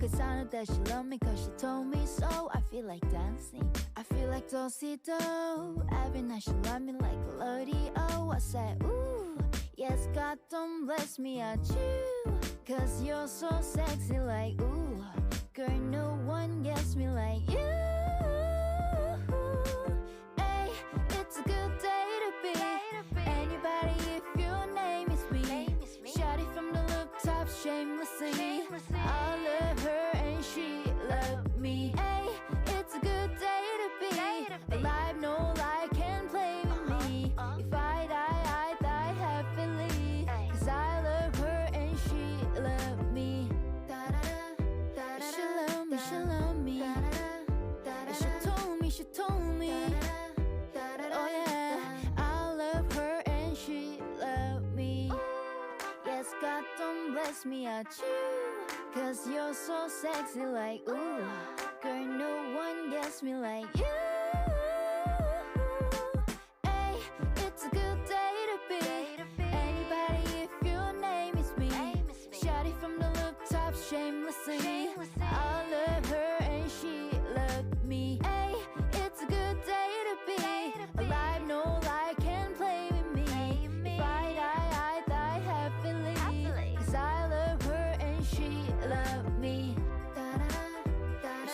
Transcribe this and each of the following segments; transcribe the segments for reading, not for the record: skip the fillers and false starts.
Cause I know that she loved me cause she told me so. I feel like dancing, I feel like do-si-do. Every night she love me like a lady. Oh, I said ooh, yes, God don't bless me at you. Cause you're so sexy like ooh. Girl, no one gets me like you. Hey, it's a good day to be anybody if your name is me. Shawty from the rooftop shamelessly. I love her and she loved me. Hey, it's a good day to be alive, no lie can play with me. If I die, I die happily. Cause I love her and she loved me. She loved me, she loved me. She told me. Oh yeah, I love her and she loved me. Yes, God don't bless me at you. Cause you're so sexy like ooh. Girl, no one gets me like you. Hey, it's a good day to be anybody if your name is me. Shawty from the rooftop shamelessly. I love her and she loved me. Hey, it's a good day to be alive, no lie can play with me. If I die, I die happily. Cause I love her and she loved me.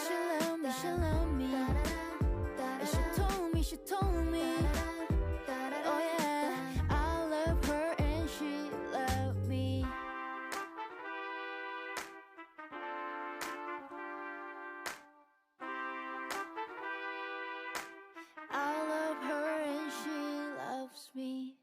She loved me, she loved me. She told me. Oh yeah, I love her and she loved me. I love her and she loves me.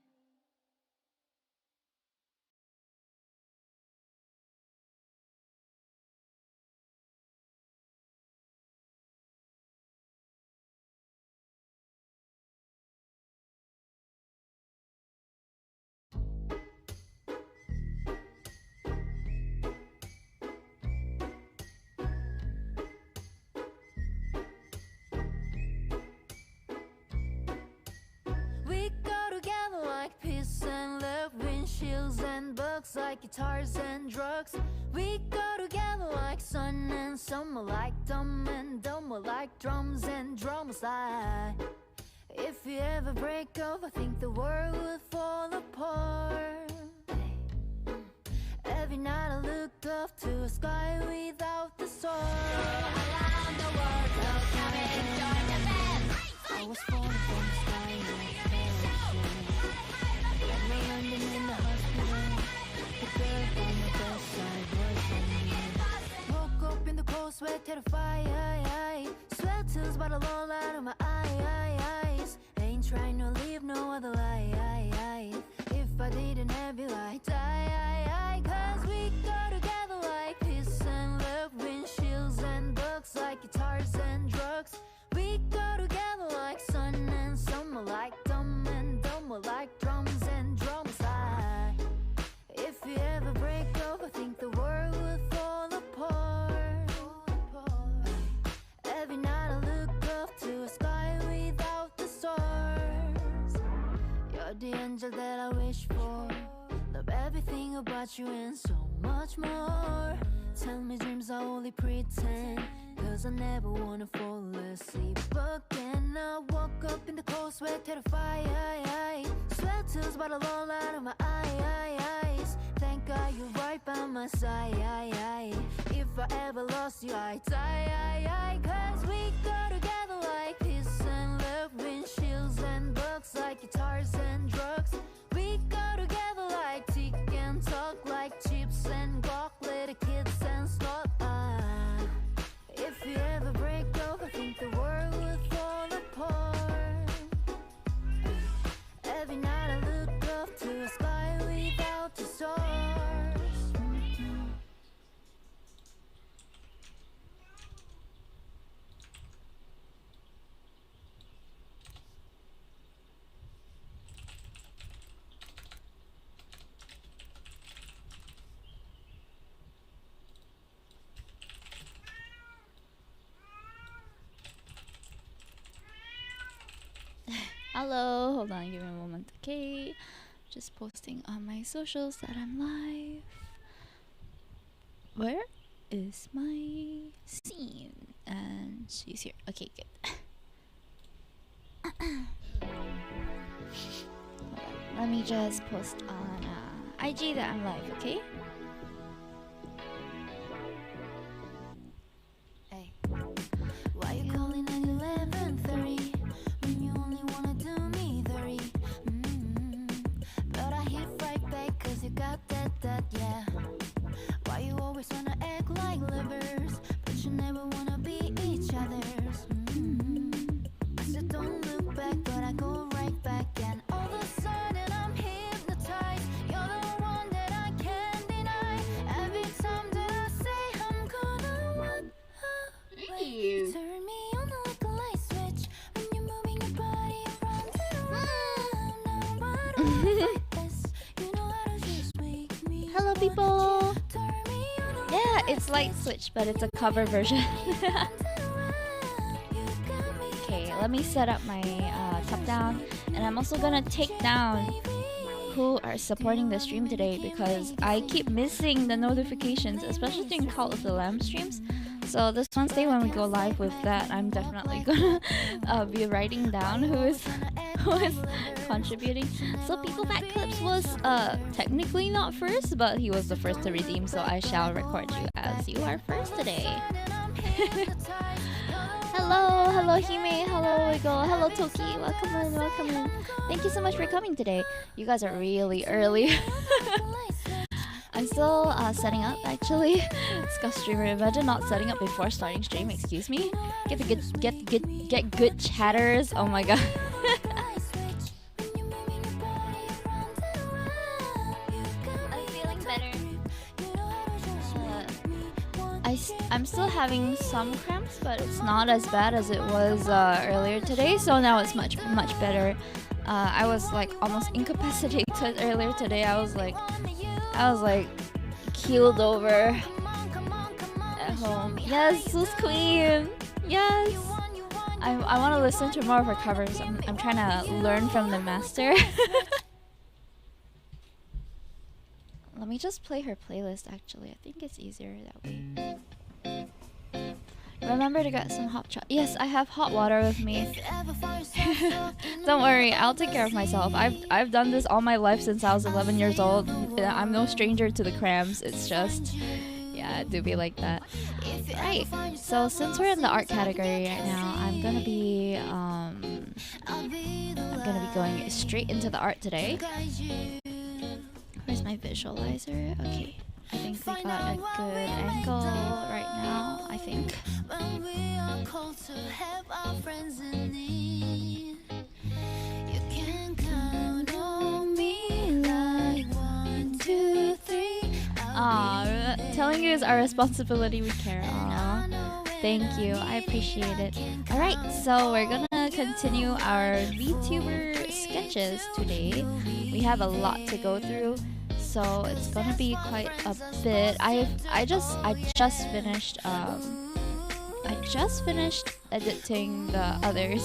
We go together like peace and love, windshields and bugs, like guitars and drugs. We go together like sun and summer, like dumb and dumber, like drums and drums. Like if you ever break up, I think the world would fall apart. Every night I look up to a sky without the sun. Around the world, so come and join the band. I was falling from the sky like parachute. Got me landing in the hospital. The girl by my bedside was on me. Woke up in the cold sweat, terrified. Sweat tills by the low light of my eyes. Ain't trying to leave no other lie. If I didn't have you, I'd die. Cause we go together like peace and love, windshields and bugs, like guitars and drugs. We go together like sun and summer, like dumb and dumber, like drums and drums. If you ever break up, I think the world would fall apart. Every night I look up to a sky without the stars. You're the angel that I wish for. Love everything about you and so much more. Tell me dreams are only pretend, cause I never wanna fall asleep again. I woke up in the cold sweat, terrified. Sweat tills by the low light of my eyes. Thank God you're right by my side. If I ever lost you, I'd die. Cause we go together like peace and love, windshields and bugs, like guitars and drugs. We go together like tick and talk, like chips and guac, little kids and slot. If you ever break up, I think the world would fall apart. Every night I look up to a sky without the stars. Hello, hold on, give me a moment, okay? Just posting on my socials that I'm live. Where? is my scene? And she's here. Okay, good. Let me just post on IG that I'm live, okay? Hey, why you calling at 11:30 when you only wanna do me 30? But I hit right back 'cause you got that, yeah. Why you always wanna act like lovers, but you never wanna be each other's? I said don't look back, but I go right back, and all of a sudden I'm hypnotized. You're the one that I can't deny. Every time that I say I'm gonna walk away, you turn me on like a light switch when you're moving your body around and around. Now why do I fight this? You know how to just make me Hello, want people. you. Turn me on like Yeah, it's light switch, but it's a cover version. Okay, let me set up my top down, and I'm also gonna take down who are supporting the stream today because I keep missing the notifications, especially during Cult of the Lamb streams. So this Wednesday when we go live with that, I'm definitely gonna be writing down who is contributing. So People Back Clips was technically not first, but he was the first to redeem, so I shall record you as you are first today. Hello Hime, hello Wiggle, hello Toki, welcome in. Thank you so much for coming today. You guys are really early. I'm still setting up actually. Scott streamer, imagine not setting up before starting stream. Excuse me. Get good chatters. Oh my god. I'm feeling better. I'm still having some cramps, but it's not as bad as it was earlier today. So now it's much better. I was like almost incapacitated earlier today. I was like keeled over at home. Yes, Sus Queen. Yes. I want to listen to more of her covers. I'm trying to learn from the master. Let me just play her playlist actually. I think it's easier that way. Remember to get some hot chocolate. Yes, I have hot water with me. Don't worry, I'll take care of myself. I've done this all my life since I was 11 years old. I'm no stranger to the cramps. It's just, yeah, it do be like that. Right. So since we're in the art category right now, I'm gonna be going straight into the art today. Where's my visualizer? Okay. I think we got a good angle right now, I think. Telling you is our responsibility, we care. Aww. Thank you, I appreciate it. Alright, so we're gonna continue our VTuber sketches today. We have a lot to go through, so it's gonna be quite a bit. I just finished editing the others,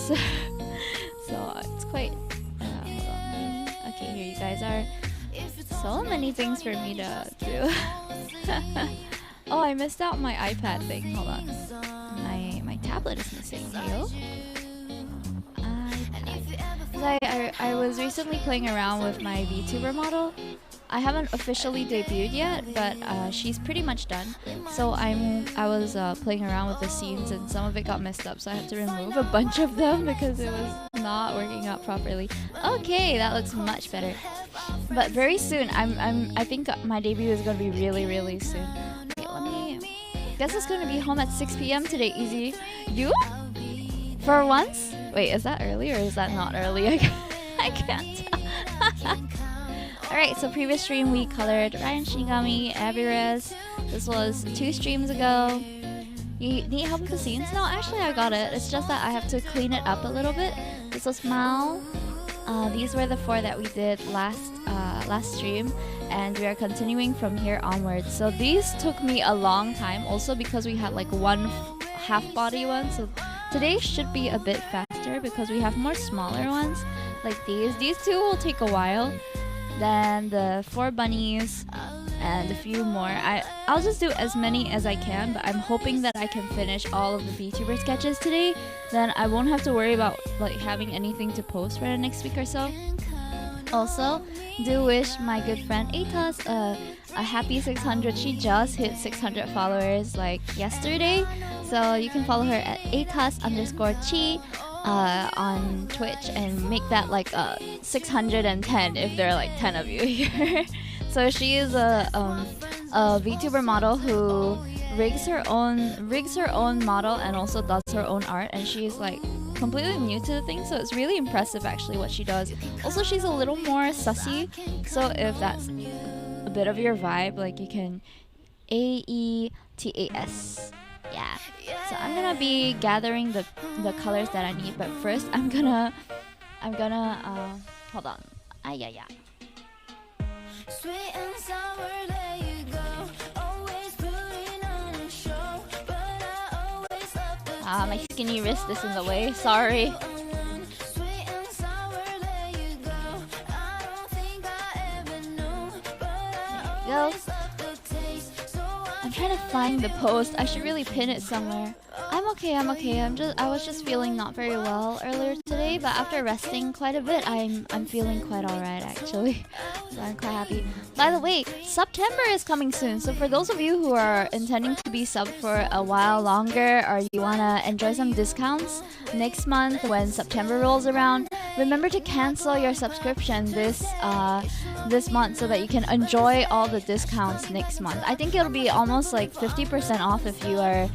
so it's quite. Hold on. Okay, here you guys are. So many things for me to do. Oh, I missed out my iPad thing. Hold on. My tablet is missing. Heyo. I was recently playing around with my VTuber model. I haven't officially debuted yet, but she's pretty much done. So I was playing around with the scenes, and some of it got messed up, so I had to remove a bunch of them because it was not working out properly. Okay, that looks much better. But very soon, I think my debut is gonna be really soon. Okay, let me. Guess it's gonna be home at 6 p.m. today. Easy. You? For once? Wait, is that early or is that not early? I can't tell. Alright, so previous stream we colored Ryan Shinigami, Avirez. This was 2 streams ago. You need help with the scenes? No, actually I got it. It's just that I have to clean it up a little bit. This was Mao. These were the 4 that we did last stream, and we are continuing from here onwards. So these took me a long time, also because we had like one half body one. So today should be a bit faster because we have more smaller ones like these. These 2 will take a while. Then the 4 bunnies and a few more. I'll just do as many as I can, but I'm hoping that I can finish all of the VTuber sketches today. Then I won't have to worry about like having anything to post for the next week or so. Also, do wish my good friend Atos a happy 600. She just hit 600 followers like yesterday, so you can follow her at Atos_chi on Twitch and make that like 610 if there are like 10 of you here. So she is a VTuber model who rigs her own model and also does her own art, and she's like completely new to the thing, so it's really impressive actually what she does. Also, she's a little more sussy, so if that's a bit of your vibe, like you can AETAS. Yeah. So I'm gonna be gathering the colors that I need, but first I'm gonna hold on. Yeah. Sweet and sour, there you go. Always putting on a show, but I always love the My skinny wrist is in the way. Sorry. sweet and sour, there you go. I don't think I ever knew, but I Go. always love the taste. So I'm trying to find the post. I should really pin it somewhere. I'm okay. I was just feeling not very well earlier today, but after resting quite a bit, I'm feeling quite alright actually. So I'm quite happy. By the way, September is coming soon. So for those of you who are intending to be subbed for a while longer, or you wanna enjoy some discounts next month when September rolls around, remember to cancel your subscription this month so that you can enjoy all the discounts next month. I think it'll be almost like 50% off if you are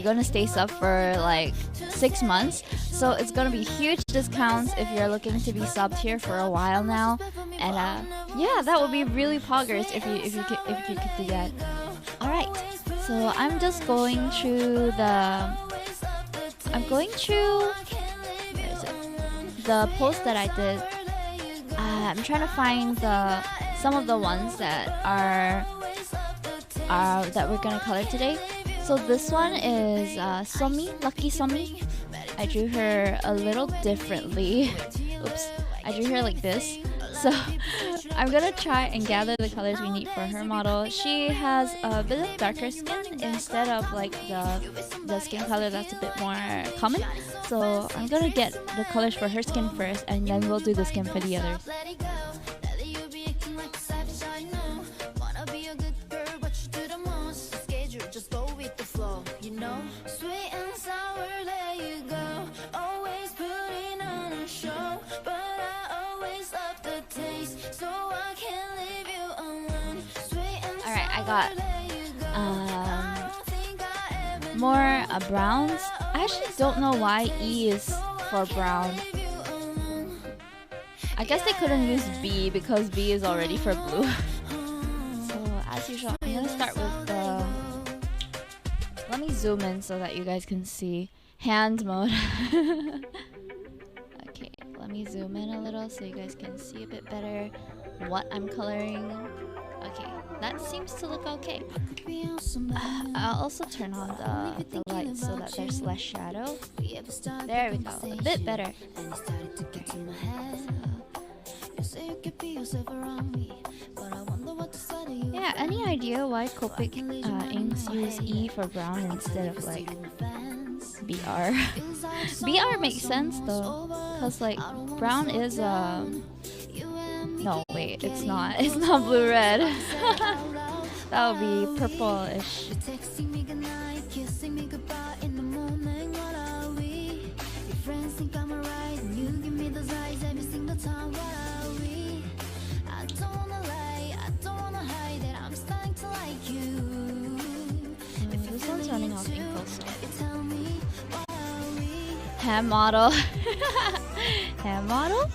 going to stay sub for like 6 months. So it's going to be huge discounts if you're looking to be subbed here for a while now. And yeah, that would be really poggers if you could do that. All right. So I'm just going through where is it? The post that I did. I'm trying to find some of the ones that are that we're gonna color today. So this one is Somi, Lucky Somi. I drew her a little differently. Oops, I drew her like this. So I'm gonna try and gather the colors we need for her model. She has a bit of darker skin instead of like the skin color that's a bit more common. So I'm gonna get the colors for her skin first, and then we'll do the skin for the others. Just go with the flow, you know. Sweet and sour, there you go. Always putting on a show, but I always love the taste, so I can't leave you alone. Sweet and sour. Alright, I got more browns. I actually don't know why E is for brown. I guess they couldn't use B because B is already for blue. So as usual, I'm gonna start with the. Let me zoom in so that you guys can see hand mode. Okay, let me zoom in a little so you guys can see a bit better what I'm coloring. Okay, that seems to look okay. I'll also turn on the lights so that there's less shadow. There we go, a bit better. Yeah, any idea why Copic inks use E for brown instead of like BR? BR makes sense though, cause like brown is no wait, it's not blue red. That would be purple-ish. This one's running off impulse. Ham model. Ham model?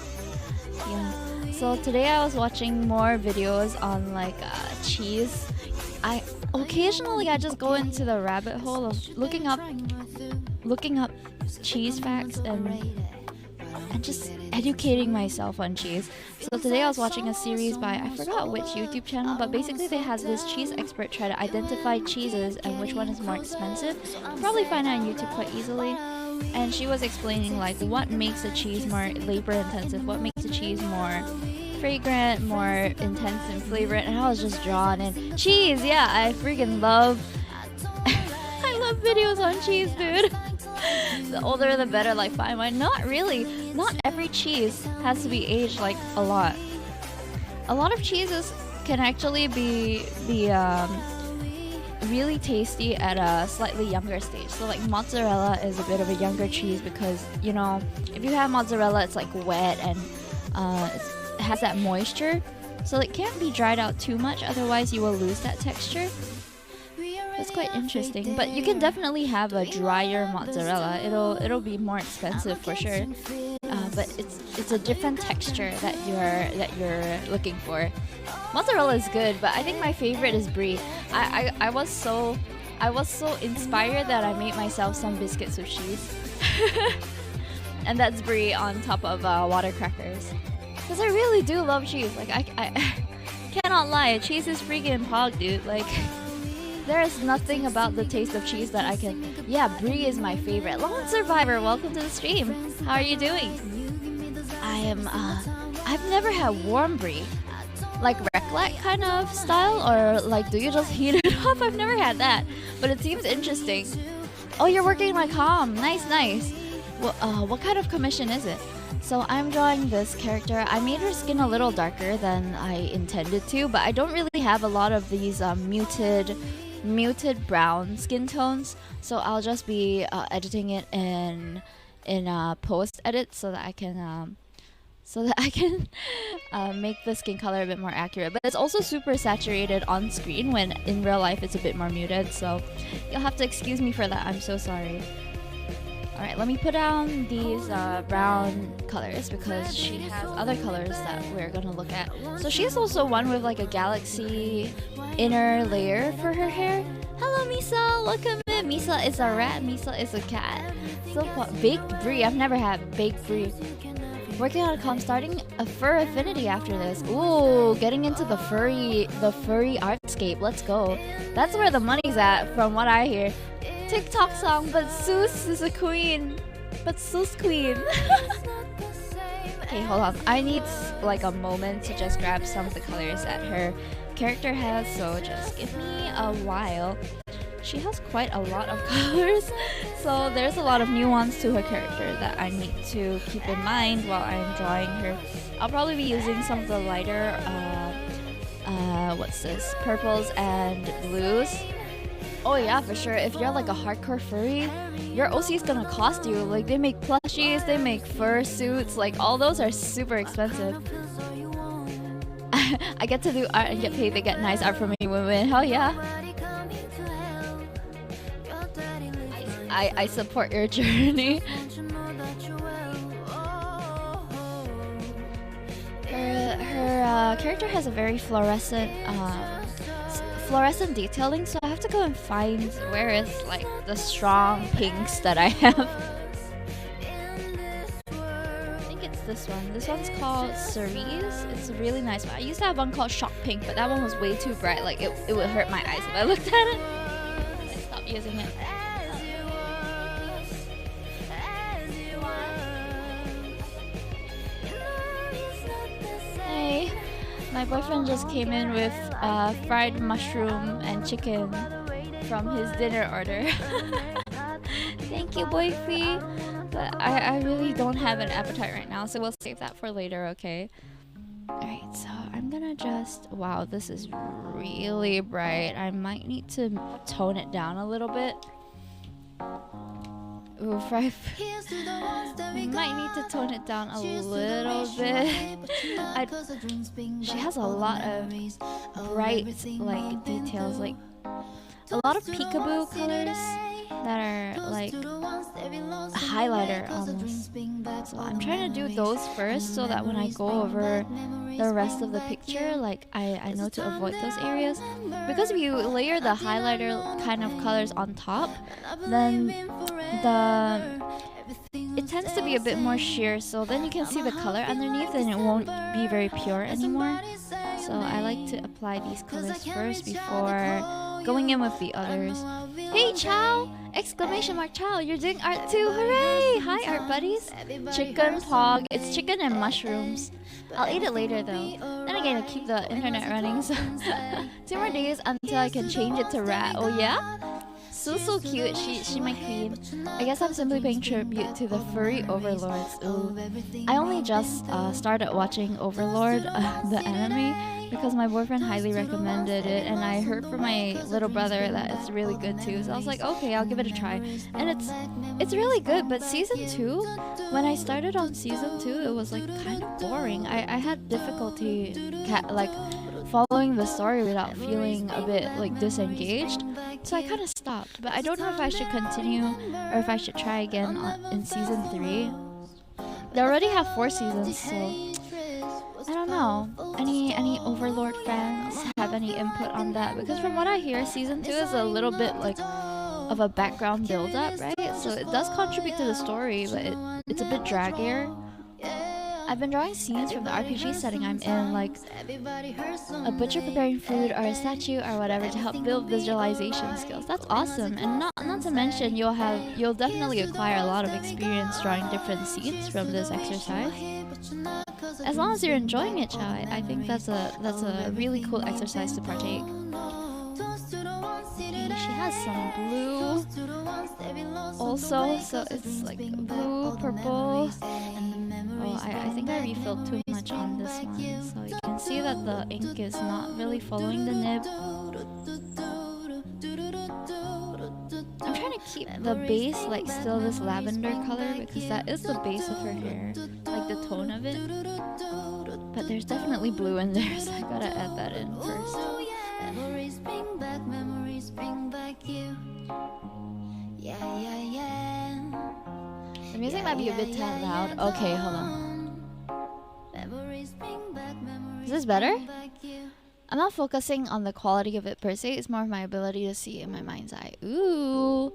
Yeah. So today I was watching more videos on like cheese. I just go into the rabbit hole of looking up cheese facts and just educating myself on cheese. So today I was watching a series by, I forgot which YouTube channel, but basically they had this cheese expert try to identify cheeses and which one is more expensive. You can probably find it on YouTube quite easily. And she was explaining like what makes a cheese more labor intensive, what makes a cheese more fragrant, more intense in flavor, and I was just drawn in. Cheese, yeah, I freaking love. I love videos on cheese, dude. The older the better, like fine wine. Not really. Not every cheese has to be aged like a lot. A lot of cheeses can actually be really tasty at a slightly younger stage. So like mozzarella is a bit of a younger cheese because, you know, if you have mozzarella, it's like wet and it has that moisture. So it can't be dried out too much, otherwise you will lose that texture. It's quite interesting, but you can definitely have a drier mozzarella. It'll be more expensive for sure, but it's a different texture that you're looking for. Mozzarella is good, but I think my favorite is brie. I was so inspired that I made myself some biscuits with cheese, and that's brie on top of water crackers. Because I really do love cheese. Like I cannot lie, cheese is freaking pog, dude. Like. There is nothing about the taste of cheese that I can... Yeah, brie is my favorite. Lone Survivor, welcome to the stream. How are you doing? I am, I've never had warm brie. Like raclette kind of style? Or like, do you just heat it up? I've never had that. But it seems interesting. Oh, you're working like Ham. Nice, nice. Well, what kind of commission is it? So I'm drawing this character. I made her skin a little darker than I intended to, but I don't really have a lot of these muted brown skin tones, so I'll just be editing it in post edit so that I can make the skin color a bit more accurate. But it's also super saturated on screen when in real life it's a bit more muted, so you'll have to excuse me for that. I'm so sorry. Alright, let me put down these brown colors because she has other colors that we're gonna look at. So she's also one with like a galaxy inner layer for her hair. Hello Misa, welcome in. Misa is a rat, Misa is a cat. So baked brie, I've never had baked brie. Working on a comp, starting a fur affinity after this. Ooh, getting into the furry artscape. Let's go. That's where the money's at, from what I hear. TikTok song, but Seuss is a queen. But Seuss queen. Okay, hold on. I need like a moment to just grab some of the colors that her character has, so just give me a while. She has quite a lot of colors, so there's a lot of nuance to her character that I need to keep in mind while I'm drawing her. I'll probably be using some of the lighter, what's this? Purples and blues. Oh yeah, for sure. If you're like a hardcore furry, your OC is gonna cost you. Like they make plushies, they make fur suits, like all those are super expensive. I get to do art and get paid to get nice art from me women. Hell yeah. I support your journey. Her character has a very fluorescent detailing, so I have to go and find where is like the strong pinks that I have. I think it's this one. This one's called Cerise. It's a really nice one. I used to have one called Shock Pink, but that one was way too bright. Like it would hurt my eyes if I looked at it. I stopped using it. Hey. My boyfriend just came in with fried mushroom and chicken from his dinner order. Thank you, boyfie. But I really don't have an appetite right now, so we'll save that for later, okay? Alright, so I'm gonna just... Wow, this is really bright. I might need to tone it down a little bit. Ooh, I might need to tone it down a little bit. She has a lot of bright like details, like a lot of peekaboo colors that are like a highlighter almost. So I'm trying to do those first so that when I go over the rest of the picture, like I know to avoid those areas. Because if you layer the highlighter kind of colors on top, then it tends to be a bit more sheer, so then you can see the color underneath and it won't be very pure anymore. So I like to apply these colors first before going in with the others. Hey Chow! Exclamation mark child, you're doing art too, hooray! Hi art buddies. Chicken pog, it's chicken and mushrooms. I'll eat it later though. Then again, to keep the internet running, so 2 more days until I can change it to rat. Oh yeah? So cute, she my queen. I guess I'm simply paying tribute to the furry overlords. Ooh. I only just started watching Overlord, the anime, because my boyfriend highly recommended it, and I heard from my little brother that it's really good too. So I was like, okay, I'll give it a try. And it's really good, but season 2, when I started on season 2, it was like kind of boring. I had difficulty like following the story without feeling a bit like disengaged, so I kind of stopped. But I don't know if I should continue or if I should try again in season 3. They already have 4 seasons, so I don't know. Any Overlord fans have any input on that? Because from what I hear, season 2 is a little bit like of a background build-up, right? So it does contribute to the story, but it's a bit draggier. I've been drawing scenes from the RPG setting I'm in, like a butcher preparing food or a statue or whatever, to help build visualization skills. That's awesome, and not to mention you'll definitely acquire a lot of experience drawing different scenes from this exercise. As long as you're enjoying it, Chai, I think that's a really cool exercise to partake. She has some blue also, so it's like blue, purple. Oh, I think I refilled too much on this one, so you can see that the ink is not really following the nib. I'm trying to keep the base like still this lavender color, because that is the base of her hair, like the tone of it. But there's definitely blue in there, so I gotta add that in first. Memories bring back you. Yeah. The music might be a bit tad loud. Okay, hold on. Is this better? I'm not focusing on the quality of it per se, it's more of my ability to see in my mind's eye. Ooh!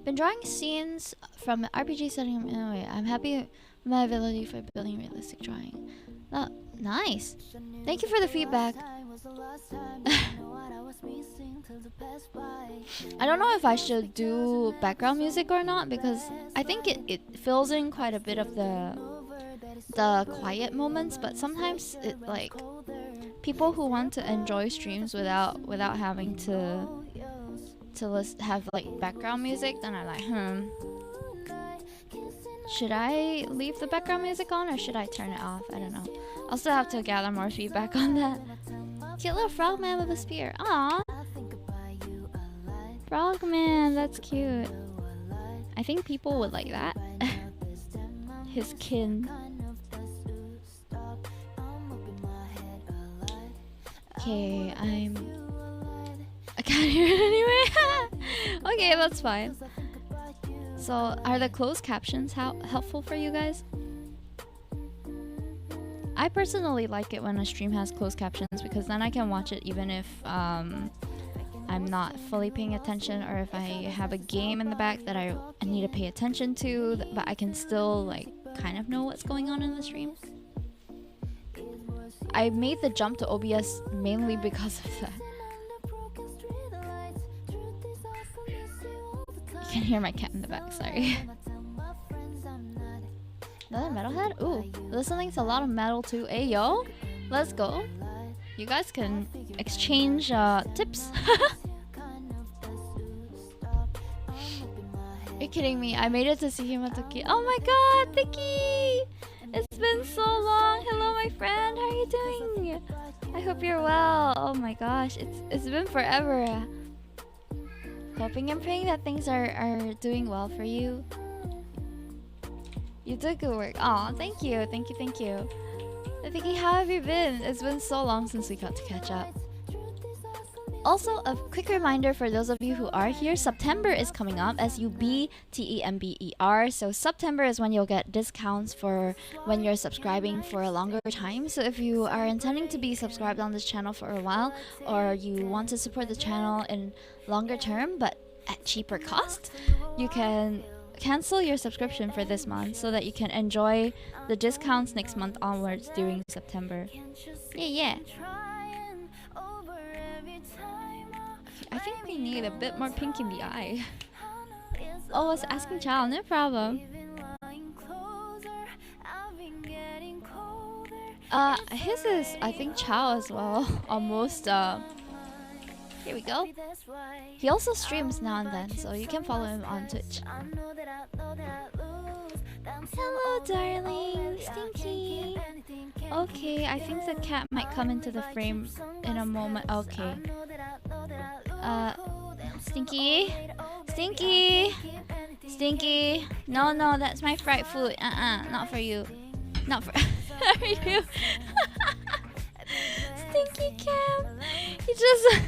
Been drawing scenes from an RPG setting. Anyway, I'm happy with my ability for building realistic drawing. Oh, nice! Thank you for the feedback. I don't know if I should do background music or not, because I think it fills in quite a bit of the quiet moments, but sometimes it like people who want to enjoy streams without having to have like background music, then I'm like, should I leave the background music on or should I turn it off? I don't know. I'll still have to gather more feedback on that. Cute little frogman with a spear. Aww. Frogman, that's cute. I think people would like that. His kin. Okay, I can't hear it anyway. Okay, that's fine. So, are the closed captions helpful for you guys? I personally like it when a stream has closed captions, because then I can watch it even if I'm not fully paying attention, or if I have a game in the back that I need to pay attention to, but I can still like kind of know what's going on in the stream. I made the jump to OBS mainly because of that. You can hear my cat in the back, sorry. Another metalhead? Ooh, listening to a lot of metal too. Hey yo, let's go. You guys can exchange tips. You're kidding me, I made it to see Himetokki. Oh my god, Vicky! It's been so long. Hello my friend, how are you doing? I hope you're well. Oh my gosh, it's been forever. Hoping and praying that things are doing well for you. You did good work. Aw, thank you. Vicky, how have you been? It's been so long since we got to catch up. Also, a quick reminder for those of you who are here, September is coming up, SUBTEMBER. So September is when you'll get discounts for when you're subscribing for a longer time. So if you are intending to be subscribed on this channel for a while, or you want to support the channel in longer term but at cheaper cost, you can cancel your subscription for this month so that you can enjoy the discounts next month onwards during September. Yeah. I think we need a bit more pink in the eye. Oh, I was asking Chow, no problem. His is, I think, Chow as well. Almost, here we go. He also streams now and then, so you can follow him on Twitch. Hello, darling. Stinky. Okay, I think the cat might come into the frame in a moment. Okay. Stinky. Stinky. Stinky. No, no, that's my fried food. Not for you. Not for you. Stinky Cam. He just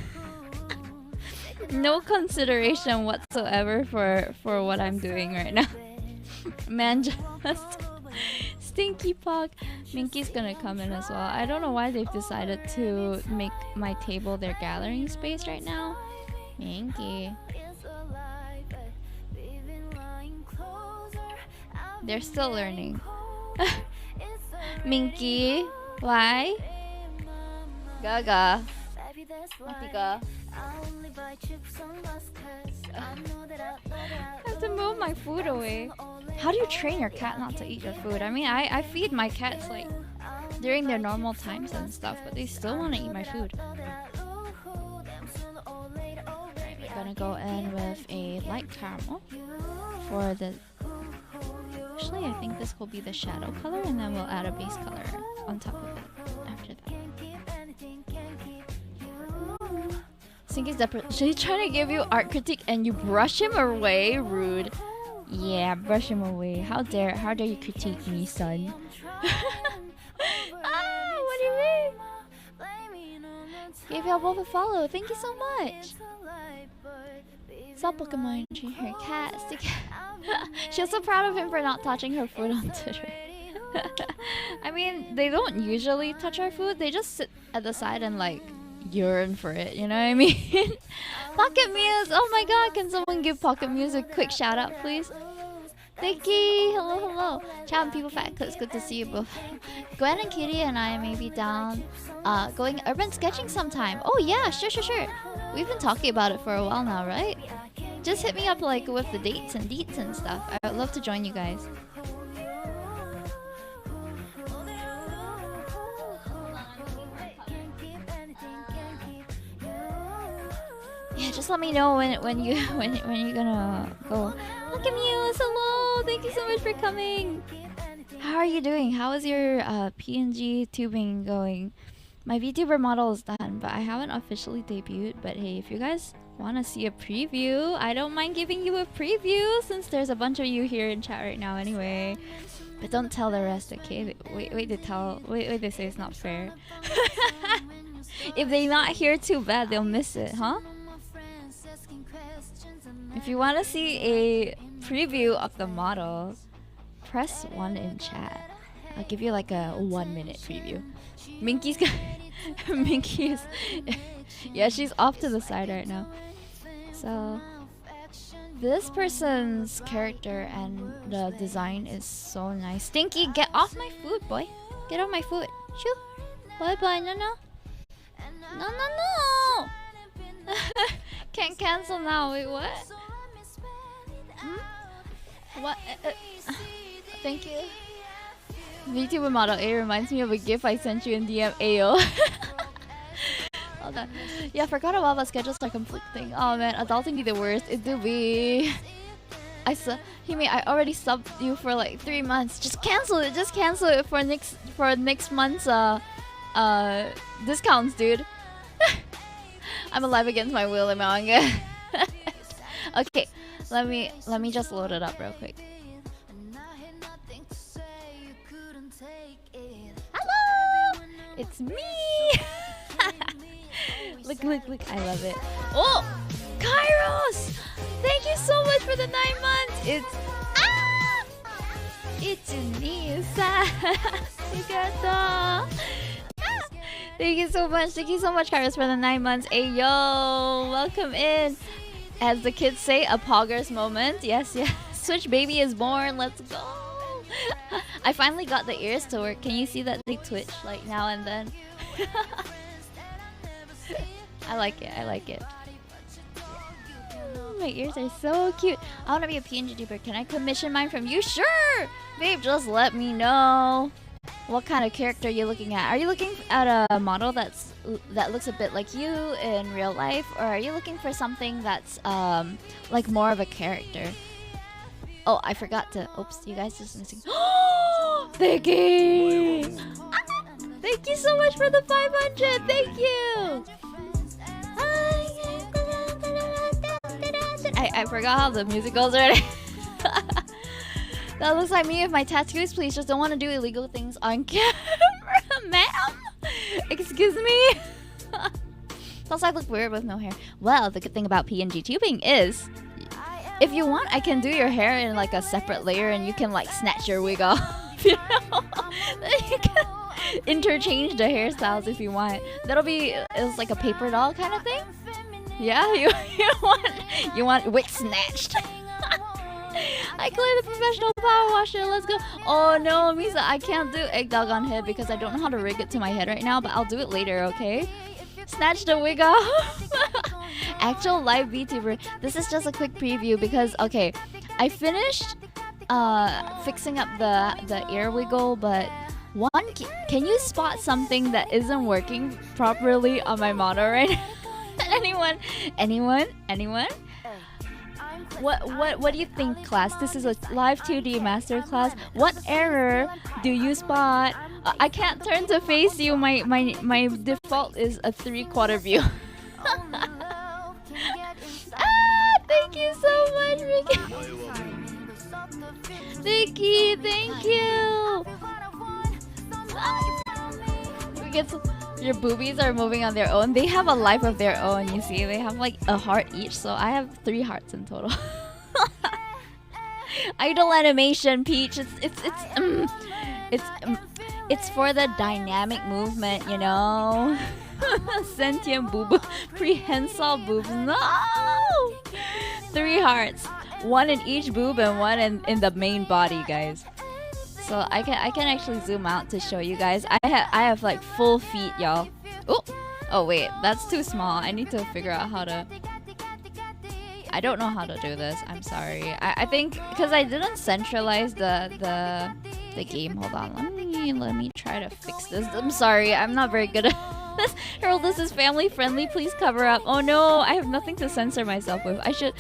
no consideration whatsoever for what I'm doing right now. Man, just Stinky Pog. Minky's gonna come in as well. I don't know why they've decided to make my table their gathering space right now. Minky. They're still learning. Minky, why? Gaga. Matika. I have to move my food away. How do you train your cat not to eat your food? I mean, I feed my cats like during their normal times and stuff, but they still want to eat my food. Alright, we're gonna go in with a light caramel for the... Actually, I think this will be the shadow color, and then we'll add a base color on top of it after that. Stinky's she's trying to give you art critique and you brush him away? Rude. Yeah, brush him away. How dare you critique me, son? What do you mean? Gave y'all both a follow. Thank you so much. Stop Pokemon. Her cat. She was so proud of him for not touching her food on Twitter. I mean, they don't usually touch our food. They just sit at the side and like yearn for it, you know what I mean? Pocket Muse! Oh my god, can someone give Pocket Muse a quick shout out, please? Thank you! Hello, hello! Ciao and people fat clips, good to see you both. Gwen and Kitty and I may be down going urban sketching sometime. Oh yeah, sure. We've been talking about it for a while now, right? Just hit me up like with the dates and deets and stuff. I would love to join you guys. Yeah, just let me know when you're gonna go. Look at Muse, hello! Thank you so much for coming. How are you doing? How is your PNG tubing going? My VTuber model is done, but I haven't officially debuted. But hey, if you guys want to see a preview, I don't mind giving you a preview since there's a bunch of you here in chat right now anyway. But don't tell the rest, okay? Wait, they say it's not fair. If they're not here, too bad, they'll miss it, huh? If you want to see a preview of the model, press 1 in chat. I'll give you like a 1-minute preview. Minky's got Minky's yeah, she's off to the side right now. So this person's character and the design is so nice. Stinky, get off my food, boy. Get off my food. Shoo. Bye. No. Can't cancel now. Wait, what? What? Thank you. VTuber model A reminds me of a GIF I sent you in DM. Ayo. Hold on. Yeah, I forgot about schedules are conflicting. Oh man, adulting be the worst. It do be. Hime, I already subbed you for like 3 months. Just cancel it. Just cancel it for next month's discounts, dude. I'm alive against my will, Amanga. Okay, let me just load it up real quick. Hello, it's me. Look, I love it. Oh, Kairos! Thank you so much for the 9 months. It's me, Thank you so much. Thank you so much, Kairos, for the 9 months. Hey, yo, welcome in. As the kids say, a poggers moment. Yes. Switch baby is born. Let's go. I finally got the ears to work. Can you see that they twitch like now and then? I like it. My ears are so cute. I want to be a PNG tuber. Can I commission mine from you? Sure! Babe, just let me know. What kind of character are you looking at? Are you looking at a model that looks a bit like you in real life? Or are you looking for something that's like more of a character? Oh, I forgot to... Oops, you guys just missing... Thank you! Thank you so much for the 500! Thank you! I forgot how the music goes already. That looks like me with my tattoos. Please just don't want to do illegal things on camera, ma'am. Excuse me. Plus, I look weird with no hair. Well, the good thing about PNG tubing is, if you want, I can do your hair in like a separate layer, and you can like snatch your wig off. You know, you can interchange the hairstyles if you want. That'll be it's like a paper doll kind of thing. Yeah, you want wig snatched. I clear the professional power washer. Let's go. Oh no, Misa, I can't do egg dog on head because I don't know how to rig it to my head right now, but I'll do it later, okay? Snatch the wig off. Actual live VTuber. This is just a quick preview because, okay, I finished fixing up the ear wiggle, but can you spot something that isn't working properly on my model right now? Anyone? What do you think, class? This is a live 2D master class. What error do you spot? I can't turn to face you. My default is a 3/4 view. Thank you so much, Ricky. Vicky, thank you. Your boobies are moving on their own. They have a life of their own, you see. They have like a heart each, so I have 3 hearts in total. Idle animation, Peach. It's for the dynamic movement, you know. Sentient boob, prehensile boobs. No. 3 hearts, 1 in each boob and 1 in the main body, guys. So I can actually zoom out to show you guys. I have like full feet, y'all. Oh wait, that's too small. I need to figure out how to. I don't know how to do this. I'm sorry. I think because I didn't centralize the game. Hold on. Let me try to fix this. I'm sorry. I'm not very good at this. Harold, this is family friendly. Please cover up. Oh no, I have nothing to censor myself with. I should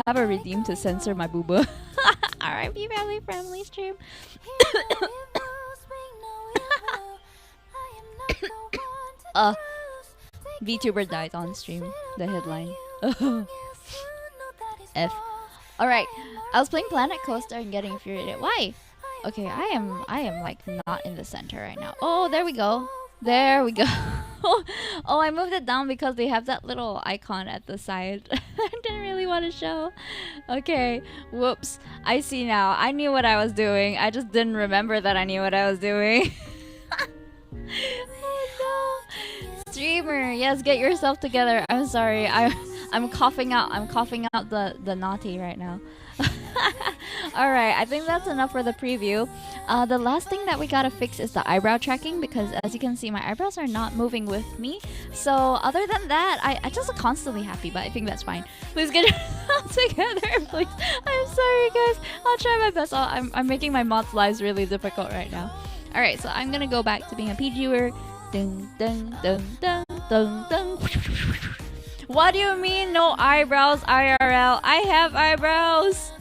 have a redeem to censor my booba. Alright, be family friendly stream. VTuber died on stream. The headline. F. Alright, I was playing Planet Coaster and getting infuriated. Why? Okay, I am like not in the center right now. Oh, there we go. There we go. Oh, I moved it down because they have that little icon at the side. I didn't really want to show. Okay, whoops. I see now. I knew what I was doing. I just didn't remember that I knew what I was doing. Oh no. Streamer, yes, get yourself together. I'm sorry. I'm coughing out. I'm coughing out the naughty right now. Alright, I think that's enough for the preview. The last thing that we gotta fix is the eyebrow tracking because as you can see, my eyebrows are not moving with me. So other than that, I just look constantly happy, but I think that's fine. Please get yourself together, please. I'm sorry, guys. I'll try my best. I'm making my mods' lives really difficult right now. Alright, so I'm gonna go back to being a PGer. Dun, dun, dun, dun, dun, dun. What do you mean no eyebrows, IRL? I have eyebrows!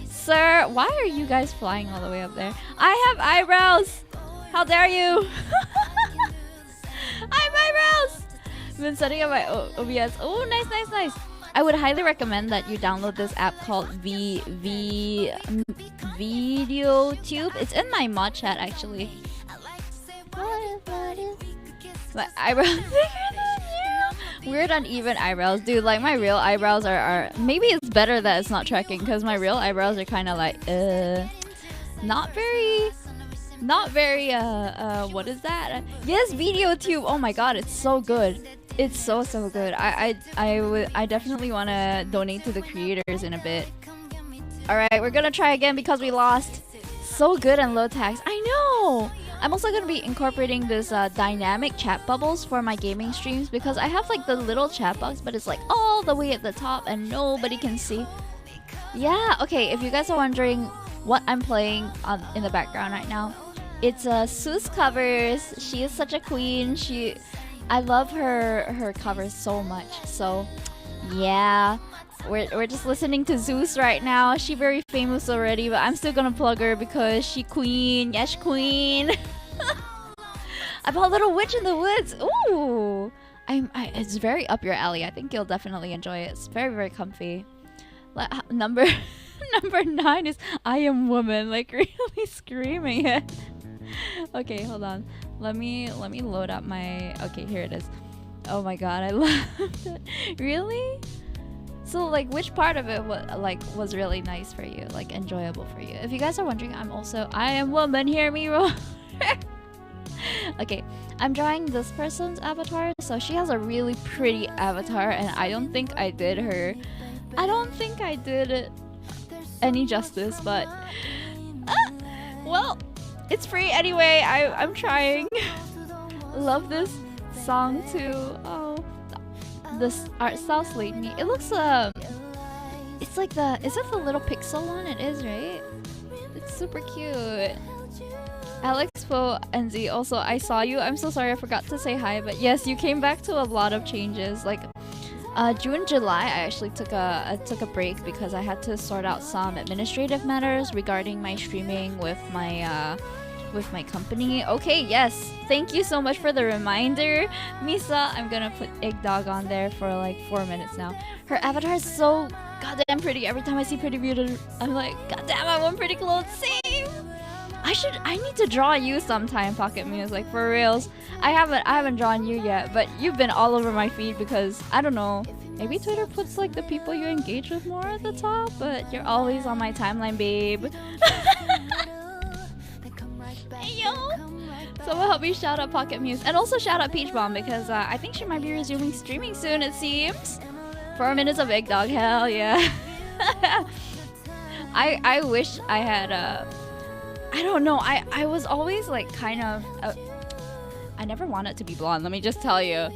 Sir, why are you guys flying all the way up there? I have eyebrows! How dare you! I have eyebrows! I've been setting up my OBS. Oh, nice. I would highly recommend that you download this app called VideoTube. It's in my mod chat, actually. My eyebrows bigger than you. Weird uneven eyebrows, dude. Like my real eyebrows are maybe it's better that it's not tracking because my real eyebrows are kind of like not very what is that? Yes, VideoTube. Oh my god, it's so good. It's so good. I definitely want to donate to the creators in a bit. All right, we're gonna try again because we lost. So good and low tax. I know. I'm also gonna be incorporating this dynamic chat bubbles for my gaming streams because I have like the little chat box, but it's like all the way at the top and nobody can see. Yeah, okay, if you guys are wondering what I'm playing in the background right now, it's Sue's covers. She is such a queen. I love her covers so much. So yeah, we're just listening to Zeus right now. She very famous already, but I'm still gonna plug her because she queen. Yes, queen. I bought Little Witch in the Woods. Ooh, it's very up your alley. I think you'll definitely enjoy it. It's very, very comfy. Number 9 is I Am Woman, like really screaming it. Okay, hold on. Let me load up my. Okay, here it is. Oh my god, I loved it. Really? So like, which part of it was really nice for you, like enjoyable for you? If you guys are wondering, I'm also I Am Woman. Hear me roar. Okay, I'm drawing this person's avatar. So she has a really pretty avatar, and I don't think I did it any justice, but well, it's free anyway. I'm trying. Love this song too. Oh, this art style slayed me. It looks it's like is it the little pixel one? It is, right? It's super cute. Alex Fo NZ, also I saw you. I'm so sorry I forgot to say hi, but yes, you came back to a lot of changes. Like June, July, I actually took a break because I had to sort out some administrative matters regarding my streaming with my company. Okay, yes. Thank you so much for the reminder, Misa. I'm gonna put Egg Dog on there for like 4 minutes now. Her avatar is so goddamn pretty. Every time I see pretty beauty, I'm like, goddamn, I want pretty clothes. Same. I need to draw you sometime, Pocket Muse. Like for reals. I haven't drawn you yet, but you've been all over my feed because I don't know. Maybe Twitter puts like the people you engage with more at the top, but you're always on my timeline, babe. Hey, yo! Someone help me shout out Pocket Muse. And also shout out Peach Bomb because I think she might be resuming streaming soon, it seems. 4 minutes of Egg Dog, hell yeah. I wish I had I don't know, I was always like kind of I never wanted to be blonde, let me just tell you.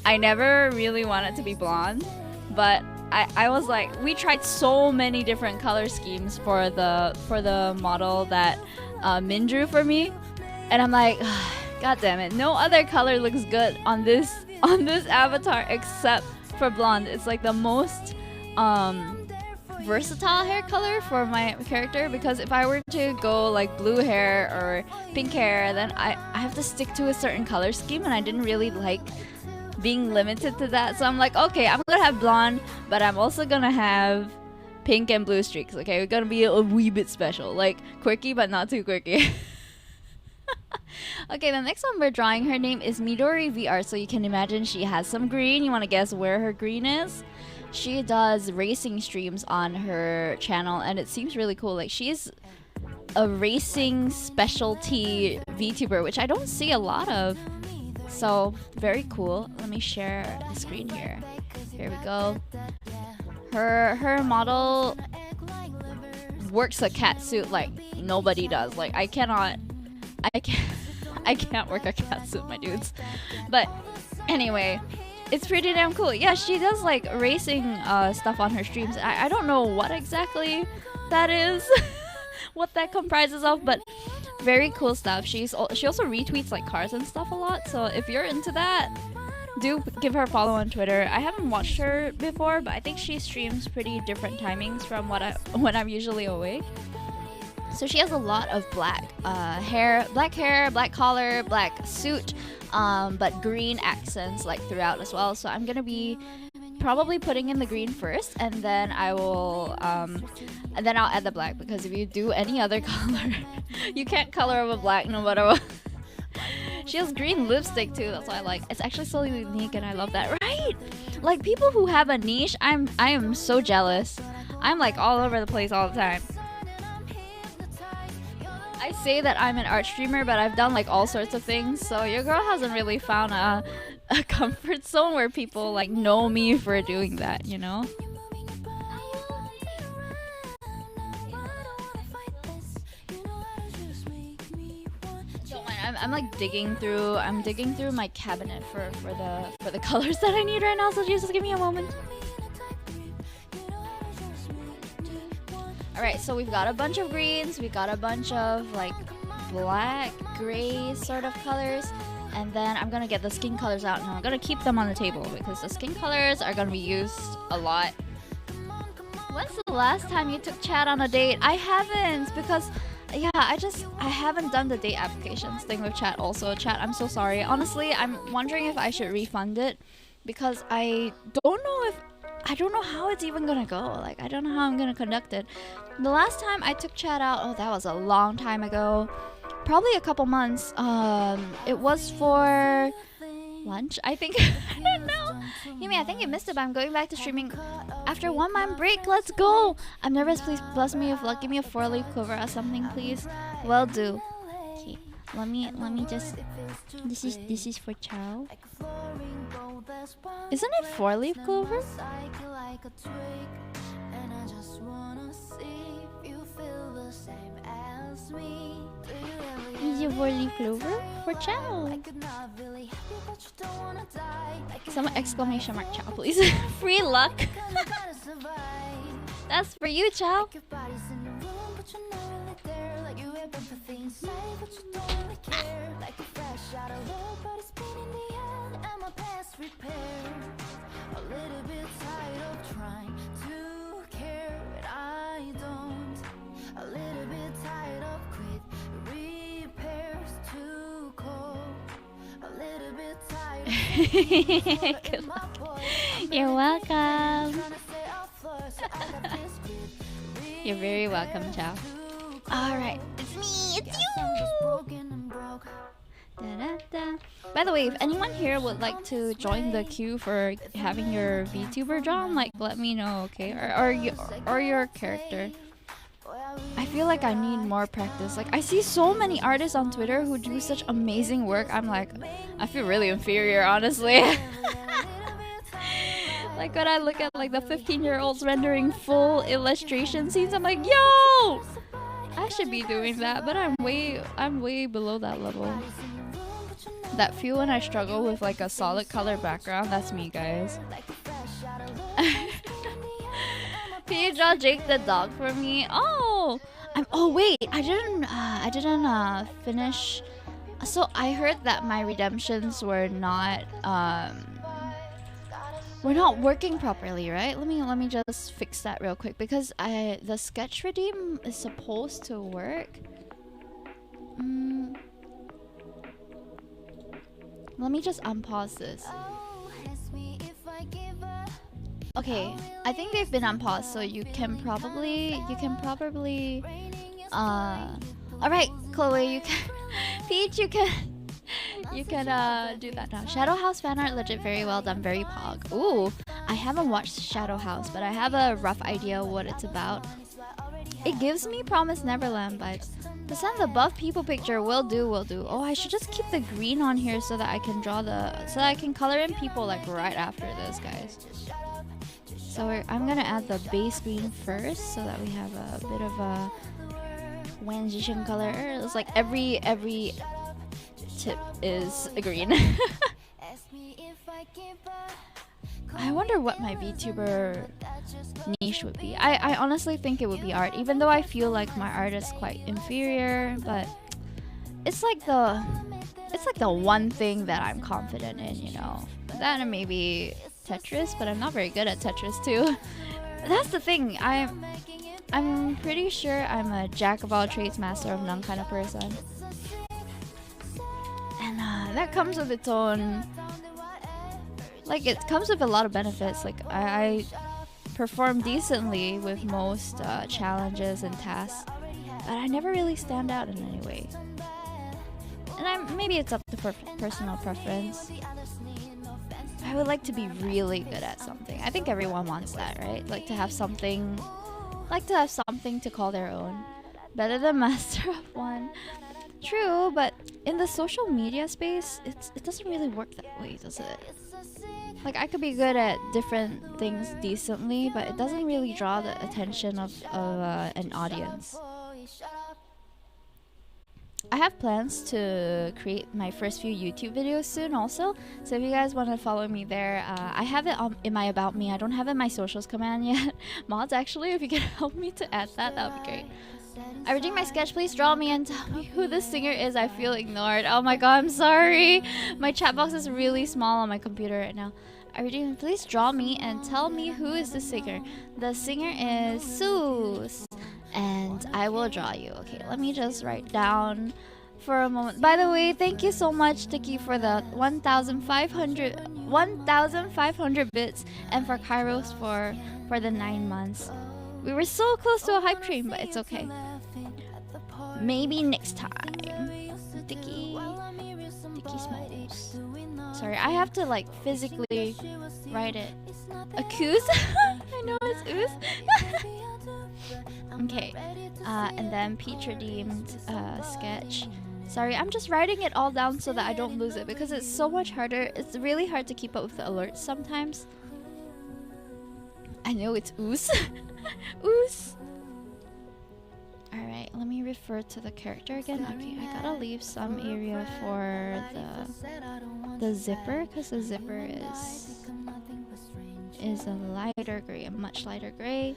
I never really wanted to be blonde, but I was like, we tried so many different color schemes for the model that Min drew for me, and I'm like, god damn it, no other color looks good on this avatar except for blonde. It's like the most versatile hair color for my character, because if I were to go like blue hair or pink hair, then I have to stick to a certain color scheme, and I didn't really like being limited to that. So I'm like, okay, I'm gonna have blonde, but I'm also gonna have pink and blue streaks. Okay, we're gonna be a wee bit special, like quirky but not too quirky. Okay, the next one we're drawing, her name is Midori VR, so you can imagine she has some green. You want to guess where her green is? She does racing streams on her channel, and it seems really cool. Like, she's a racing specialty VTuber, which I don't see a lot of. So, very cool. Let me share the screen here. Here we go. Her model works a cat suit like nobody does. Like, I can't work a cat suit, my dudes. But anyway, it's pretty damn cool. Yeah, she does like racing stuff on her streams. I don't know what exactly that is, what that comprises of, but very cool stuff. She also retweets like cars and stuff a lot. So if you're into that, do give her a follow on Twitter. I haven't watched her before, but I think she streams pretty different timings from when I'm usually awake. So she has a lot of black hair, black collar, black suit, but green accents like throughout as well. So I'm gonna be probably putting in the green first, and then I will, and then I'll add the black, because if you do any other color, you can't color over black no matter what. She has green lipstick too. That's why I like. It's actually so unique, and I love that. Right? Like, people who have a niche, I am so jealous. I'm like all over the place all the time. I say that I'm an art streamer, but I've done like all sorts of things. So your girl hasn't really found a comfort zone where people like know me for doing that, you know? Don't mind, I'm like digging through. I'm digging through my cabinet for the colors that I need right now. So just give me a moment. All right, so we've got a bunch of greens. We got a bunch of like black, gray sort of colors. And then I'm gonna get the skin colors out and I'm gonna keep them on the table because the skin colors are gonna be used a lot. When's the last time you took chat on a date? I haven't because yeah, I haven't done the date applications thing with chat also. Chat, I'm so sorry. Honestly, I'm wondering if I should refund it because I don't know how it's even gonna go. Like, I don't know how I'm gonna conduct it. The last time I took chat out, oh, that was a long time ago. Probably a couple months. It was for lunch, I think. I don't know. Yumi, I think you missed it, but I'm going back to streaming after 1 month break. Let's go. I'm nervous. Please bless me with luck. Give me a 4-leaf clover or something, please. Will do. Okay. Let me just. This is for Chow. Isn't it 4-leaf clover? Is it 4-leaf clover for Chow? Someone exclamation mark Chow, please. Free luck. That's for you, Chow. Good luck. You're welcome. You're very welcome, Chow. Alright, it's me, it's you! Da-da-da. By the way, if anyone here would like to join the queue for having your VTuber drawn, like, let me know, okay? Or your character. I feel like I need more practice. Like, I see so many artists on Twitter who do such amazing work. I'm like, I feel really inferior, honestly. Like, when I look at like the 15-year-olds rendering full illustration scenes, I'm like, yo! I should be doing that, but I'm way below that level. That few when I struggle with like a solid color background, that's me, guys. Can you draw Jake the dog for me? Oh, wait, I didn't finish. So I heard that my redemptions were not working properly, right? Let me just fix that real quick because the sketch redeem is supposed to work. Let me just unpause this. Okay, I think they've been unpaused, so you can probably alright, Chloe, you can Peach, you can do that now. Shadow House fan art, legit very well done, very pog. Ooh, I haven't watched Shadow House, but I have a rough idea what it's about. It gives me Promised Neverland vibes. To send the buff people picture, will do. Oh, I should just keep the green on here so that I can I can color in people like right after this, guys. So I'm gonna add the base green first so that we have a bit of a transition color. It's like every tip is a green. I wonder what my VTuber niche would be. I honestly think it would be art, even though I feel like my art is quite inferior, but it's like the one thing that I'm confident in, you know. That and maybe Tetris, but I'm not very good at Tetris too. That's the thing. I'm pretty sure I'm a jack of all trades, master of none kind of person. And that comes with its own, like, it comes with a lot of benefits. Like, I perform decently with most challenges and tasks, but I never really stand out in any way. And maybe it's up to personal preference. I would like to be really good at something. I think everyone wants that, right? Like to have something to call their own. Better than master of one. True, but in the social media space, it doesn't really work that way, does it? Like, I could be good at different things decently, but it doesn't really draw the attention of an audience. I have plans to create my first few YouTube videos soon also. So if you guys want to follow me there, I have it in my About Me. I don't have it in my socials command yet. Mods, actually, if you can help me to add that, that would be great. I redeemed my sketch. Please draw me and tell me who this singer is. I feel ignored. Oh my god, I'm sorry. My chat box is really small on my computer right now. I redeemed. Please draw me and tell me who is the singer. The singer is Seuss. And I will draw you. Okay, let me just write down for a moment. By the way, thank you so much, Tiki, for the 1,500 bits, and for Kairos for the 9 months. We were so close to a hype train, but it's okay. Maybe next time. Tiki Smalls. Sorry, I have to like physically write it. Accuse? I know it's ooze. Okay, and then Peach redeemed sketch. Sorry, I'm just writing it all down so that I don't lose it because it's so much harder. It's really hard to keep up with the alerts sometimes. I know it's ooze. Ooze. Alright, let me refer to the character again. Okay, I gotta leave some area for the zipper because the zipper is a lighter gray, a much lighter gray.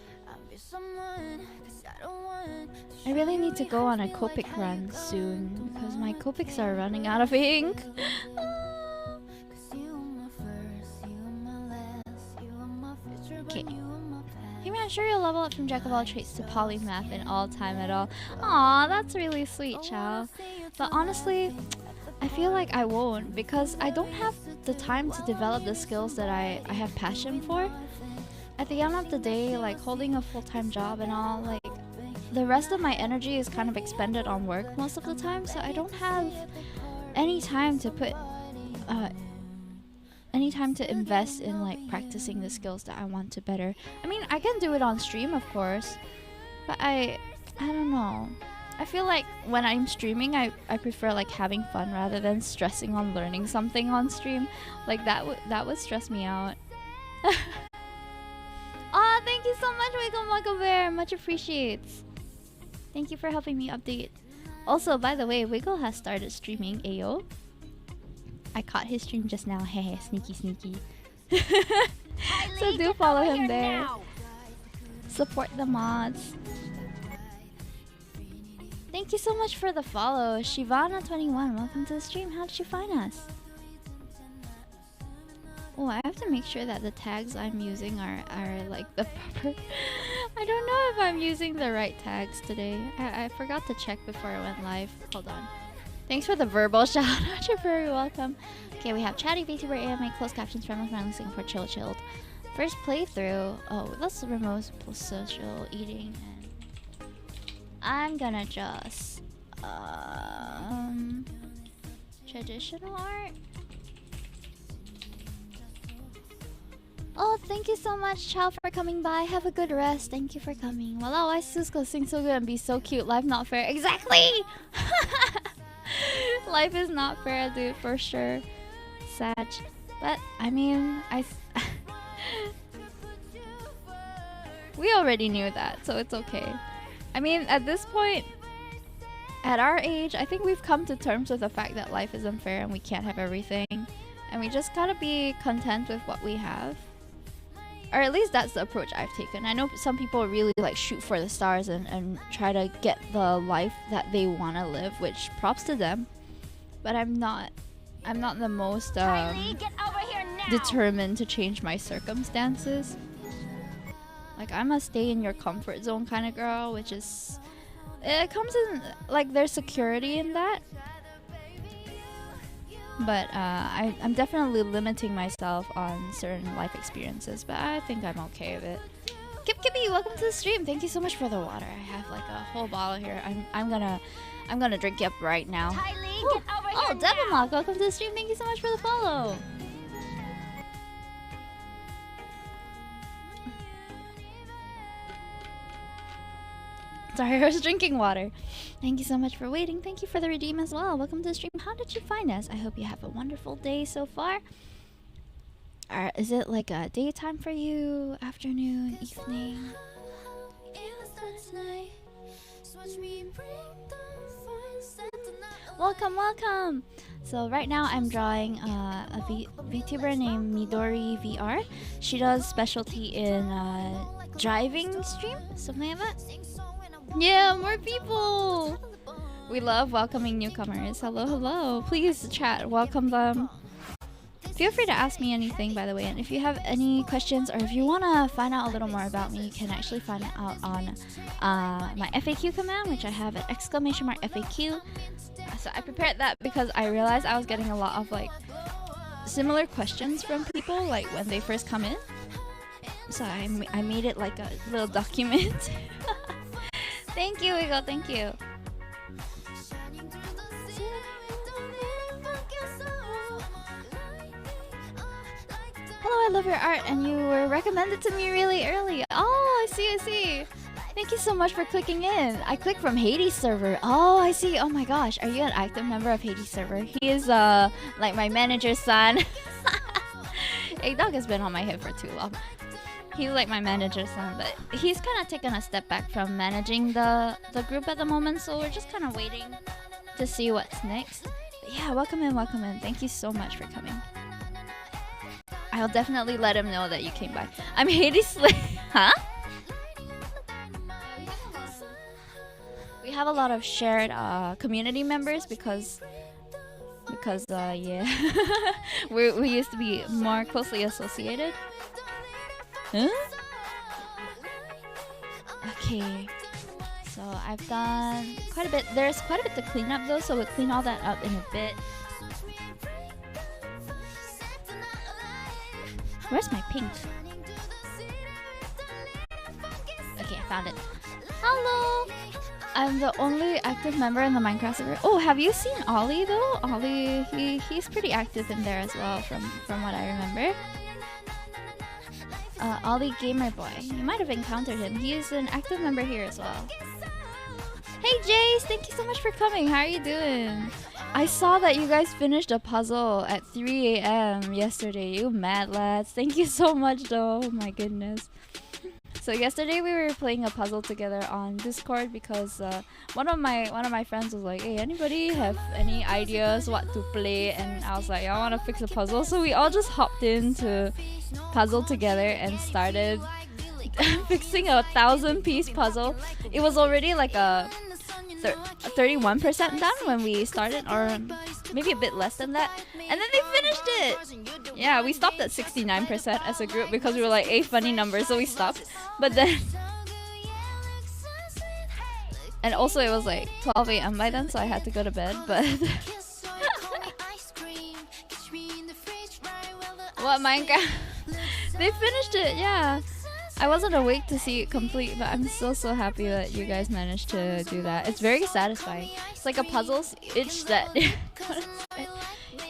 I really need to go on a Copic run soon because my Copics are running out of ink. Okay. Hey man, sure you'll level up from Jack of all trades to polymath in all time at all. Aw, that's really sweet, Chow. But honestly, I feel like I won't because I don't have the time to develop the skills that I have passion for. At the end of the day, like holding a full-time job and all, like the rest of my energy is kind of expended on work most of the time, so I don't have any time to put any time to invest in like practicing the skills that I want to better. I mean, I can do it on stream, of course, but I don't know. I feel like when I'm streaming, I prefer like having fun rather than stressing on learning something on stream. Like that would stress me out. Aw, thank you so much, Wiggle Bear. Much appreciates. Thank you for helping me update. Also, by the way, Wiggle has started streaming Ayo. I caught his stream just now. Hehe, sneaky. So do follow him there. Now. Support the mods. Thank you so much for the follow. Shivana21, welcome to the stream. How did you find us? Oh, I have to make sure that the tags I'm using are like the proper... I don't know if I'm using the right tags today. I forgot to check before I went live. Hold on. Thanks for the verbal shout out. You're very welcome. Okay, we have Chatty, VTuber, AMA, Closed Captions, Friendly, Singapore, Chilled. First playthrough. Oh, let's remote social eating. And I'm gonna just... traditional art? Oh, thank you so much, Chow, for coming by. Have a good rest. Thank you for coming. Wow, why is Susko sing so good and be so cute? Life not fair. Exactly! Life is not fair, dude, for sure. Sad. But, I mean, we already knew that, so it's okay. I mean, at this point, at our age, I think we've come to terms with the fact that life is unfair and we can't have everything. And we just gotta be content with what we have. Or at least that's the approach I've taken. I know some people really like shoot for the stars and try to get the life that they want to live, which props to them. But I'm not the most determined to change my circumstances. Like, I'm a stay in your comfort zone kind of girl, which is... It comes in, like, there's security in that. But I'm definitely limiting myself on certain life experiences, but I think I'm okay with it. Kippy, welcome to the stream. Thank you so much for the water. I have like a whole bottle here. I'm gonna drink it up right now. Oh, Devilmock, welcome to the stream. Thank you so much for the follow. Sorry, I was drinking water. Thank you so much for waiting. Thank you for the redeem as well. Welcome to the stream. How did you find us? I hope you have a wonderful day so far. Is it like a daytime for you? Afternoon? Evening? Welcome, welcome. So right now I'm drawing a VTuber named Midori VR. She does specialty in driving stream, something like that. Yeah, more people. We love welcoming newcomers. Hello, hello. Please chat, welcome them. Feel free to ask me anything, by the way. And if you have any questions or if you want to find out a little more about me, you can actually find it out on my FAQ command, which I have at !FAQ. So I prepared that because I realized I was getting a lot of like similar questions from people like when they first come in. So I made it like a little document. Thank you, Wigo. Thank you. Hello, I love your art and you were recommended to me really early. Oh, I see. Thank you so much for clicking in. I clicked from Hades server. Oh, I see. Oh my gosh, are you an active member of Hades server? He is like my manager's son. Dog has been on my hip for too long. He's like my manager's son, but he's kind of taken a step back from managing the group at the moment, so we're just kind of waiting to see what's next. But yeah, welcome in. Thank you so much for coming. I'll definitely let him know that you came by. I'm Hades Huh? We have a lot of shared community members because yeah, we used to be more closely associated. Huh? Okay, so I've done quite a bit. There's quite a bit to clean up though, so we'll clean all that up in a bit. Where's my pink? Okay, I found it. Hello! I'm the only active member in the Minecraft server. Oh, have you seen Ollie though? Ollie, he's pretty active in there as well from what I remember. Ollie Gamer Boy. You might have encountered him. He is an active member here as well. Hey Jace, thank you so much for coming. How are you doing? I saw that you guys finished a puzzle at 3 a.m. yesterday. You mad lads. Thank you so much though. Oh my goodness. So yesterday we were playing a puzzle together on Discord because one of my friends was like, hey, anybody have any ideas what to play? And I was like, I want to fix a puzzle. So we all just hopped into puzzle together and started fixing a 1,000-piece puzzle. It was already like a 31% done when we started, or maybe a bit less than that, and then they finished it. Yeah, we stopped at 69% as a group because we were like, funny number, so we stopped. But then and also it was like 12 a.m. by then, so I had to go to bed. But what, Minecraft? They finished it, yeah. I wasn't awake to see it complete, but I'm so happy that you guys managed to do that. It's very satisfying. It's like a puzzle itch that...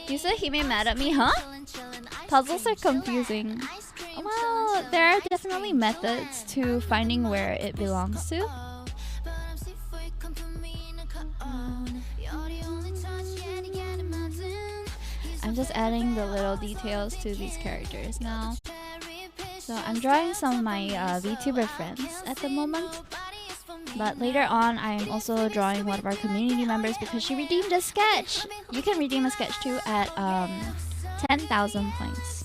You said he made mad at me, huh? Puzzles are confusing. Well, there are definitely methods to finding where it belongs to. I'm just adding the little details to these characters now. So I'm drawing some of my VTuber friends at the moment. But later on, I'm also drawing one of our community members because she redeemed a sketch. You can redeem a sketch too at 10,000 points.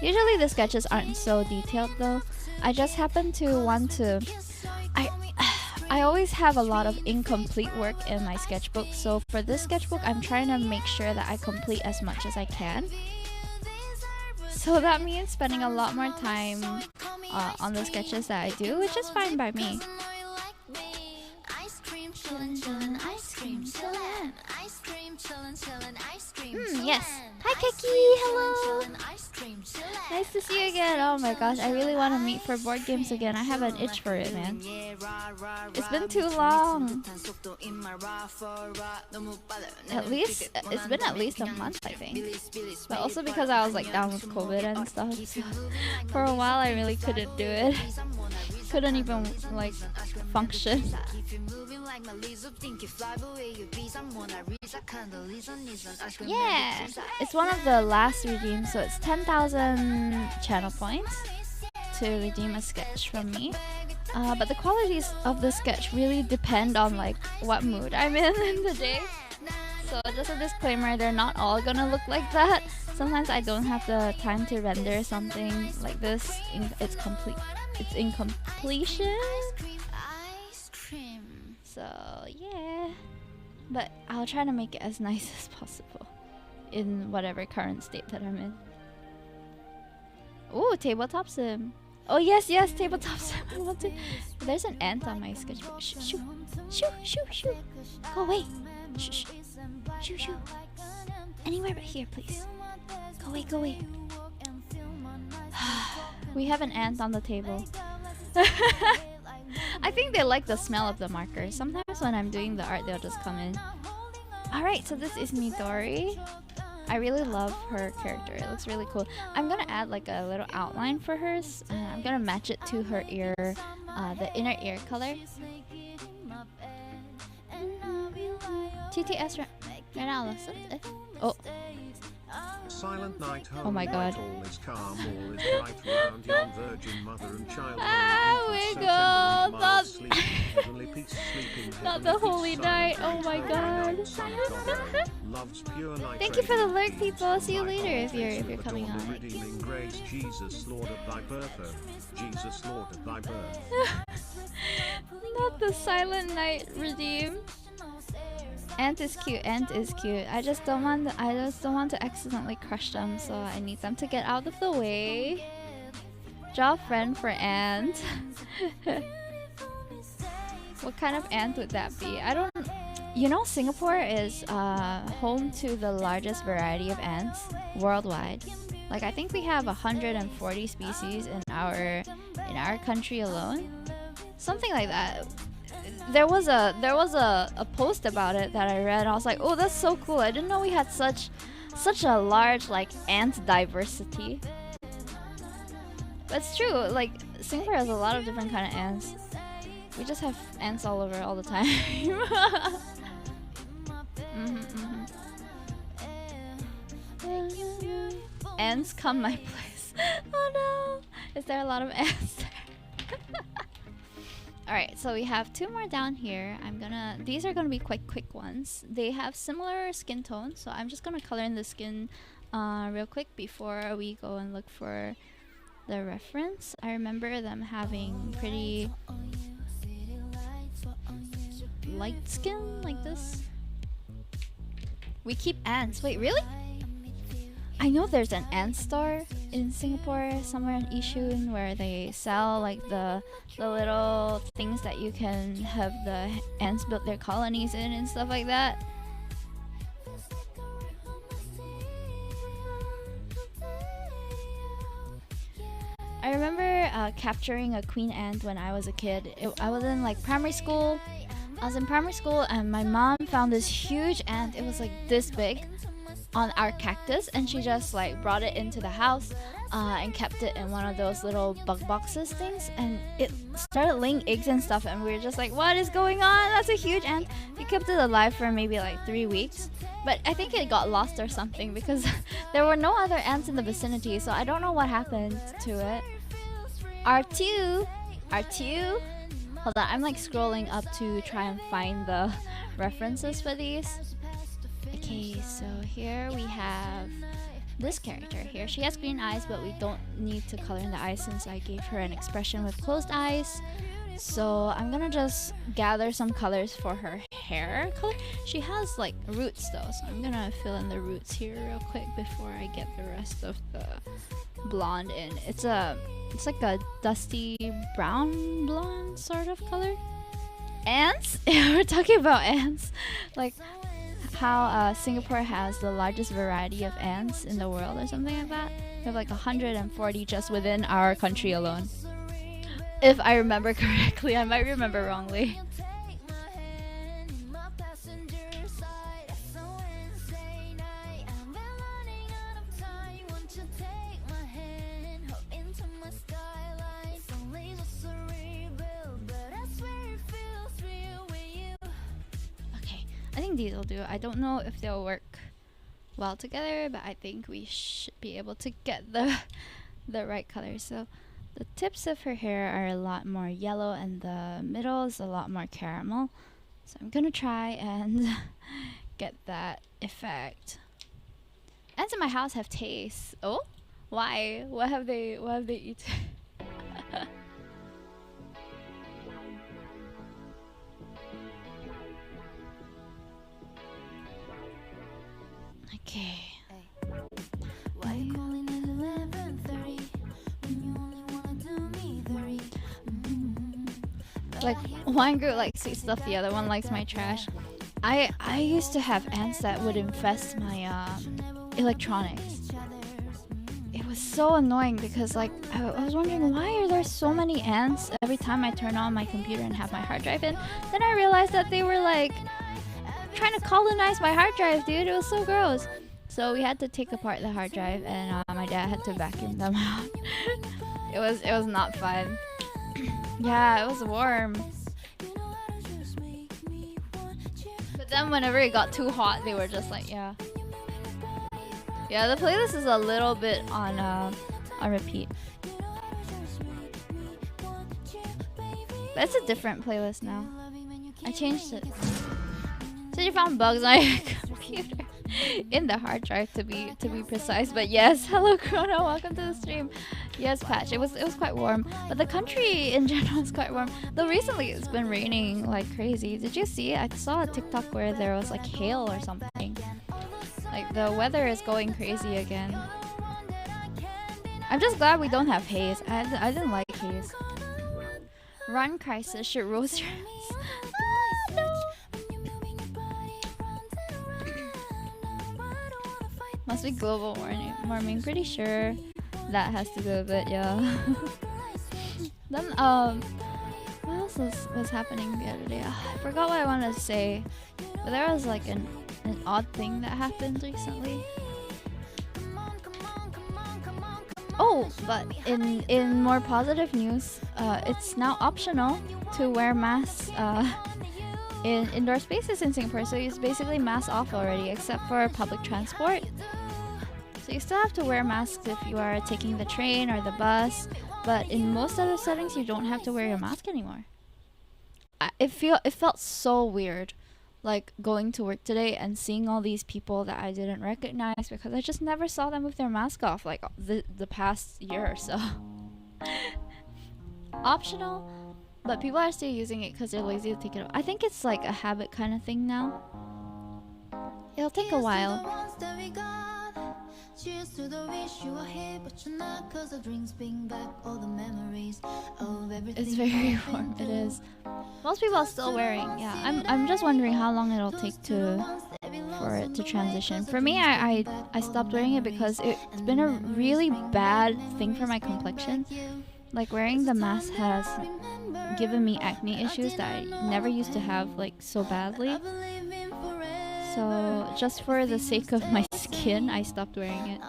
Usually the sketches aren't so detailed though. I just happen to want to... I always have a lot of incomplete work in my sketchbook. So for this sketchbook, I'm trying to make sure that I complete as much as I can. So that means spending a lot more time on the sketches that I do, which is fine by me. Yes. Hi Keki, hello. Nice to see you again. Oh my gosh, I really want to meet for board games again. I have an itch for it, man. It's been too long. It's been at least a month, I think. But also because I was like down with COVID and stuff. So for a while I really couldn't do it. Couldn't even like function. Yeah, it's one of the last redeems, so it's 10,000 channel points to redeem a sketch from me. But the qualities of the sketch really depend on like what mood I'm in the day. So just a disclaimer, they're not all gonna look like that. Sometimes I don't have the time to render something like this. It's in completion. So yeah, but I'll try to make it as nice as possible in whatever current state that I'm in. Ooh, tabletop sim. Oh yes, tabletop sim. I want to. There's an ant on my sketchbook. Shoo, shoo, shoo, shoo, shoo. Go away. Shoo, shoo, shoo, shoo. Anywhere but here, please. Go away, go away. We have an ant on the table. I think they like the smell of the markers. Sometimes when I'm doing the art, they'll just come in. Alright, so this is Midori. I really love her character. It looks really cool. I'm gonna add like a little outline for hers. I'm gonna match it to her ear, the inner ear color. TTS oh. Silent night home. Oh my god. All is calm, all is bright round yon virgin mother and child. Not the holy night. Oh my god. Thank you for the lurk, people. See you later if you're coming on. Redeeming grace, Jesus, Lord of thy birth. Jesus, Lord of thy birth. Not the silent night redeem. Ant is cute. I just don't want to accidentally crush them, so I need them to get out of the way. Draw a friend for Ant. What kind of ant would that be? I don't. You know, Singapore is home to the largest variety of ants worldwide. Like I think we have 140 species in our country alone. Something like that. There was a post about it that I read. I was like, oh, that's so cool. I didn't know we had such a large like ant diversity. But it's true. Like Singapore has a lot of different kind of ants. We just have ants all over all the time. Ants come my place. Oh no! Is there a lot of ants there? Alright, so we have two more down here. These are gonna be quite quick ones. They have similar skin tones, so I'm just gonna color in the skin real quick before we go and look for the reference. I remember them having pretty light skin like this. We keep ants. Wait, really? I know there's an ant store in Singapore, somewhere in Yishun, where they sell like the little things that you can have the ants build their colonies in and stuff like that. I remember capturing a queen ant when I was a kid. I was in like primary school. I was in primary school and my mom found this huge ant. It was like this big on our cactus, and she just like brought it into the house and kept it in one of those little bug boxes things, and it started laying eggs and stuff, and we were just like, what is going on? That's a huge ant. We kept it alive for maybe like 3 weeks, but I think it got lost or something because there were no other ants in the vicinity, so I don't know what happened to it. R2. Hold on, I'm like scrolling up to try and find the references for these. Okay, so here we have this character here. She has green eyes, but we don't need to color in the eyes since I gave her an expression with closed eyes. So I'm gonna just gather some colors for her hair color. She has like roots though, so I'm gonna fill in the roots here real quick before I get the rest of the blonde in. It's like a dusty brown blonde sort of color. Ants? We're talking about ants. Like how Singapore has the largest variety of ants in the world or something like that. We have like 140 just within our country alone. If I remember correctly, I might remember wrongly. I think these will do. I don't know if they'll work well together, but I think we should be able to get the right color. So the tips of her hair are a lot more yellow and the middle is a lot more caramel. So I'm gonna try and get that effect. Ants in my house have taste. Oh? Why? What have they eaten? Okay. Why you calling at 11:30 when you only wanna do me 30? Like one group likes sweet stuff, the other one likes my trash. I used to have ants that would infest my electronics. It was so annoying because like I was wondering, why are there so many ants every time I turn on my computer and have my hard drive in? Then I realized that they were like trying to colonize my hard drive, dude. It was so gross. So we had to take apart the hard drive, and my dad had to vacuum them out. It was not fun. Yeah, it was warm. But then whenever it got too hot, they were just like, yeah. Yeah, the playlist is a little bit on repeat. But it's a different playlist now. I changed it. So you found bugs on your computer. In the hard drive to be precise. But yes, hello Chrono, welcome to the stream. Yes, Patch, it was quite warm, but the country in general is quite warm. Though recently it's been raining like crazy. Did you see? I saw a TikTok where there was like hail or something. Like the weather is going crazy again. I'm just glad we don't have haze. I didn't like haze. Run Crisis should roast your ass. No. Must be global warming. Pretty sure that has to do with it, yeah. Then what else was happening the other day? I forgot what I wanted to say. But there was like an odd thing that happened recently. Oh, but in more positive news, it's now optional to wear masks in indoor spaces in Singapore. So it's basically mask off already, except for public transport. So you still have to wear masks if you are taking the train or the bus, but in most other settings you don't have to wear your mask anymore. It felt so weird, like going to work today and seeing all these people that I didn't recognize because I just never saw them with their mask off like the past year or so. Optional, but people are still using it because they're lazy to take it off. I think it's like a habit kind of thing now. It'll take a while. Cheers to the wish you were here, but you're not, 'cause the drinks bring back all the memories of everything. It's very warm. It is. Most people are still wearing. Yeah, I'm just wondering how long it'll take for it to transition. For me, I stopped wearing it because it's been a really bad thing for my complexion. Like wearing the mask has given me acne issues that I never used to have like so badly. So just for the sake of my skin, I stopped wearing it.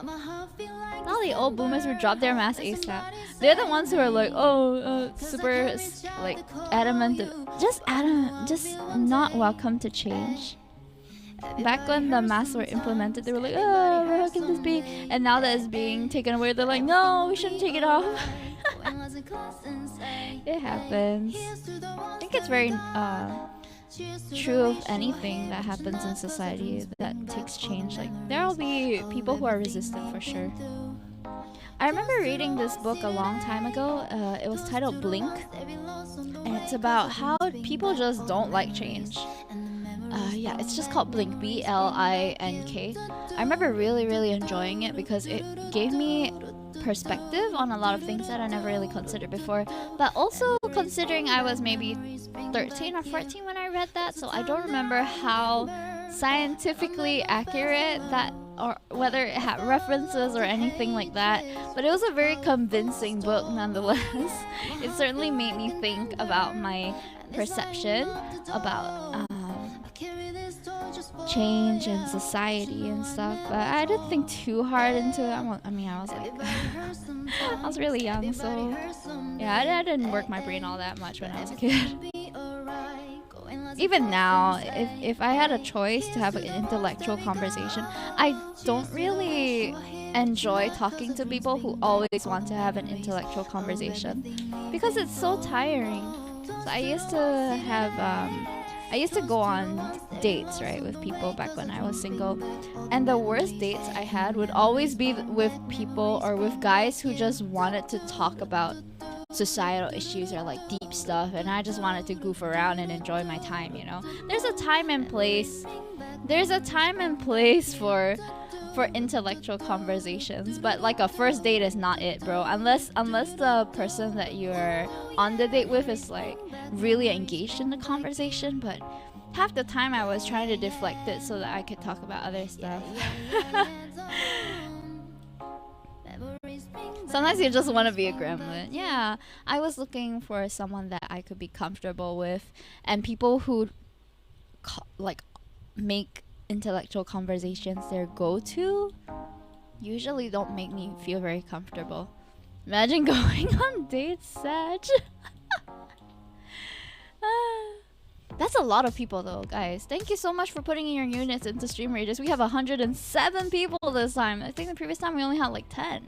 All the old boomers would drop their masks ASAP. They're the ones who are like, super like adamant, just not welcome to change. Back when the masks were implemented, they were like, oh, how can this be? And now that it's being taken away, they're like, no, we shouldn't take it off. It happens. I think it's very true of anything that happens in society that takes change. Like there will be people who are resistant for sure. I remember reading this book a long time ago. It was titled Blink, and it's about how people just don't like change. Yeah, it's just called Blink, Blink. I remember really enjoying it because it gave me perspective on a lot of things that I never really considered before. But also considering I was maybe 13 or 14 when I read that, so I don't remember how scientifically accurate that, or whether it had references or anything like that. But it was a very convincing book nonetheless. It certainly made me think about my perception about change and society and stuff, but I didn't think too hard into it. I was like I was really young, so yeah, I didn't work my brain all that much when I was a kid. Even now, if I had a choice to have an intellectual conversation, I don't really enjoy talking to people who always want to have an intellectual conversation because it's so tiring. So I I used to go on dates, right, with people back when I was single. And the worst dates I had would always be with people or with guys who just wanted to talk about societal issues or like deep stuff, and I just wanted to goof around and enjoy my time, you know. There's a time and place. There's a time and place for intellectual conversations, but like a first date is not it, bro. Unless the person that you're on the date with is like really engaged in the conversation. But half the time I was trying to deflect it so that I could talk about other stuff. Sometimes you just want to be a gremlin. Yeah, I was looking for someone that I could be comfortable with, and people who like make intellectual conversations their go-to usually don't make me feel very comfortable. Imagine going on dates, Sag. That's a lot of people though, guys. Thank you so much for putting in your units into Stream Rages. We have 107 people this time. I think the previous time we only had like 10.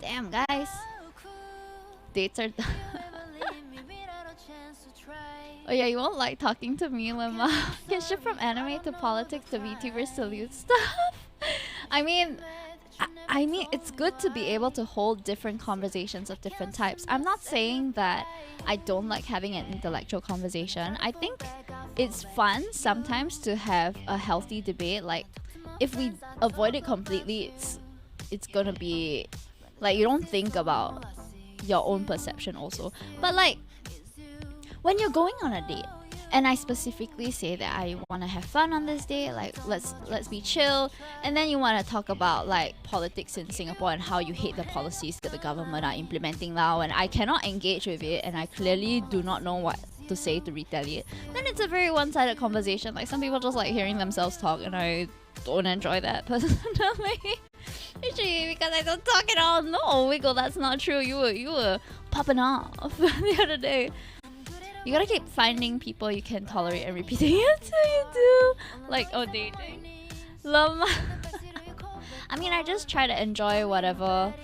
Damn, guys. Dates are done. Oh yeah, you won't like talking to me, Lemma. Can shift from anime to politics to VTubers to loot stuff. I mean, it's good to be able to hold different conversations of different types. I'm not saying that I don't like having an intellectual conversation. I think it's fun sometimes to have a healthy debate. Like, if we avoid it completely, it's gonna be like you don't think about your own perception also. But like, when you're going on a date and I specifically say that I want to have fun on this date, like let's be chill, and then you want to talk about like politics in Singapore and how you hate the policies that the government are implementing now, and I cannot engage with it and I clearly do not know what to say to retaliate, then it's a very one-sided conversation. Like, some people just like hearing themselves talk, and I don't enjoy that personally. Actually, because I don't talk at all. No, Wiggle, that's not true. You were popping off the other day. You gotta keep finding people you can tolerate and repeating it until you do. Like, oh, dating. Lama. I mean, I just try to enjoy whatever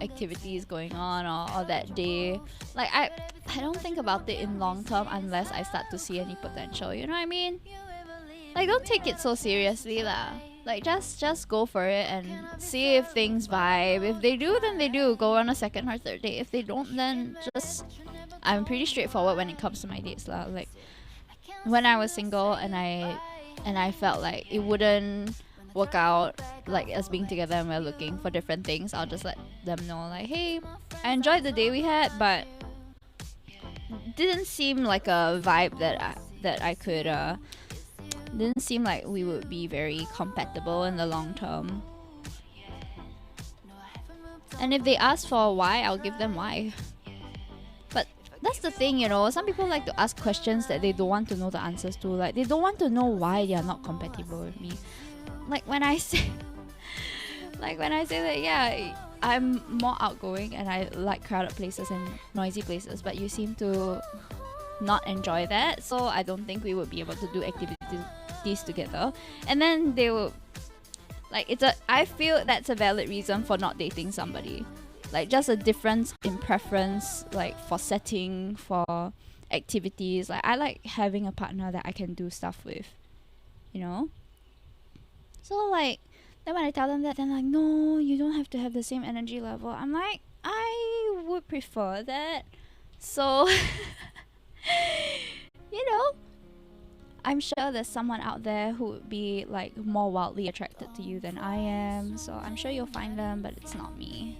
activity is going on or that day. Like, I don't think about it in long term unless I start to see any potential. You know what I mean? Like, don't take it so seriously lah. Like, just go for it and see if things vibe. If they do, then they do. Go on a second or third date. If they don't, then just... I'm pretty straightforward when it comes to my dates lah. Like, when I was single and I felt like it wouldn't work out, like us being together and we're looking for different things, I'll just let them know like, hey, I enjoyed the day we had, but didn't seem like a vibe that I could didn't seem like we would be very compatible in the long term. And if they ask for why, I'll give them why. But that's the thing, you know, some people like to ask questions that they don't want to know the answers to. Like, they don't want to know why they are not compatible with me. Like when I say that, yeah, I'm more outgoing and I like crowded places and noisy places, but you seem to not enjoy that, so I don't think we would be able to do activities together. And then they will like, I feel that's a valid reason for not dating somebody. Like, just a difference in preference, like for setting, for activities. Like, I like having a partner that I can do stuff with, you know? So like, then when I tell them that, they're like, no, you don't have to have the same energy level. I'm like, I would prefer that. So you know, I'm sure there's someone out there who would be like more wildly attracted to you than I am. So I'm sure you'll find them, but it's not me.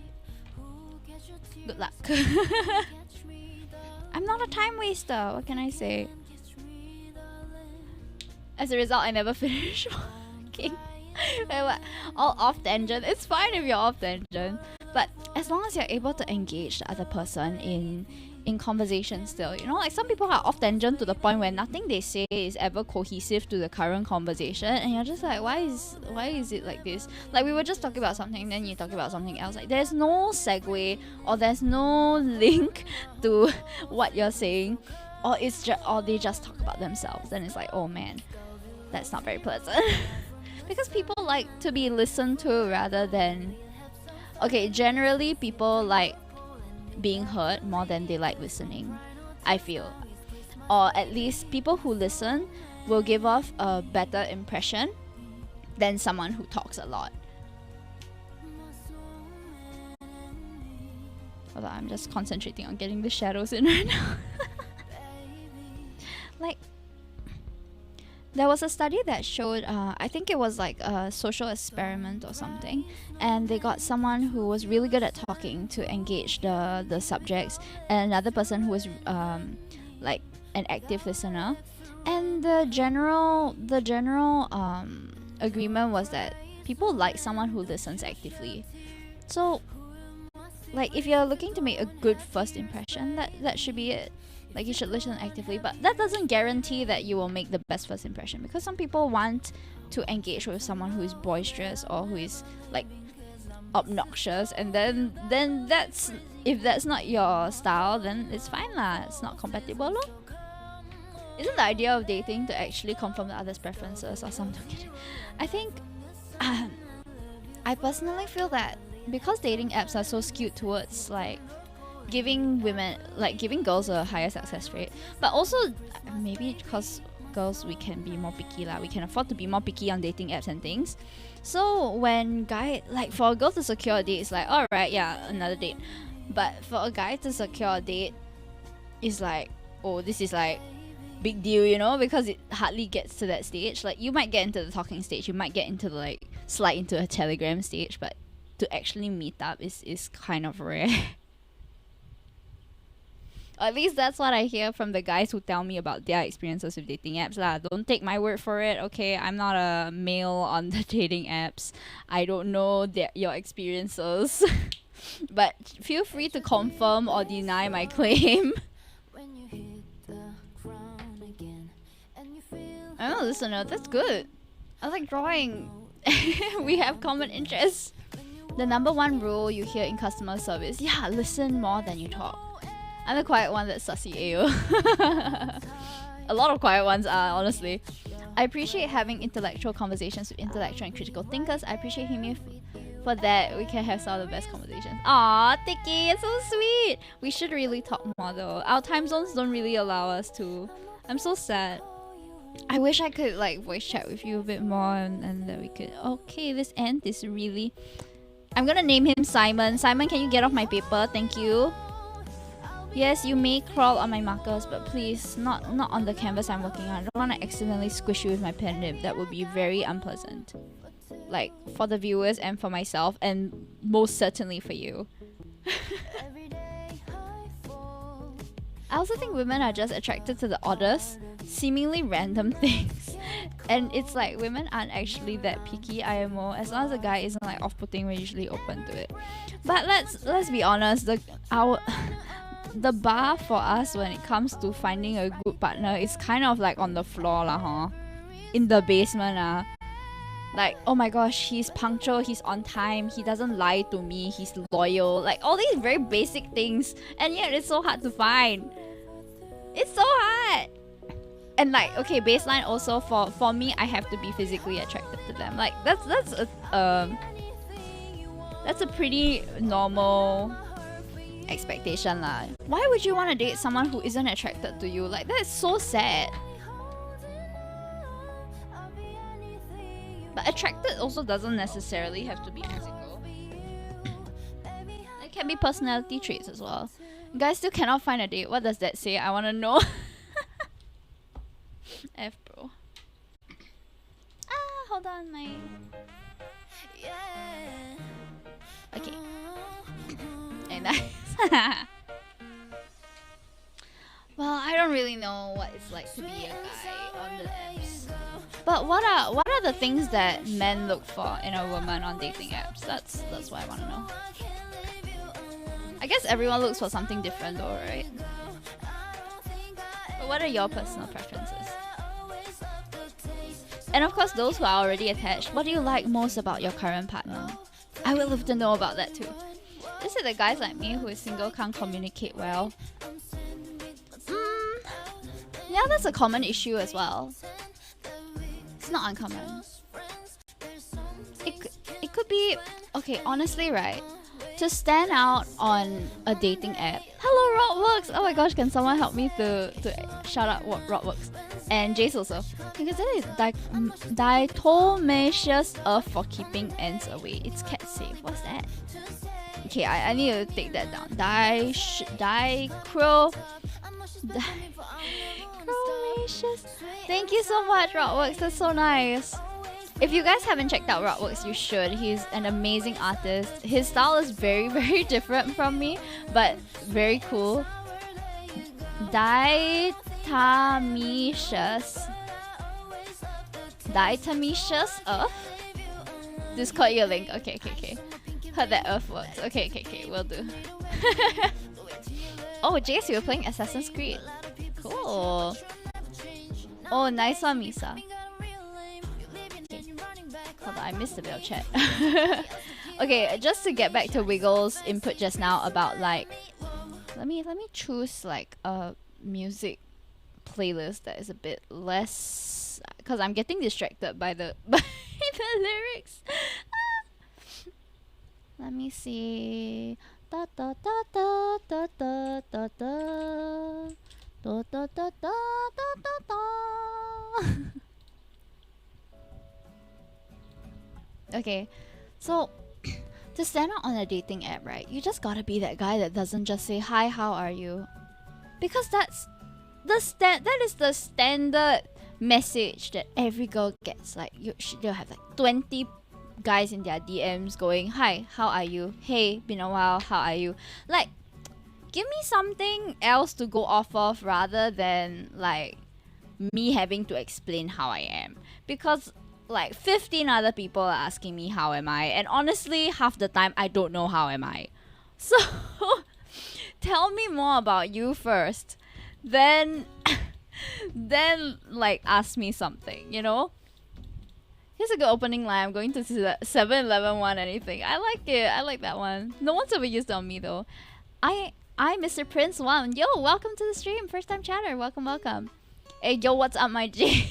Good luck. I'm not a time waster. What can I say? As a result, I never finish walking. Wait, what? All off tangent. It's fine if you're off tangent, but as long as you're able to engage the other person in conversation still, you know, like some people are off tangent to the point where nothing they say is ever cohesive to the current conversation, and you're just like, why is it like this? Like, we were just talking about something, then you talk about something else. Like, there's no segue or there's no link to what you're saying, or they just talk about themselves, and it's like, oh man, that's not very pleasant. Because people like to be listened to rather than... Okay, generally people like being heard more than they like listening, I feel. or at least people who listen will give off a better impression than someone who talks a lot. Hold on, I'm just concentrating on getting the shadows in right now. Like, there was a study that showed, I think it was like a social experiment or something, and they got someone who was really good at talking to engage the subjects, and another person who was like an active listener, and the general agreement was that people like someone who listens actively. So, like, if you're looking to make a good first impression, that should be it. Like, you should listen actively, but that doesn't guarantee that you will make the best first impression, because some people want to engage with someone who is boisterous or who is like obnoxious, and then that's, if that's not your style, then it's fine lah. It's not compatible lor. Isn't the idea of dating to actually confirm the other's preferences or something? I think I personally feel that because dating apps are so skewed towards like giving girls a higher success rate, but also maybe because girls, we can be more picky lah. We can afford to be more picky on dating apps and things. So when like for a girl to secure a date, it's like, alright, yeah, another date. But for a guy to secure a date, is like, oh, this is like big deal, you know, because it hardly gets to that stage. Like, you might get into the talking stage, you might get into the like slide into a Telegram stage, but to actually meet up is kind of rare. At least that's what I hear from the guys who tell me about their experiences with dating apps lah. Don't take my word for it, okay? I'm not a male on the dating apps. I don't know your experiences. But feel free to confirm or deny my claim. I'm a listener, that's good. I like drawing. We have common interests. The number one rule you hear in customer service, yeah, listen more than you talk. I'm the quiet one that's sussy AO. A lot of quiet ones are, honestly. I appreciate having intellectual conversations with intellectual and critical thinkers. I appreciate him for that. We can have some of the best conversations. Aw, Tiki, it's so sweet. We should really talk more though. Our time zones don't really allow us to. I'm so sad. I wish I could like voice chat with you a bit more, and that we could. Okay, this ant is really. I'm gonna name him Simon. Simon, can you get off my paper? Thank you. Yes, you may crawl on my markers, but please, not on the canvas I'm working on. I don't want to accidentally squish you with my pen nib. That would be very unpleasant. Like, for the viewers and for myself, and most certainly for you. I also think women are just attracted to the oddest, seemingly random things. And it's like, women aren't actually that picky IMO. As long as the guy isn't like off-putting, we're usually open to it. But let's be honest, the bar for us when it comes to finding a good partner is kind of like on the floor lah, huh? In the basement Like, oh my gosh, he's punctual, he's on time, he doesn't lie to me, he's loyal. Like, all these very basic things, and yet it's so hard to find. It's so hard. And like, okay, baseline also for me, I have to be physically attracted to them. Like, that's a pretty normal expectation lah. Why would you want to date someone who isn't attracted to you? Like, that is so sad. But attracted also doesn't necessarily have to be physical. It can be personality traits as well. Guys still cannot find a date. What does that say? I want to know. F bro. Hold on, my. Okay. And nice. Well, I don't really know what it's like to be a guy on the apps. But what are the things that men look for in a woman on dating apps? That's what I want to know. I guess everyone looks for something different though, right? But what are your personal preferences? And of course, those who are already attached, what do you like most about your current partner? I would love to know about that too. Is it the guys like me who is single can't communicate well? Yeah, that's a common issue as well. It's not uncommon. It could be... Okay, honestly, right? To stand out on a dating app. Hello, Rockworks! Oh my gosh, can someone help me to Shout out Rotworks. And Jace also. Because that is diatomaceous earth for keeping ants away. It's cat safe. What's that? Okay, I need to take that down. Dichromaceous. Thank you so much, Rotworks. That's so nice. If you guys haven't checked out Rotworks, you should. He's an amazing artist. His style is very, very different from me, but very cool. Diatomaceous earth? Discord your link. Okay. Heard that earth works. Okay, will do. Oh, Jace, you were playing Assassin's Creed. Cool. Oh, nice one, Misa. Okay. Hold on, I missed a bit of chat. Okay, just to get back to Wiggle's input just now about like, let me choose like a music playlist that is a bit less, because I'm getting distracted by the lyrics. Let me see. Da da da da da da da da da da da da da da. Okay, so to stand out on a dating app, right? You just gotta be that guy that doesn't just say hi, how are you? Because that's that is the standard message that every girl gets. Like they'll have like 20 guys in their DMs going, hi, how are you? Hey, been a while, how are you? Like, give me something else to go off of rather than like me having to explain how I am. Because like 15 other people are asking me how am I, and honestly half the time I don't know how am I. So tell me more about you first, then like ask me something, you know? Here's a good opening line. I'm going to 7-Eleven want anything. I like it. I like that one. No one's ever used it on me though. I Mr. Prince 1. Yo, welcome to the stream. First time chatter. Welcome. Hey, yo, what's up, my G?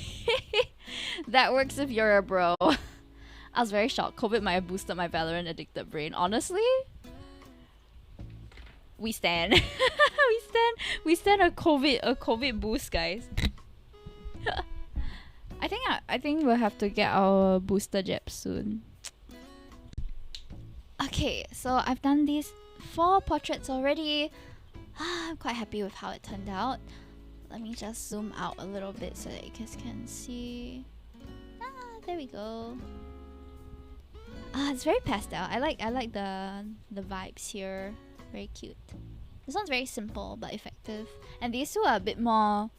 That works if you're a bro. I was very shocked. COVID might have boosted my Valorant addicted brain. Honestly, we stand. we stand a COVID boost, guys. I think we'll have to get our booster jab soon. Okay, so I've done these 4 portraits already. I'm quite happy with how it turned out. Let me just zoom out a little bit so that you guys can see. There we go. It's very pastel. I like the vibes here. Very cute. This one's very simple but effective, and these two are a bit more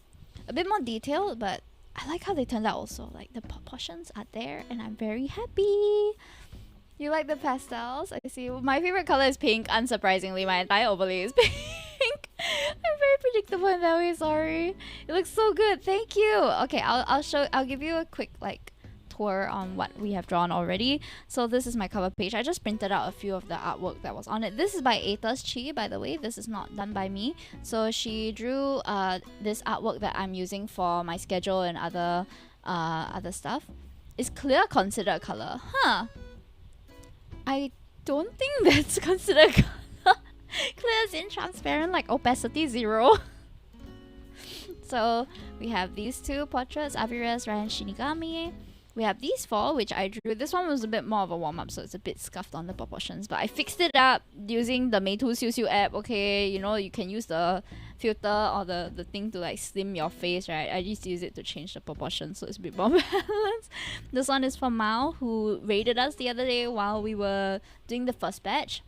detailed, but I like how they turned out also. Like the proportions are there, and I'm very happy. You like the pastels? I see. My favorite color is pink. Unsurprisingly, my entire overlay is pink. I'm very predictable in that way. Sorry. It looks so good. Thank you. Okay, I'll give you a quick like tour on what we have drawn already. So this is my cover page. I just printed out a few of the artwork that was on it. This is by Aethos Chi, by the way. This is not done by me. So she drew this artwork that I'm using for my schedule and other stuff. Is clear considered color? Huh. I don't think that's considered color. Clear is in transparent, like opacity 0. So we have these 2 portraits, Aviras, Ryan Shinigami. We have these 4, which I drew. This one was a bit more of a warm-up, so it's a bit scuffed on the proportions. But I fixed it up using the Meitu Xiu Xiu app. Okay, you know, you can use the filter or the thing to like slim your face, right? I just use it to change the proportions so it's a bit more balanced. This one is from Mao, who raided us the other day while we were doing the first batch.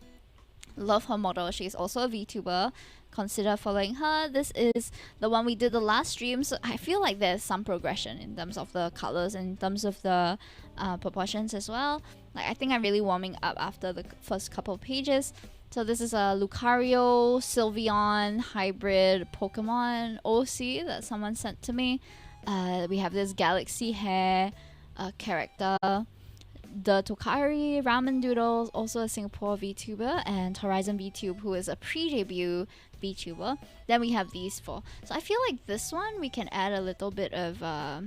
Love her model. She's also a VTuber. Consider following her. This is the one we did the last stream, so I feel like there's some progression in terms of the colors and in terms of the proportions as well. Like I think I'm really warming up after the first couple of pages. So this is a Lucario Sylveon hybrid Pokemon OC that someone sent to me. We have this Galaxy Hair character. The Tokari Ramen Doodles, also a Singapore VTuber, and Horizon VTube, who is a pre-debut VTuber. Then we have these 4. So I feel like this one we can add a little bit of a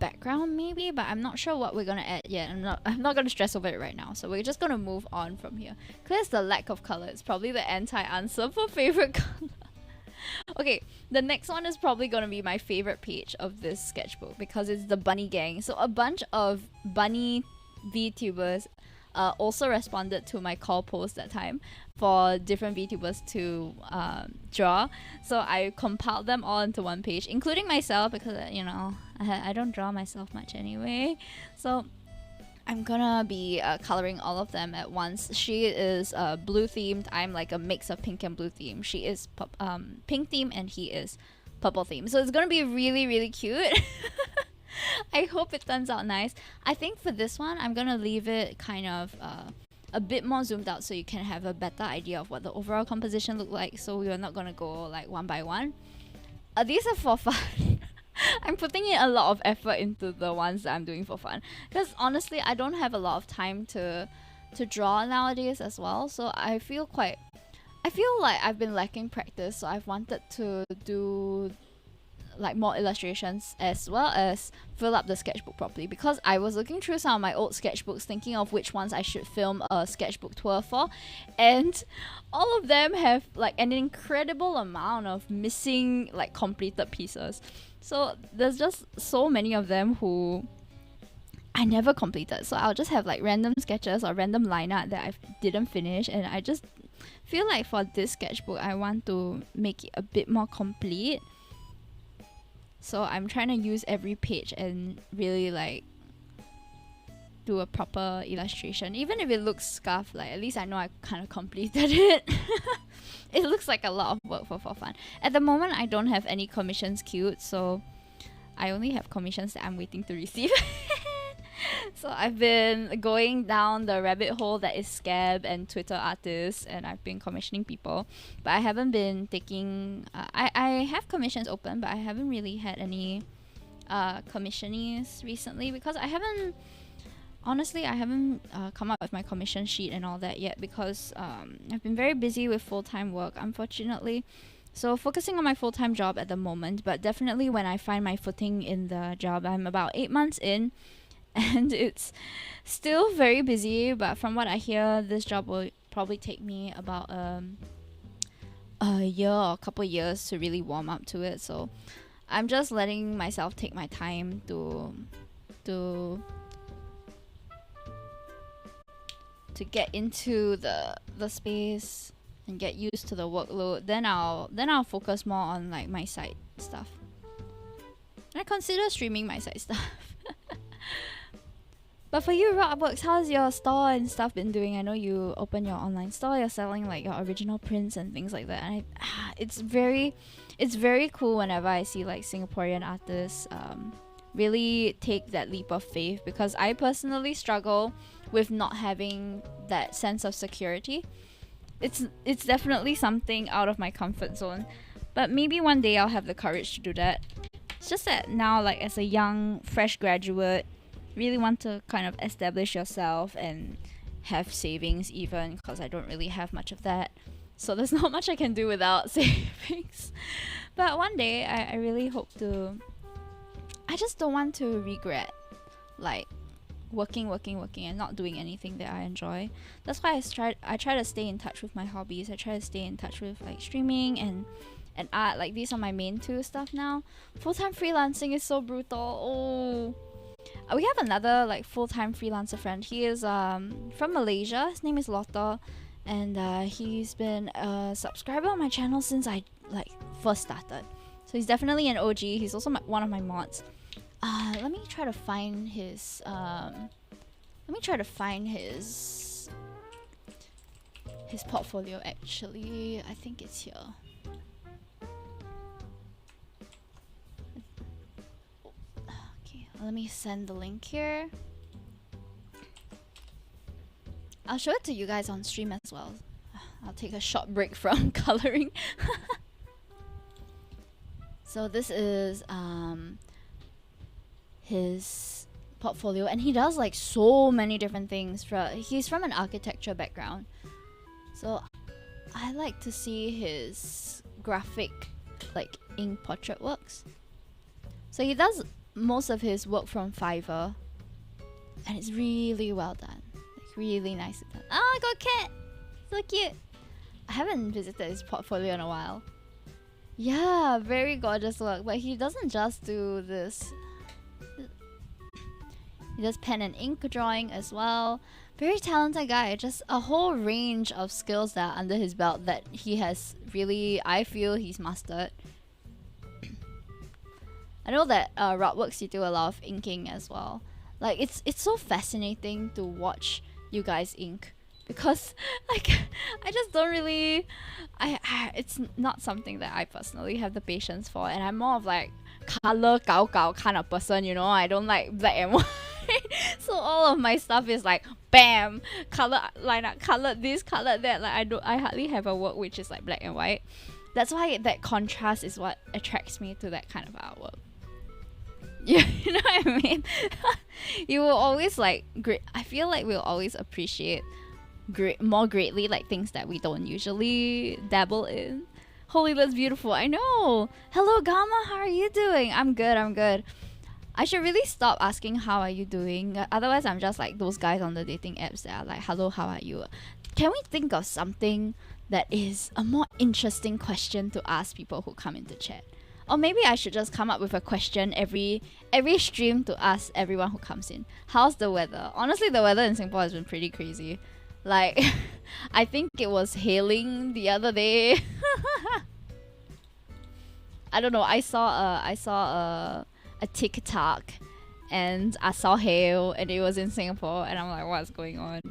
background maybe, but I'm not sure what we're gonna add yet. I'm not gonna stress over it right now. So we're just gonna move on from here. Clear's the lack of color. It's probably the anti-answer for favorite color. Okay, the next one is probably gonna be my favorite page of this sketchbook because it's the bunny gang. So a bunch of bunny VTubers also responded to my call post that time for different VTubers to draw. So I compiled them all into one page, including myself because you know I don't draw myself much anyway. So I'm gonna be coloring all of them at once. She is blue themed. I'm like a mix of pink and blue theme. She is pink theme and he is purple theme. So it's gonna be really, really cute. I hope it turns out nice. I think for this one, I'm gonna leave it kind of a bit more zoomed out so you can have a better idea of what the overall composition look like. So we are not gonna go like one by one. These are for fun. I'm putting in a lot of effort into the ones that I'm doing for fun because honestly I don't have a lot of time to draw nowadays as well, so I feel like I've been lacking practice, so I've wanted to do like more illustrations as well as fill up the sketchbook properly because I was looking through some of my old sketchbooks thinking of which ones I should film a sketchbook tour for, and all of them have like an incredible amount of missing like completed pieces. So there's just so many of them who I never completed. So I'll just have like random sketches or random line art that I didn't finish, and I just feel like for this sketchbook I want to make it a bit more complete. So I'm trying to use every page and really like do a proper illustration. Even if it looks scuffed, like at least I know I kind of completed it. It looks like a lot of work for fun. At the moment, I don't have any commissions queued, so I only have commissions that I'm waiting to receive. So I've been going down the rabbit hole that is Scab and Twitter artists, and I've been commissioning people, but I haven't been taking I have commissions open, but I haven't really had any commissionees recently because I haven't come up with my commission sheet and all that yet because I've been very busy with full-time work, unfortunately. So focusing on my full-time job at the moment, but definitely when I find my footing in the job, I'm about 8 months in and it's still very busy, but from what I hear, this job will probably take me about a year or a couple years to really warm up to it. So I'm just letting myself take my time to get into the space and get used to the workload. Then I'll focus more on like my side stuff. And I consider streaming my side stuff. But for you, Rockworks, how's your store and stuff been doing? I know you open your online store, you're selling like your original prints and things like that. And it's very cool whenever I see like Singaporean artists really take that leap of faith, because I personally struggle with not having that sense of security. It's definitely something out of my comfort zone, but maybe one day I'll have the courage to do that. It's just that now, like as a young fresh graduate, really want to kind of establish yourself and have savings, even because I don't really have much of that, so there's not much I can do without savings. But one day I really hope to. I just don't want to regret like working and not doing anything that I enjoy. That's why I try to stay in touch with my hobbies. I try to stay in touch with like streaming and art. Like these are my main two stuff now. Full-time freelancing is so brutal. We have another like full-time freelancer friend. He is from Malaysia. His name is Lotta, and he's been a subscriber on my channel since I like first started. So he's definitely an OG. He's also one of my mods. Let me try to find his portfolio. Actually, I think it's here. Okay, let me send the link here. I'll show it to you guys on stream as well. I'll take a short break from coloring. So this is his portfolio, and he does like so many different things. He's from an architecture background, so I like to see his graphic like ink portrait works. So he does most of his work from Fiverr, and it's really well done, like really nice done. Oh, I got a cat, so cute. I haven't visited his portfolio in a while. Yeah, very gorgeous work. But he doesn't just do this. He does pen and ink drawing as well. Very talented guy. Just a whole range of skills that are under his belt that he has really, I feel he's mastered. I know that Rotworks, you do a lot of inking as well. Like it's so fascinating to watch you guys ink because like I just don't really it's not something that I personally have the patience for, and I'm more of like color gao kind of person, you know. I don't like black and white. So all of my stuff is like bam, color line up, colored this, colored that. Like I hardly have a work which is like black and white. That's why that contrast is what attracts me to that kind of artwork. Yeah, you know what I mean? You will always like I feel like we'll always appreciate more greatly like things that we don't usually dabble in. Holy, that's beautiful. I know. Hello, Gamma. How are you doing? I'm good. I should really stop asking how are you doing. Otherwise, I'm just like those guys on the dating apps that are like, hello, how are you? Can we think of something that is a more interesting question to ask people who come into chat? Or maybe I should just come up with a question every stream to ask everyone who comes in. How's the weather? Honestly, the weather in Singapore has been pretty crazy. Like, I think it was hailing the other day. I don't know. I saw a TikTok, and I saw hail, and it was in Singapore, and I'm like, what's going on?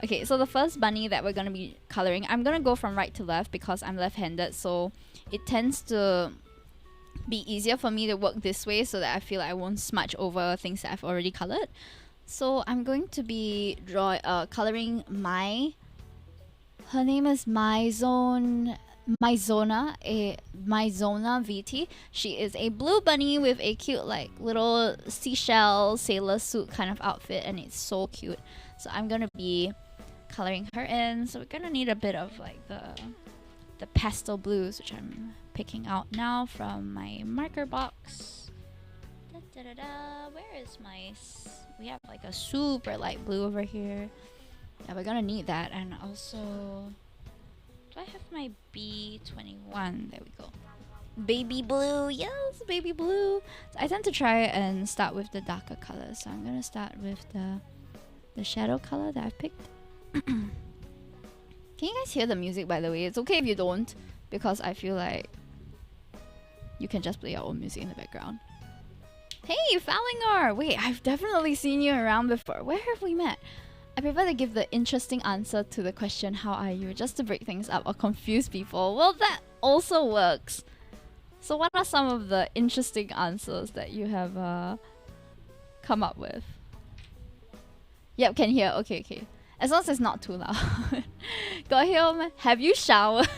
Okay, so the first bunny that we're gonna be coloring, I'm gonna go from right to left because I'm left-handed, so it tends to be easier for me to work this way so that I feel like I won't smudge over things that I've already colored. So I'm going to be coloring her name is Myzona VT. She is a blue bunny with a cute like little seashell sailor suit kind of outfit, and it's so cute. So I'm gonna be coloring her in. So we're gonna need a bit of like the pastel blues, which I'm picking out now from my marker box. Where is my... We have like a super light blue over here. Yeah, we're gonna need that. And also... Do I have my B21? There we go. Baby blue! Yes, baby blue! So I tend to try and start with the darker colors. So I'm gonna start with the shadow color that I've picked. Can you guys hear the music, by the way? It's okay if you don't, because I feel like you can just play your own music in the background. Hey, Fallinger! Wait, I've definitely seen you around before. Where have we met? I prefer to give the interesting answer to the question, how are you? Just to break things up or confuse people. Well, that also works. So what are some of the interesting answers that you have come up with? Yep, can hear. Okay. As long as it's not too loud. Got him. Have you showered?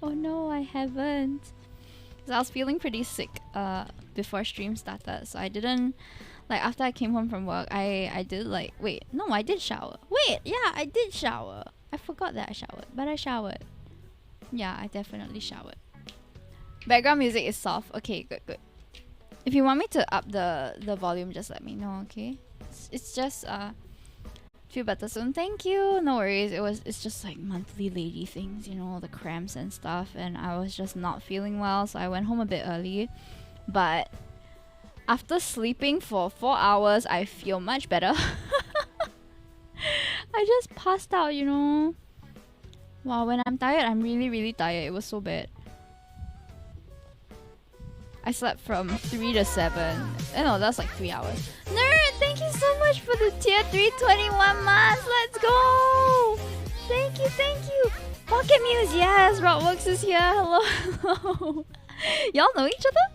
Oh no, I haven't. Because I was feeling pretty sick before stream started. So I didn't... Like, after I came home from work, I did like... Wait, no, I did shower. Wait, yeah, I did shower. I forgot that I showered. But I showered. Yeah, I definitely showered. Background music is soft. Okay, good. If you want me to up the volume, just let me know, okay? It's just... feel better soon. Thank you. No worries. It's just like monthly lady things, you know, the cramps and stuff, and I was just not feeling well, so I went home a bit early. But after sleeping for 4 hours, I feel much better. I just passed out, you know. Wow, when I'm tired, I'm really tired. It was so bad. I slept from 3 to 7. No, that's like 3 hours. Nerd, thank you so much for the tier 321 months. Let's go. Thank you. Pocket Muse, yes. Rotworks is here. Hello. Y'all know each other?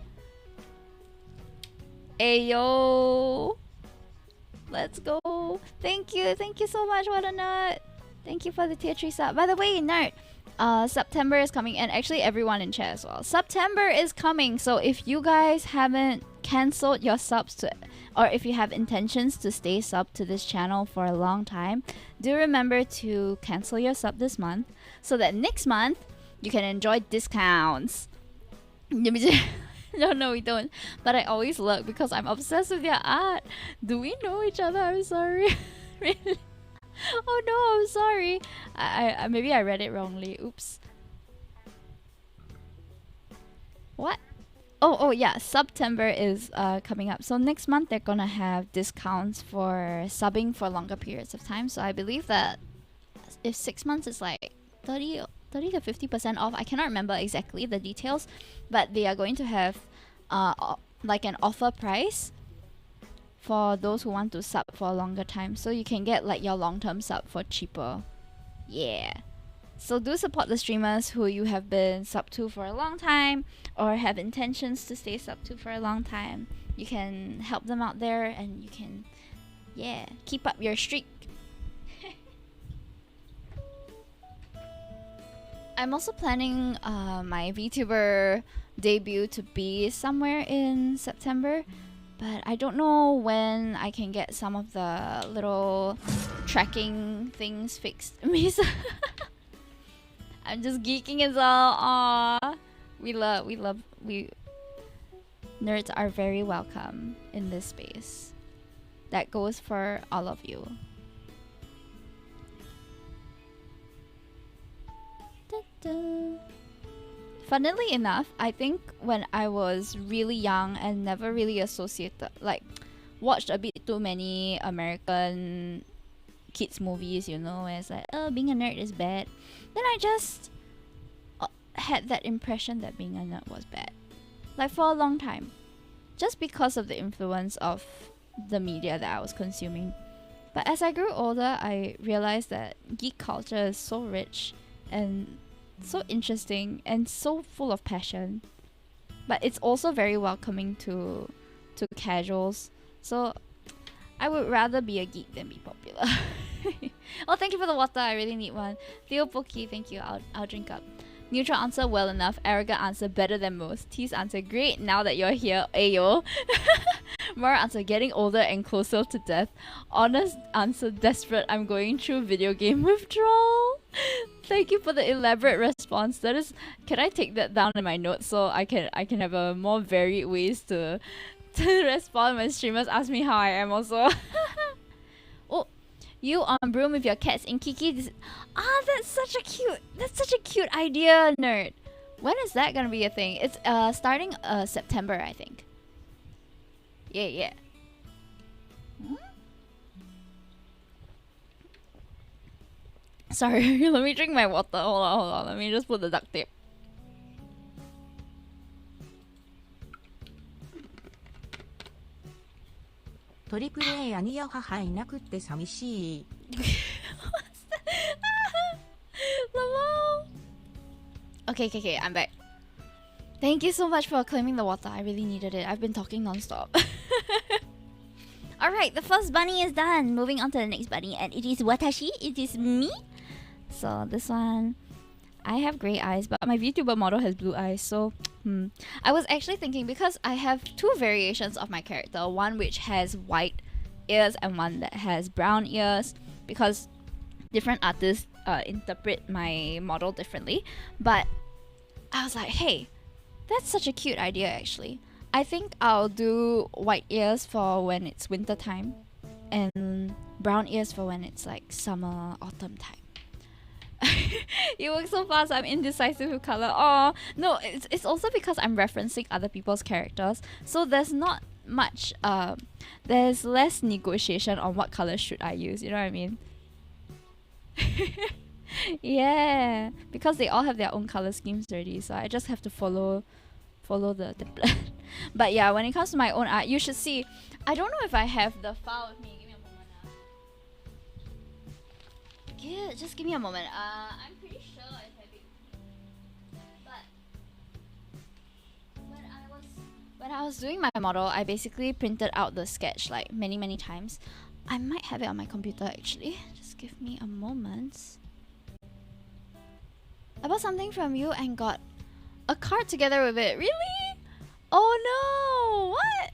Ayo. Let's go. Thank you so much. What a nut. Thank you for the tier 3 sub. By the way, nerd, September is coming, and actually everyone in chat as well. September is coming, so if you guys haven't cancelled your subs to, or if you have intentions to stay sub to this channel for a long time, do remember to cancel your sub this month so that next month you can enjoy discounts. No, we don't. But I always look because I'm obsessed with their art. Do we know each other? I'm sorry. Really? Oh no, I'm sorry. I maybe I read it wrongly. Oops. What? Oh yeah, September is coming up. So next month they're gonna have discounts for subbing for longer periods of time. So I believe that if 6 months is like 30 to 50% off. I cannot remember exactly the details, but they are going to have like an offer price for those who want to sub for a longer time. So you can get like your long-term sub for cheaper. Yeah. So do support the streamers who you have been sub to for a long time or have intentions to stay sub to for a long time. You can help them out there and you can, yeah, keep up your streak. I'm also planning my VTuber debut to be somewhere in September, but I don't know when I can get some of the little tracking things fixed. I'm just geeking as well. Aww. We nerds are very welcome in this space. That goes for all of you. Funnily enough, I think when I was really young and never really associated, like, watched a bit too many American kids movies, you know, where it's like, oh, being a nerd is bad. Then I just had that impression that being a nerd was bad. Like, for a long time. Just because of the influence of the media that I was consuming. But as I grew older, I realized that geek culture is so rich and so interesting and so full of passion, but it's also very welcoming to casuals. So I would rather be a geek than be popular. Oh, thank you for the water. I really need one. Theo Poki, thank you. I'll drink up. Neutral answer, well enough. Arrogant answer, better than most. T's answer, great now that you're here. Ayo. Mara answer, getting older and closer to death. Honest answer, desperate. I'm going through video game withdrawal. Thank you for the elaborate response. That is, can I take that down in my notes so I can have a more varied ways to respond when streamers ask me how I am also. Oh, you on broom with your cats in Kiki. That's such a cute idea, nerd. When is that gonna be a thing? It's starting September, I think. Yeah. Sorry, let me drink my water. Hold on. Let me just put the duct tape. AAA 兄や母いなくって寂しい。Okay, I'm back. Thank you so much for claiming the water. I really needed it. I've been talking non-stop. Alright, the first bunny is done. Moving on to the next bunny, and it is watashi. It is me. So this one, I have grey eyes, but my VTuber model has blue eyes. So I was actually thinking, because I have two variations of my character, one which has white ears and one that has brown ears, because different artists interpret my model differently. But I was like, hey, that's such a cute idea actually. I think I'll do white ears for when it's winter time and brown ears for when it's like summer, autumn time. You work so fast, I'm indecisive with color. Oh, no, it's also because I'm referencing other people's characters. So there's not much, there's less negotiation on what color should I use, you know what I mean? Yeah, because they all have their own color schemes already, so I just have to follow the template. But yeah, when it comes to my own art, you should see. I don't know if I have the file with me. Give me a moment. Just give me a moment. I'm pretty sure I have it. But when I was doing my model, I basically printed out the sketch like many times. I might have it on my computer actually. Just give me a moment. I bought something from you and got a card together with it. Really? Oh no! What?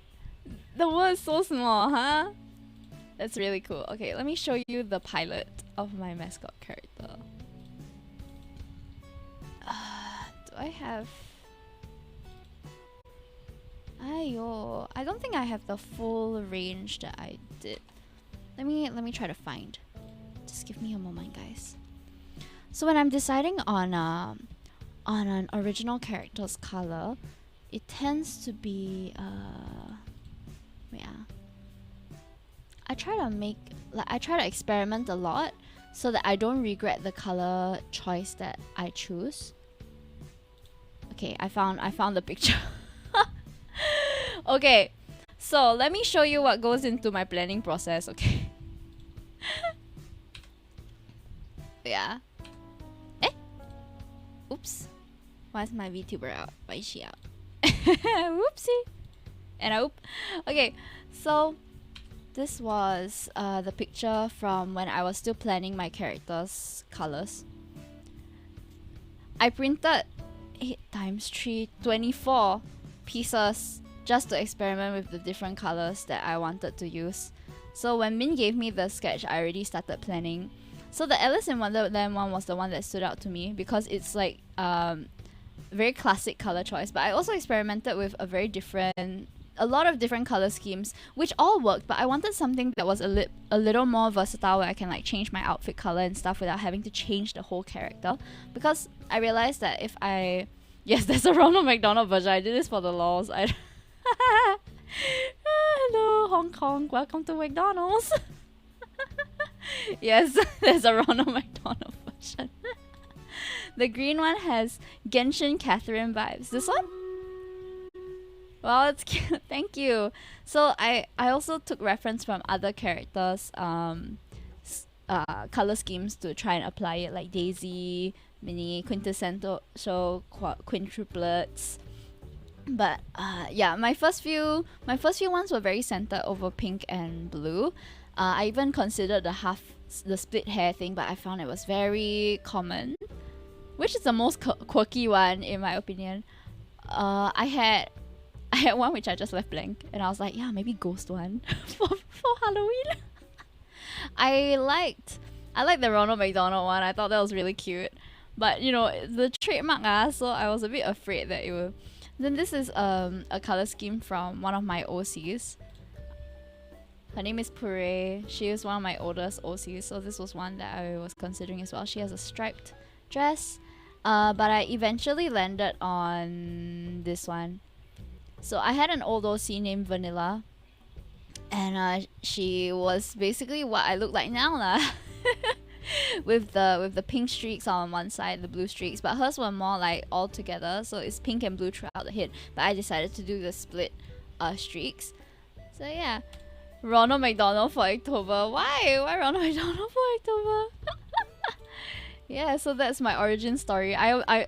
The word's so small, huh? That's really cool. Okay, let me show you the pilot of my mascot character. Do I have... Ayo, I don't think I have the full range that I did. Let me try to find. Just give me a moment, guys. So when I'm deciding on an original character's color, it tends to be I try to experiment a lot so that I don't regret the color choice that I choose. Okay, I found the picture. Okay, so let me show you what goes into my planning process, okay? Yeah. Oops. Why is my VTuber out? Why is she out? Whoopsie. And okay, so this was the picture from when I was still planning my character's colors. I printed 8 times 3, 24 pieces just to experiment with the different colors that I wanted to use. So when Min gave me the sketch, I already started planning. So the Alice in Wonderland one was the one that stood out to me because it's like very classic color choice. But I also experimented with a lot of different color schemes, which all worked, but I wanted something that was a little more versatile, where I can like change my outfit color and stuff without having to change the whole character. Because I realized that if I... Yes, there's a Ronald McDonald version. I did this for the lols. Hello, Hong Kong. Welcome to McDonald's. Yes, there's a Ronald McDonald version. The green one has Genshin Catherine vibes. This one? Well, it's cute. Thank you. So I also took reference from other characters' color schemes to try and apply it, like Daisy, Minnie, quintessential quintuplets. But yeah, my first few ones were very centered over pink and blue. I even considered the split hair thing, but I found it was very common, which is the most quirky one in my opinion. I had one which I just left blank, and I was like, yeah, maybe ghost one for Halloween. I liked the Ronald McDonald one. I thought that was really cute, but you know, the trademark so I was a bit afraid that it will. Then this is a color scheme from one of my OCs. Her name is Puree. She is one of my oldest OCs, so this was one that I was considering as well. She has a striped dress, but I eventually landed on this one. So I had an old OC named Vanilla, and she was basically what I look like now lah. with the pink streaks on one side, the blue streaks, but hers were more like all together, so it's pink and blue throughout the head, but I decided to do the split streaks. So yeah, Ronald McDonald for October. Why Ronald McDonald for October? Yeah, so that's my origin story. I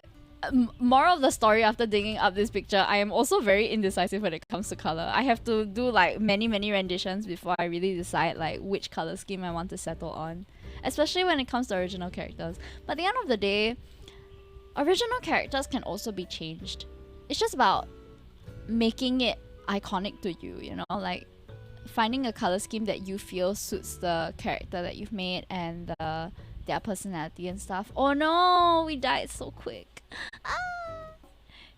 more of the story after digging up this picture, I am also very indecisive when it comes to color. I have to do like many renditions before I really decide like which color scheme I want to settle on, especially when it comes to original characters. But at the end of the day, original characters can also be changed. It's just about making it iconic to you, you know, like finding a color scheme that you feel suits the character that you've made and their personality and stuff. Oh no, we died so quick.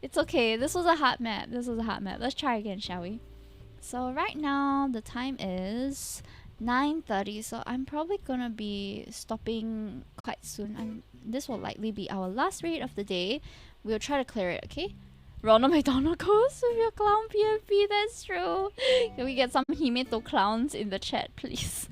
It's okay. This was a hard map. Let's try again, shall we? So right now the time is 9:30, so I'm probably gonna be stopping quite soon. This will likely be our last raid of the day. We'll try to clear it, okay? Ronald McDonald goes with your clown PFP, that's true. Can we get some Himetokki clowns in the chat, please?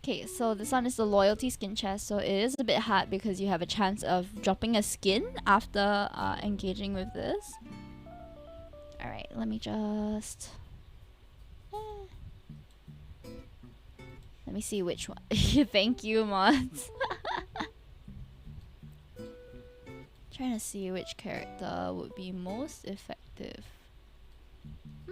Okay, so this one is the loyalty skin chest, so it is a bit hard because you have a chance of dropping a skin after engaging with this. Alright, let me just... Let me see which one. Thank you, mods. Trying to see which character would be most effective.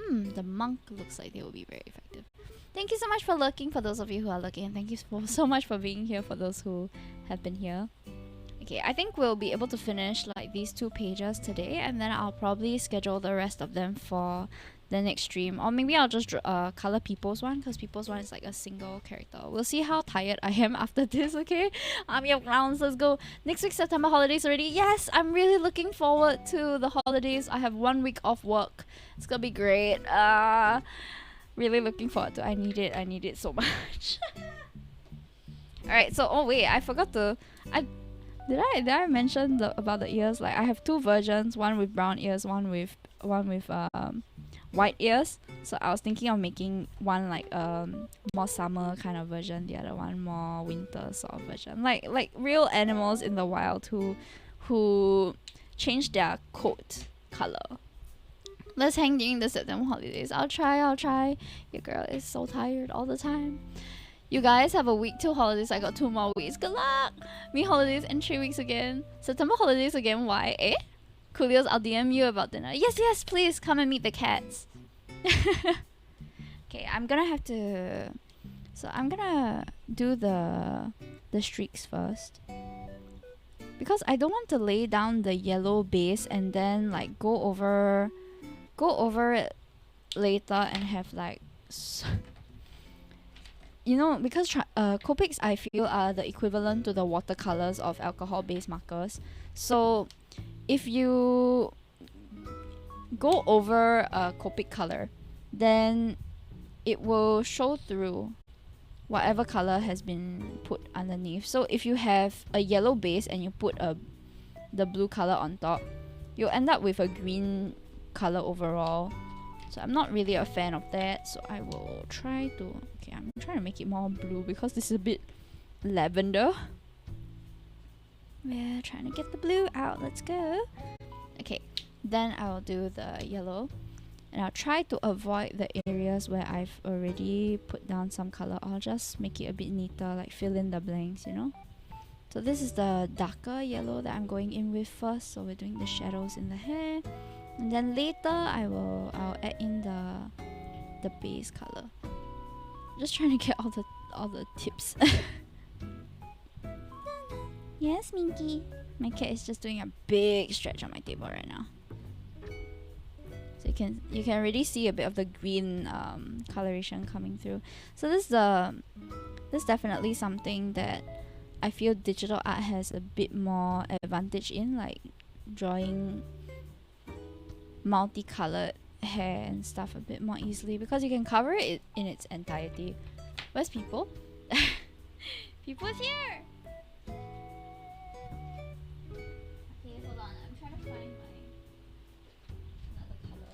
The monk looks like they will be very effective. Thank you so much for lurking, for those of you who are lurking, and thank you so much for being here for those who have been here. Okay, I think we'll be able to finish like these 2 pages today, and then I'll probably schedule the rest of them for the next stream, or maybe I'll just color People's one, because People's one is like a single character. We'll see how tired I am after this, okay? Army of Clowns, let's go. Next week, September holidays already. Yes, I'm really looking forward to the holidays. I have 1 week off work. It's gonna be great. Really looking forward to it. I need it so much. Alright, so oh wait, I forgot to Did I mention about the ears? Like I have two versions, one with brown ears, one with white ears. So I was thinking of making one like more summer kind of version, the other one more winter sort of version. Like real animals in the wild who change their coat color. Let's hang during the September holidays. I'll try. Your girl is so tired all the time. You guys have a week till holidays. I got 2 more weeks. Good luck! Me holidays in 3 weeks again. September holidays again. Why? Eh? Coolios, I'll DM you about dinner. Yes, please come and meet the cats. Okay, I'm gonna have to... So I'm gonna do the streaks first. Because I don't want to lay down the yellow base and then like go over it later and have like... You know, because Copics I feel are the equivalent to the watercolors of alcohol-based markers. So if you go over a Copic color, then it will show through whatever color has been put underneath. So if you have a yellow base and you put the blue color on top, you'll end up with a green color overall. So I'm not really a fan of that, so I will try to... Okay, I'm trying to make it more blue because this is a bit lavender. We're trying to get the blue out, let's go. Okay, then I'll do the yellow. And I'll try to avoid the areas where I've already put down some color. I'll just make it a bit neater, like fill in the blanks, you know? So this is the darker yellow that I'm going in with first, so we're doing the shadows in the hair. And then later I'll add in the base color. Just trying to get all the tips. Yes, Minky. My cat is just doing a big stretch on my table right now. So you can already see a bit of the green coloration coming through. So this is definitely something that I feel digital art has a bit more advantage in, like drawing multicolored hair and stuff a bit more easily because you can cover it in its entirety. Where's people? People's here! Okay, hold on. I'm trying to find another color.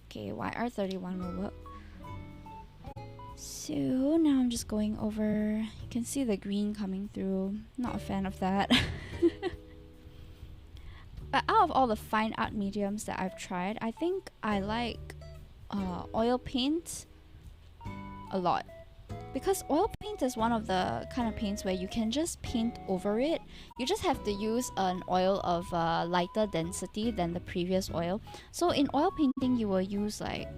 Okay, YR31 will work. So now I'm just going over. You can see the green coming through. Not a fan of that. But out of all the fine art mediums that I've tried, I think I like oil paint a lot. Because oil paint is one of the kind of paints where you can just paint over it. You just have to use an oil of lighter density than the previous oil. So in oil painting, you will use like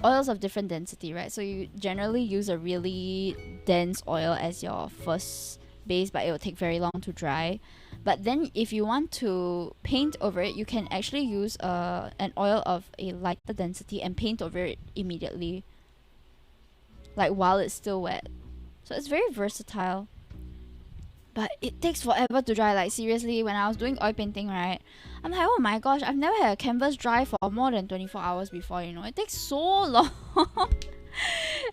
oils of different density, right? So you generally use a really dense oil as your first base, but it will take very long to dry. But then if you want to paint over it, you can actually use an oil of a lighter density and paint over it immediately, like while it's still wet. So it's very versatile. But it takes forever to dry. Like seriously, when I was doing oil painting, right, I'm like, oh my gosh, I've never had a canvas dry for more than 24 hours before, you know. It takes so long.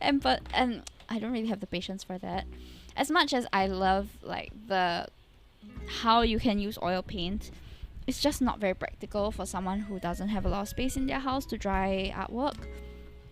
and I don't really have the patience for that. As much as I love like how you can use oil paint, it's just not very practical for someone who doesn't have a lot of space in their house to dry artwork.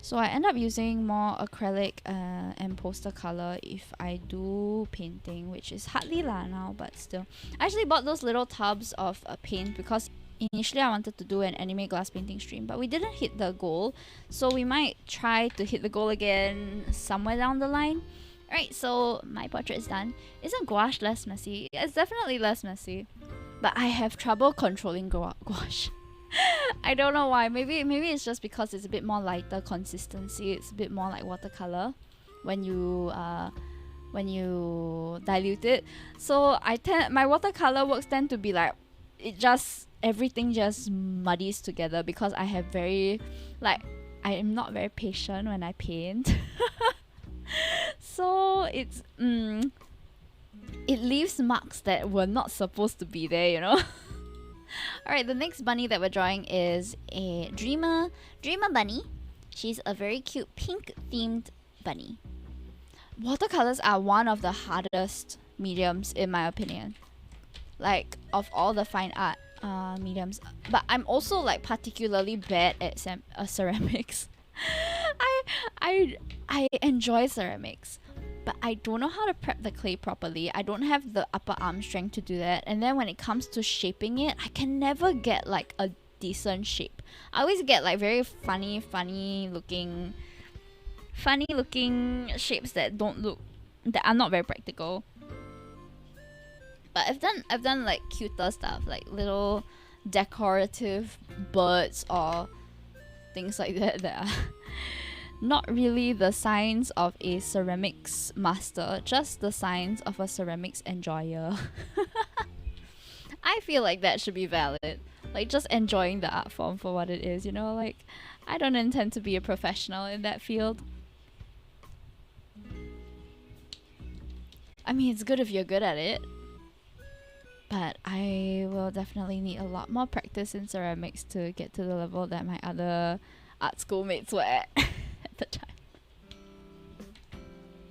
So I end up using more acrylic and poster color if I do painting, which is hardly lah now, but still. I actually bought those little tubs of paint because initially I wanted to do an anime glass painting stream, but we didn't hit the goal. So we might try to hit the goal again somewhere down the line. Alright, so my portrait is done. Isn't gouache less messy? It's definitely less messy. But I have trouble controlling gouache. I don't know why. Maybe it's just because it's a bit more lighter consistency. It's a bit more like watercolor when you dilute it. So my watercolor works tend to be like everything just muddies together because I have I am not very patient when I paint. So it leaves marks that were not supposed to be there, you know. Alright, the next bunny that we're drawing is a Dreamer bunny. She's a very cute pink themed bunny. Watercolors are one of the hardest mediums in my opinion. like of all the fine art mediums. But I'm also like particularly bad at ceramics. I enjoy ceramics, but I don't know how to prep the clay properly. I don't have the upper arm strength to do that. And then when it comes to shaping it, I can never get like a decent shape. I always get like very funny looking shapes that are not very practical. But I've done like cuter stuff, like little decorative birds or things like that are not really the signs of a ceramics master, just the signs of a ceramics enjoyer. I feel like that should be valid. Like just enjoying the art form for what it is, you know? Like I don't intend to be a professional in that field. I mean, it's good if you're good at it, but I will definitely need a lot more practice in ceramics to get to the level that my other art school mates were at at the time.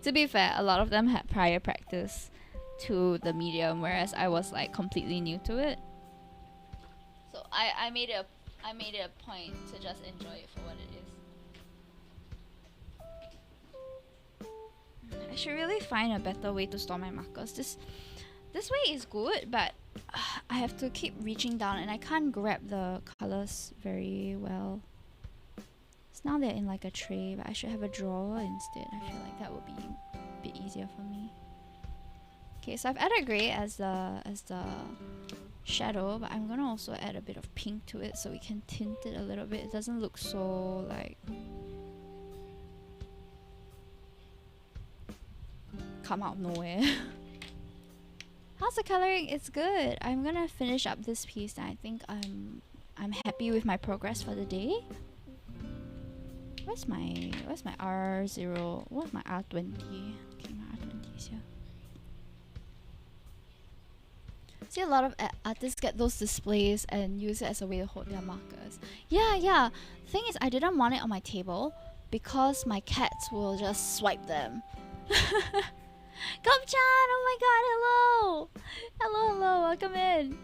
To be fair, a lot of them had prior practice to the medium, whereas I was like completely new to it. So I made it a point to just enjoy it for what it is. I should really find a better way to store my markers. This way is good, but I have to keep reaching down and I can't grab the colors very well. So now they're in like a tray, but I should have a drawer instead. I feel like that would be a bit easier for me. Okay, so I've added grey as the shadow, but I'm gonna also add a bit of pink to it so we can tint it a little bit. It doesn't look so like come out of nowhere. How's the coloring? It's good. I'm gonna finish up this piece and I think I'm happy with my progress for the day. Where's my R0? What's my R20? Okay, my R20 is here. See, a lot of artists get those displays and use it as a way to hold their markers. Yeah. The thing is, I didn't want it on my table because my cats will just swipe them. Gopchan! Oh my god, hello! Hello, welcome in.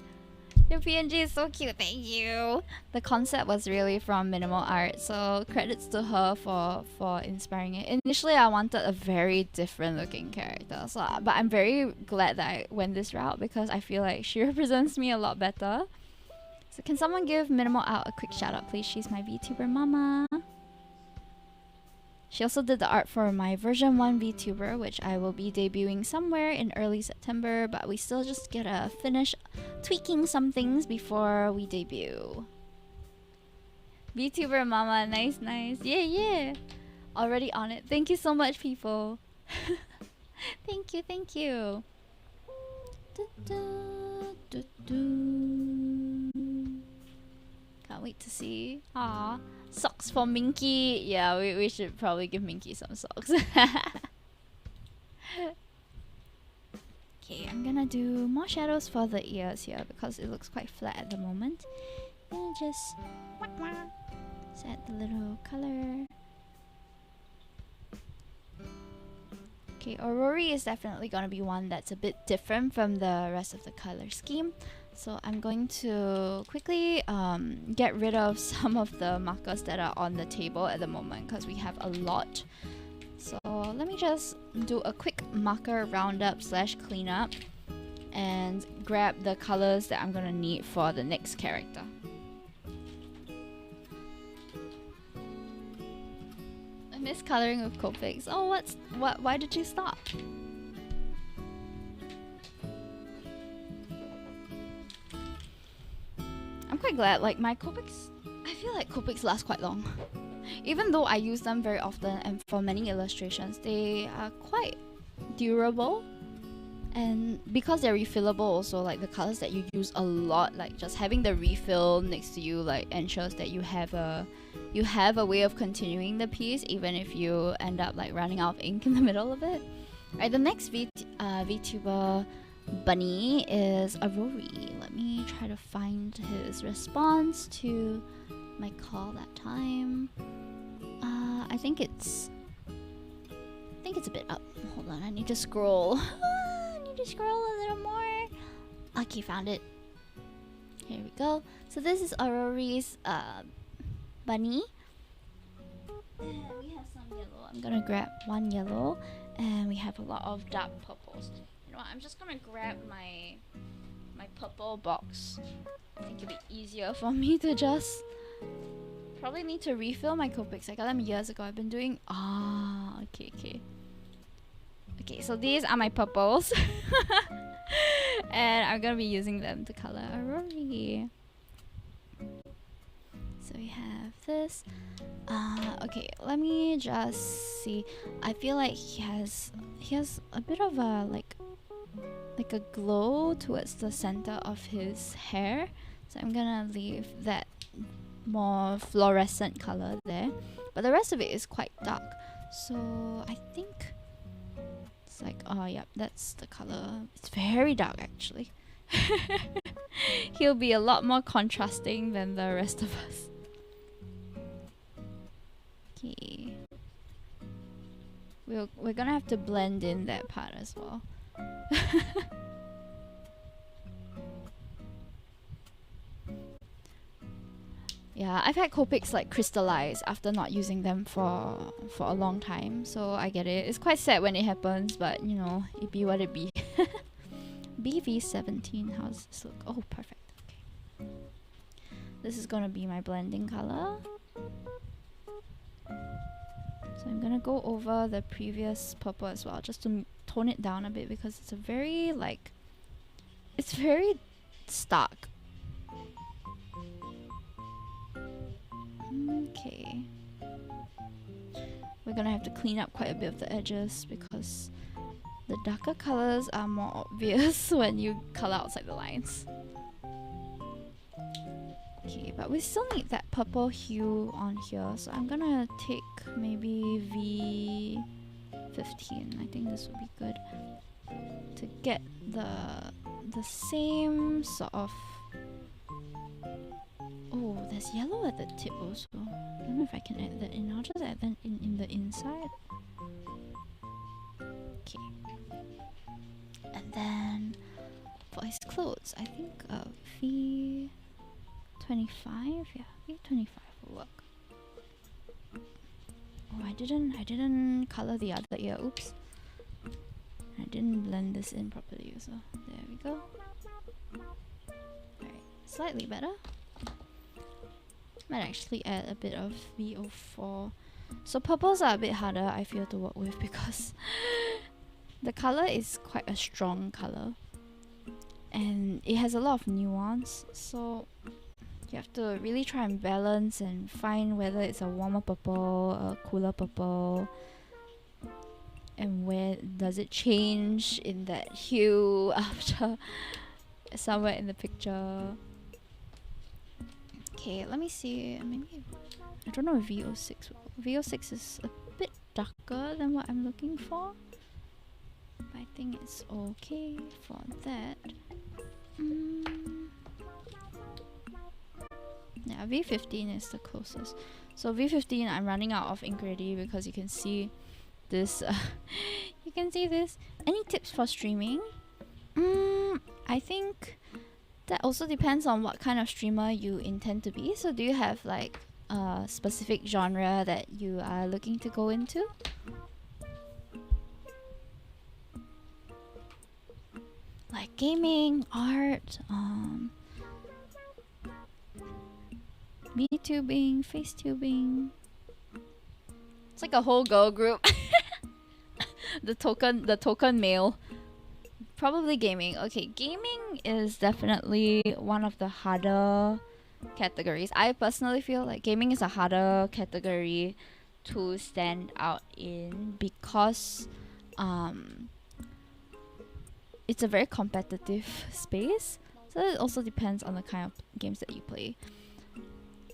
Your PNG is so cute, thank you. The concept was really from minimal art, so credits to her for inspiring it. Initially, I wanted a very different looking character, but I'm very glad that I went this route because I feel like she represents me a lot better. So can someone give minimal art a quick shout out, please? She's my VTuber mama. She also did the art for my version 1 VTuber, which I will be debuting somewhere in early September, but we still just gotta finish tweaking some things before we debut. VTuber mama, nice. Yeah. Already on it. Thank you so much, people. Thank you. Can't wait to see. Aww. Socks for Minky. Yeah, we should probably give Minky some socks. Okay, I'm gonna do more shadows for the ears here because it looks quite flat at the moment. And just add the little color. Okay, Aurori is definitely gonna be one that's a bit different from the rest of the color scheme. So I'm going to quickly get rid of some of the markers that are on the table at the moment because we have a lot. So let me just do a quick marker roundup / cleanup and grab the colors that I'm gonna need for the next character. I miss coloring with Copics. Oh, why did you stop? I'm quite glad, like my Copics, I feel like Copics last quite long. Even though I use them very often and for many illustrations, they are quite durable. And because they're refillable also, like the colors that you use a lot, like just having the refill next to you like ensures that you have a way of continuing the piece even if you end up like running out of ink in the middle of it. Alright, the next VTuber bunny is Aurori. Let me try to find his response to my call that time. I think it's a bit up. Hold on, I need to scroll. I need to scroll a little more. Okay, found it. Here we go. So this is Aurori's bunny. And we have some yellow. I'm gonna grab one yellow, and we have a lot of dark purples. You know what? I'm just gonna grab my purple box. I think it'll be easier for me to just. Probably need to refill my Copics. I got them years ago. I've been doing. Okay. Okay, so these are my purples. And I'm gonna be using them to color Aurori. So we have this. Okay, let me just see. I feel like he has a bit of a like a glow towards the center of his hair. So I'm gonna leave that more fluorescent color there. But the rest of it is quite dark. So I think it's like, oh yeah, that's the color. It's very dark actually. He'll be a lot more contrasting than the rest of us. Okay. We're gonna have to blend in that part as well. Yeah, I've had Copics like crystallize after not using them for a long time, so I get it. It's quite sad when it happens, but you know, it be what it be. BV17, how's this look? Oh, perfect. Okay. This is gonna be my blending color. So I'm gonna go over the previous purple as well, just to tone it down a bit because it's a very like, it's very stark. Okay. We're gonna have to clean up quite a bit of the edges because the darker colors are more obvious when you color outside the lines. Okay, but we still need that purple hue on here, so I'm gonna take maybe V15. I think this would be good to get the same sort of. Oh, there's yellow at the tip also. I don't know if I can add that in. I'll just add that in the inside. Okay. And then for his clothes, I think V25. Yeah, V25 will work. Oh, I didn't color the other ear. Oops. I didn't blend this in properly. So there we go. Alright, slightly better. Might actually add a bit of V04. So purples are a bit harder, I feel, to work with because the color is quite a strong color and it has a lot of nuance, so you have to really try and balance and find whether it's a warmer purple, a cooler purple, and where does it change in that hue after somewhere in the picture. Okay, let me see. Maybe I don't know if VO6. VO6 is a bit darker than what I'm looking for, but I think it's okay for that. Yeah, V15 is the closest. So V15, I'm running out of ink already because you can see this. You can see this. Any tips for streaming? I think that also depends on what kind of streamer you intend to be. So do you have like a specific genre that you are looking to go into? Like gaming, art, VTubing, FaceTubing. It's like a whole girl group. the token male. Probably gaming. Okay, gaming is definitely one of the harder categories. I personally feel like gaming is a harder category to stand out in because it's a very competitive space. So it also depends on the kind of games that you play.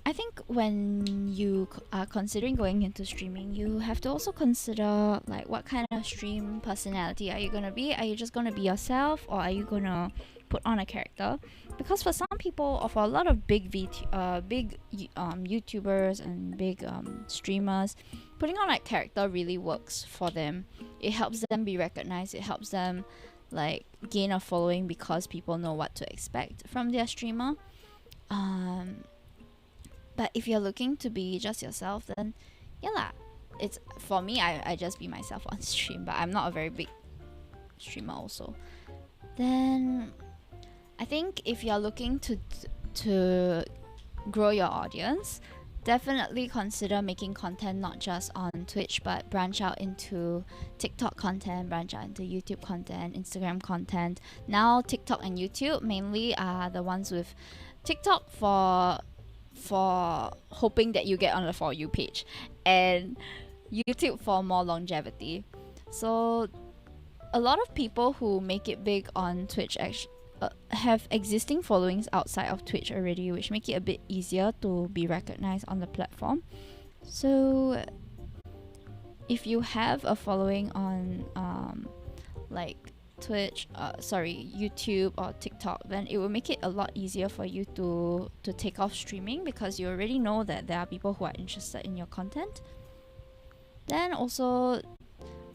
I think when you are considering going into streaming, you have to also consider like what kind of stream personality are you gonna be? Are you just gonna be yourself, or are you gonna put on a character? Because for some people, or for a lot of big YouTubers and big streamers, putting on a character really works for them. It helps them be recognized. It helps them like gain a following because people know what to expect from their streamer. But if you're looking to be just yourself, then yeah lah. It's for me, I just be myself on stream, but I'm not a very big streamer also. Then I think if you're looking to grow your audience, definitely consider making content not just on Twitch, but branch out into TikTok content, branch out into YouTube content, Instagram content. Now TikTok and YouTube mainly are the ones with TikTok for hoping that you get on the For You page, and YouTube for more longevity. So a lot of people who make it big on Twitch actually have existing followings outside of Twitch already, which make it a bit easier to be recognized on the platform. So if you have a following on like Twitch, YouTube or TikTok, then it will make it a lot easier for you to take off streaming, because you already know that there are people who are interested in your content. Then also,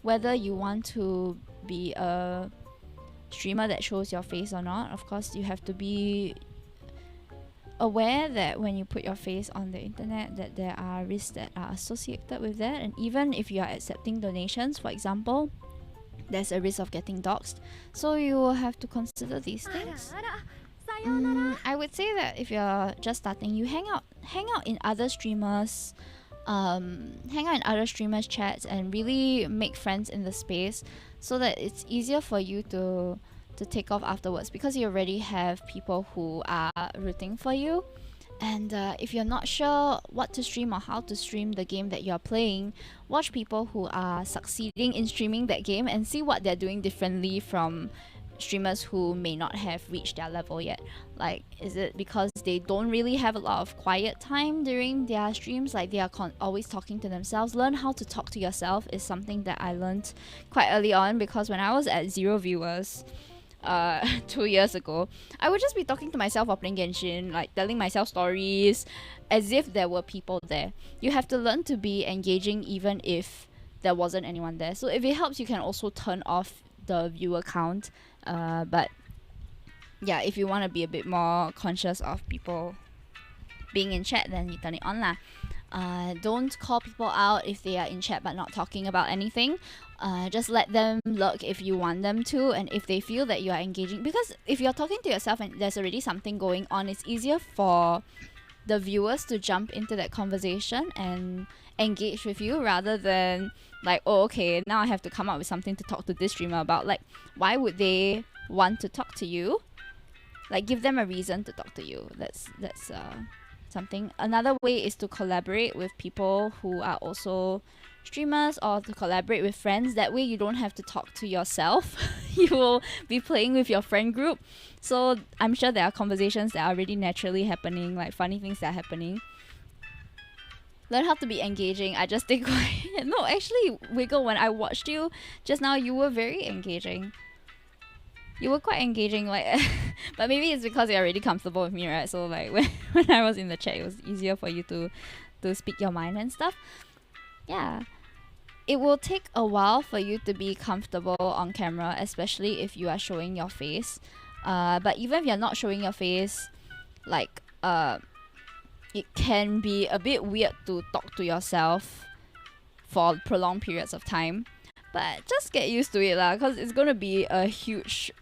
whether you want to be a streamer that shows your face or not, of course you have to be aware that when you put your face on the internet, that there are risks that are associated with that. And even if you are accepting donations, for example, there's a risk of getting doxxed. So you will have to consider these things. I would say that if you're just starting, you hang out in other streamers, chats, and really make friends in the space, so that it's easier for you to take off afterwards, because you already have people who are rooting for you. And if you're not sure what to stream or how to stream the game that you're playing, watch people who are succeeding in streaming that game and see what they're doing differently from streamers who may not have reached their level yet. Like, is it because they don't really have a lot of quiet time during their streams? Like, they are always talking to themselves. Learn how to talk to yourself is something that I learned quite early on, because when I was at 0 viewers 2 years ago, I would just be talking to myself while playing Genshin, like telling myself stories as if there were people there. You have to learn to be engaging even if there wasn't anyone there. So if it helps, you can also turn off the viewer count. But yeah, if you want to be a bit more conscious of people being in chat, then you turn it on lah. Don't call people out if they are in chat but not talking about anything. Just let them lurk if you want them to, and if they feel that you are engaging. Because if you're talking to yourself and there's already something going on, it's easier for the viewers to jump into that conversation and engage with you, rather than like, oh, okay, now I have to come up with something to talk to this streamer about. Like, why would they want to talk to you? Like, give them a reason to talk to you. That's something. Another way is to collaborate with people who are also streamers, or to collaborate with friends. That way you don't have to talk to yourself. You will be playing with your friend group. So I'm sure there are conversations that are already naturally happening, like funny things that are happening. Learn how to be engaging. I just stay quiet. No, actually, Wiggle, when I watched you just now, you were very engaging. You were quite engaging, like, but maybe it's because you're already comfortable with me, right? So like when I was in the chat, it was easier for you to speak your mind and stuff. Yeah. It will take a while for you to be comfortable on camera, especially if you are showing your face. But even if you're not showing your face, like, it can be a bit weird to talk to yourself for prolonged periods of time. But just get used to it lah, because it's gonna be a huge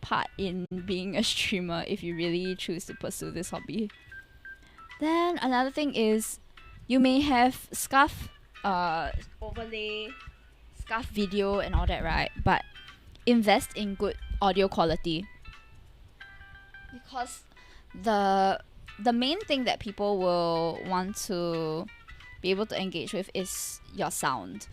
part in being a streamer if you really choose to pursue this hobby. Then another thing is, you may have scuff overlay, scuff video and all that, right? But invest in good audio quality, because the main thing that people will want to be able to engage with is your sound.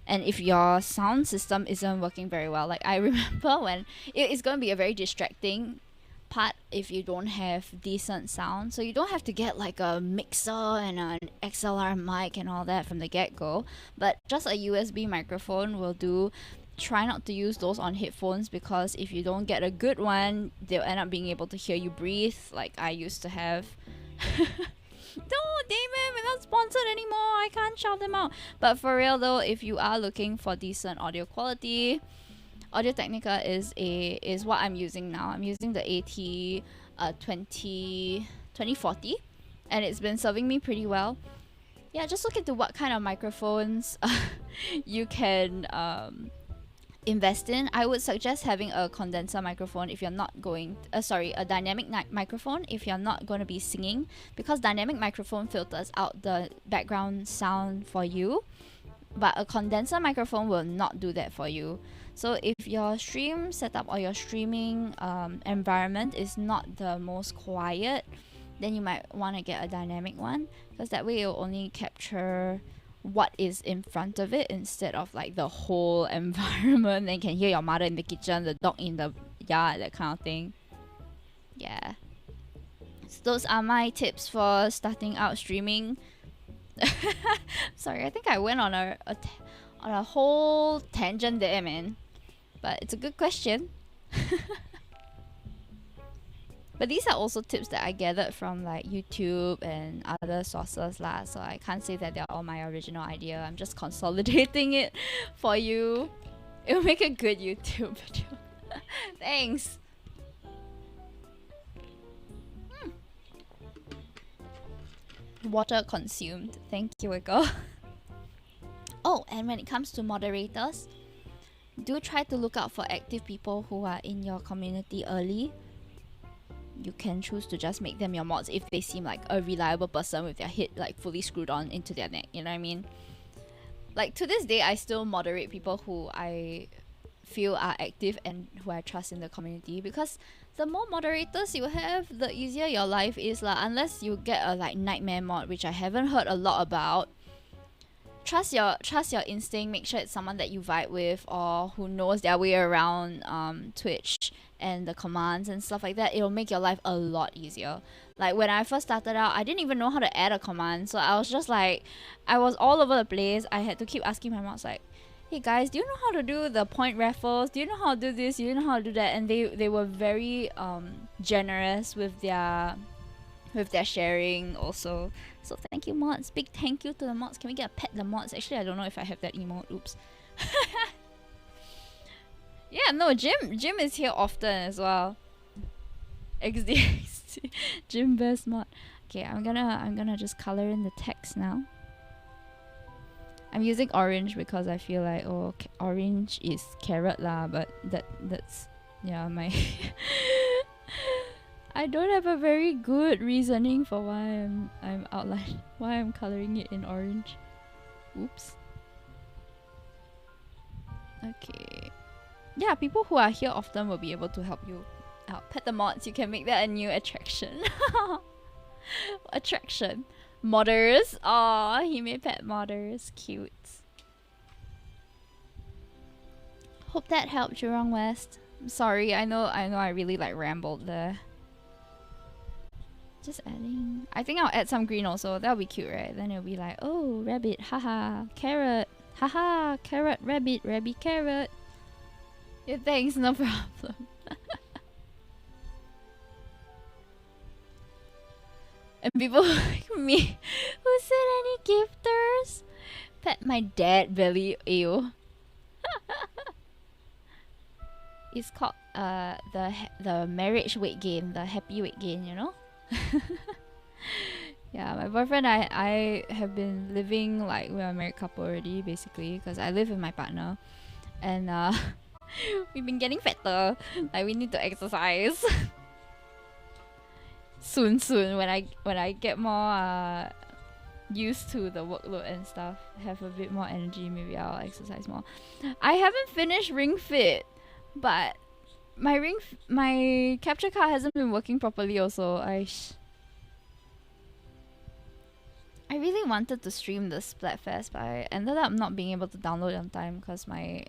And if your sound system isn't working very well, like I remember when it's going to be a very distracting part if you don't have decent sound. So you don't have to get like a mixer and an XLR mic and all that from the get-go, but just a USB microphone will do. Try not to use those on headphones, because if you don't get a good one, they'll end up being able to hear you breathe, like I used to have. No, Damon, we're not sponsored anymore. I can't shout them out. But for real though, if you are looking for decent audio quality, Audio Technica is what I'm using now. I'm using the AT 2040, and it's been serving me pretty well. Yeah, just look into what kind of microphones you can invest in. I would suggest having a condenser microphone if you're not going a dynamic microphone if you're not going to be singing, because dynamic microphone filters out the background sound for you, but a condenser microphone will not do that for you. So if your stream setup or your streaming environment is not the most quiet, then you might want to get a dynamic one, because that way it'll only capture what is in front of it instead of like the whole environment. Then you can hear your mother in the kitchen, the dog in the yard, that kind of thing. Yeah. So those are my tips for starting out streaming. Sorry, I think I went on a whole tangent there, man. But it's a good question. But these are also tips that I gathered from like YouTube and other sources lah, so I can't say that they're all my original idea. I'm just consolidating it for you. It'll make a good YouTube video. Thanks. Water consumed. Thank you, Wiggle. Oh, and when it comes to moderators, do try to look out for active people who are in your community early. You can choose to just make them your mods if they seem like a reliable person with their head like fully screwed on into their neck, you know what I mean? Like to this day, I still moderate people who I feel are active and who I trust in the community, because the more moderators you have, the easier your life is lah. Unless you get a like nightmare mod, which I haven't heard a lot about. Trust your instinct. Make sure it's someone that you vibe with or who knows their way around Twitch and the commands and stuff like that. It'll make your life a lot easier. Like when I first started out, I didn't even know how to add a command, so I was just like, I was all over the place. I had to keep asking my mods like, hey guys, do you know how to do the point raffles? Do you know how to do this? Do you know how to do that? And they were very generous with their sharing also. So thank you, mods. Big thank you to the mods. Can we get a pet the mods? Actually, I don't know if I have that emote. Oops. Yeah, no, Jim is here often as well. XD Jim best mod. Okay, I'm gonna just color in the text now. I'm using orange because I feel like orange is carrot lah, but that's yeah, my I don't have a very good reasoning for why I'm coloring it in orange. Oops. Okay. Yeah, people who are here often will be able to help you out. Pet the mods, you can make that a new attraction. Attraction. Modders. Aw, he made pet modders. Cute. Hope that helped, Jurong West. I'm sorry, I know I really like rambled there. Just adding. I think I'll add some green also. That'll be cute, right? Then it'll be like, oh, rabbit, haha, carrot, haha, carrot, rabbit, rabbit, carrot. Yeah, thanks, no problem. And people like me who said any gifters? Pet my dad belly, ew. It's called the marriage weight gain, the happy weight gain, you know? Yeah, my boyfriend and I have been living like we're a married couple already, basically, because I live with my partner, and we've been getting fatter. Like we need to exercise. soon when I get more used to the workload and stuff, have a bit more energy, maybe I'll exercise more. I haven't finished Ring Fit, but my capture card hasn't been working properly also. I really wanted to stream the Splatfest, but I ended up not being able to download on time because my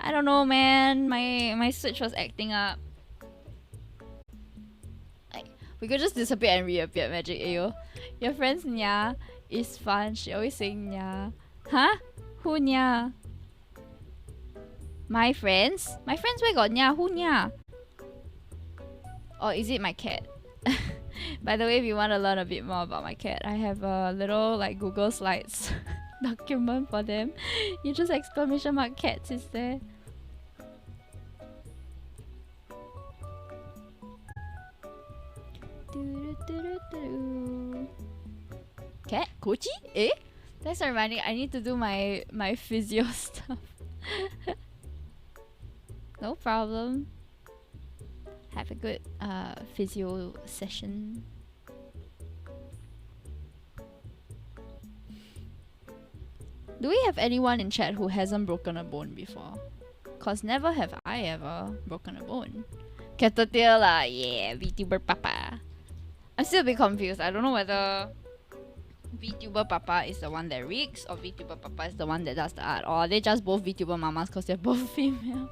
I don't know, man, my Switch was acting up. Like, we could just disappear and reappear, Magic Ayo. Your friend's Nya is fun. She always saying Nya. Huh? Who Nya? My friends? My friends where got Nya? Who Nya? Or is it my cat? By the way, if you want to learn a bit more about my cat, I have a little like Google Slides document for them. You just exclamation mark cats is there. Cat? Kochi? Eh? Thanks for reminding. I need to do my physio stuff. No problem. Have a good physio session. Do we have anyone in chat who hasn't broken a bone before? Cause never have I ever broken a bone. Kettletail lah, yeah, VTuber Papa. I'm still a bit confused. I don't know whether VTuber Papa is the one that rigs or VTuber Papa is the one that does the art, or are they just both VTuber mamas cause they're both female?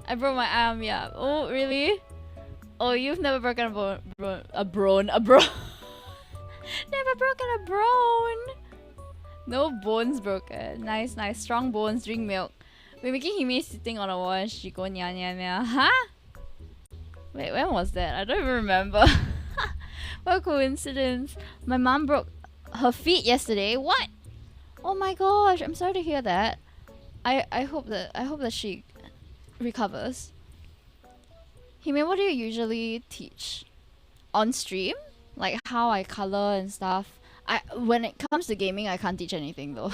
I broke my arm, yeah. Oh, really? Oh, you've never broken a bone. Never broken a bone. No bones broken. Nice, nice. Strong bones, drink milk. We're making Hime sitting on a wall and she go nya nya nya. Huh? Wait, when was that? I don't even remember. What a coincidence. My mom broke her feet yesterday. What? Oh my gosh, I'm sorry to hear that. I hope that she recovers. Hime, what do you usually teach? On stream? Like how I color and stuff? When it comes to gaming, I can't teach anything though.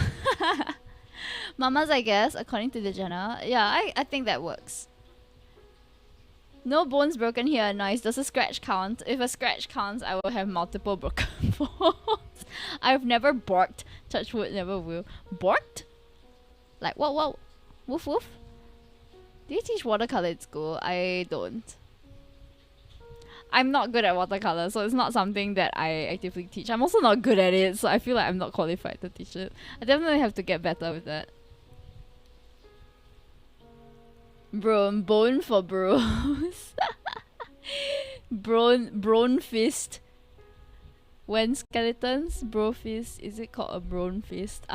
Mamas, I guess, according to the Jenna. Yeah, I think that works. No bones broken here. Nice. Does a scratch count? If a scratch counts, I will have multiple broken bones. I've never borked. Touch wood, never will. Borked? Like what? Woof woof? Do you teach watercolor at school? I don't. I'm not good at watercolor, so it's not something that I actively teach. I'm also not good at it, so I feel like I'm not qualified to teach it. I definitely have to get better with that. Bone for bros. Bron fist. When skeletons, bro fist. Is it called a bron fist?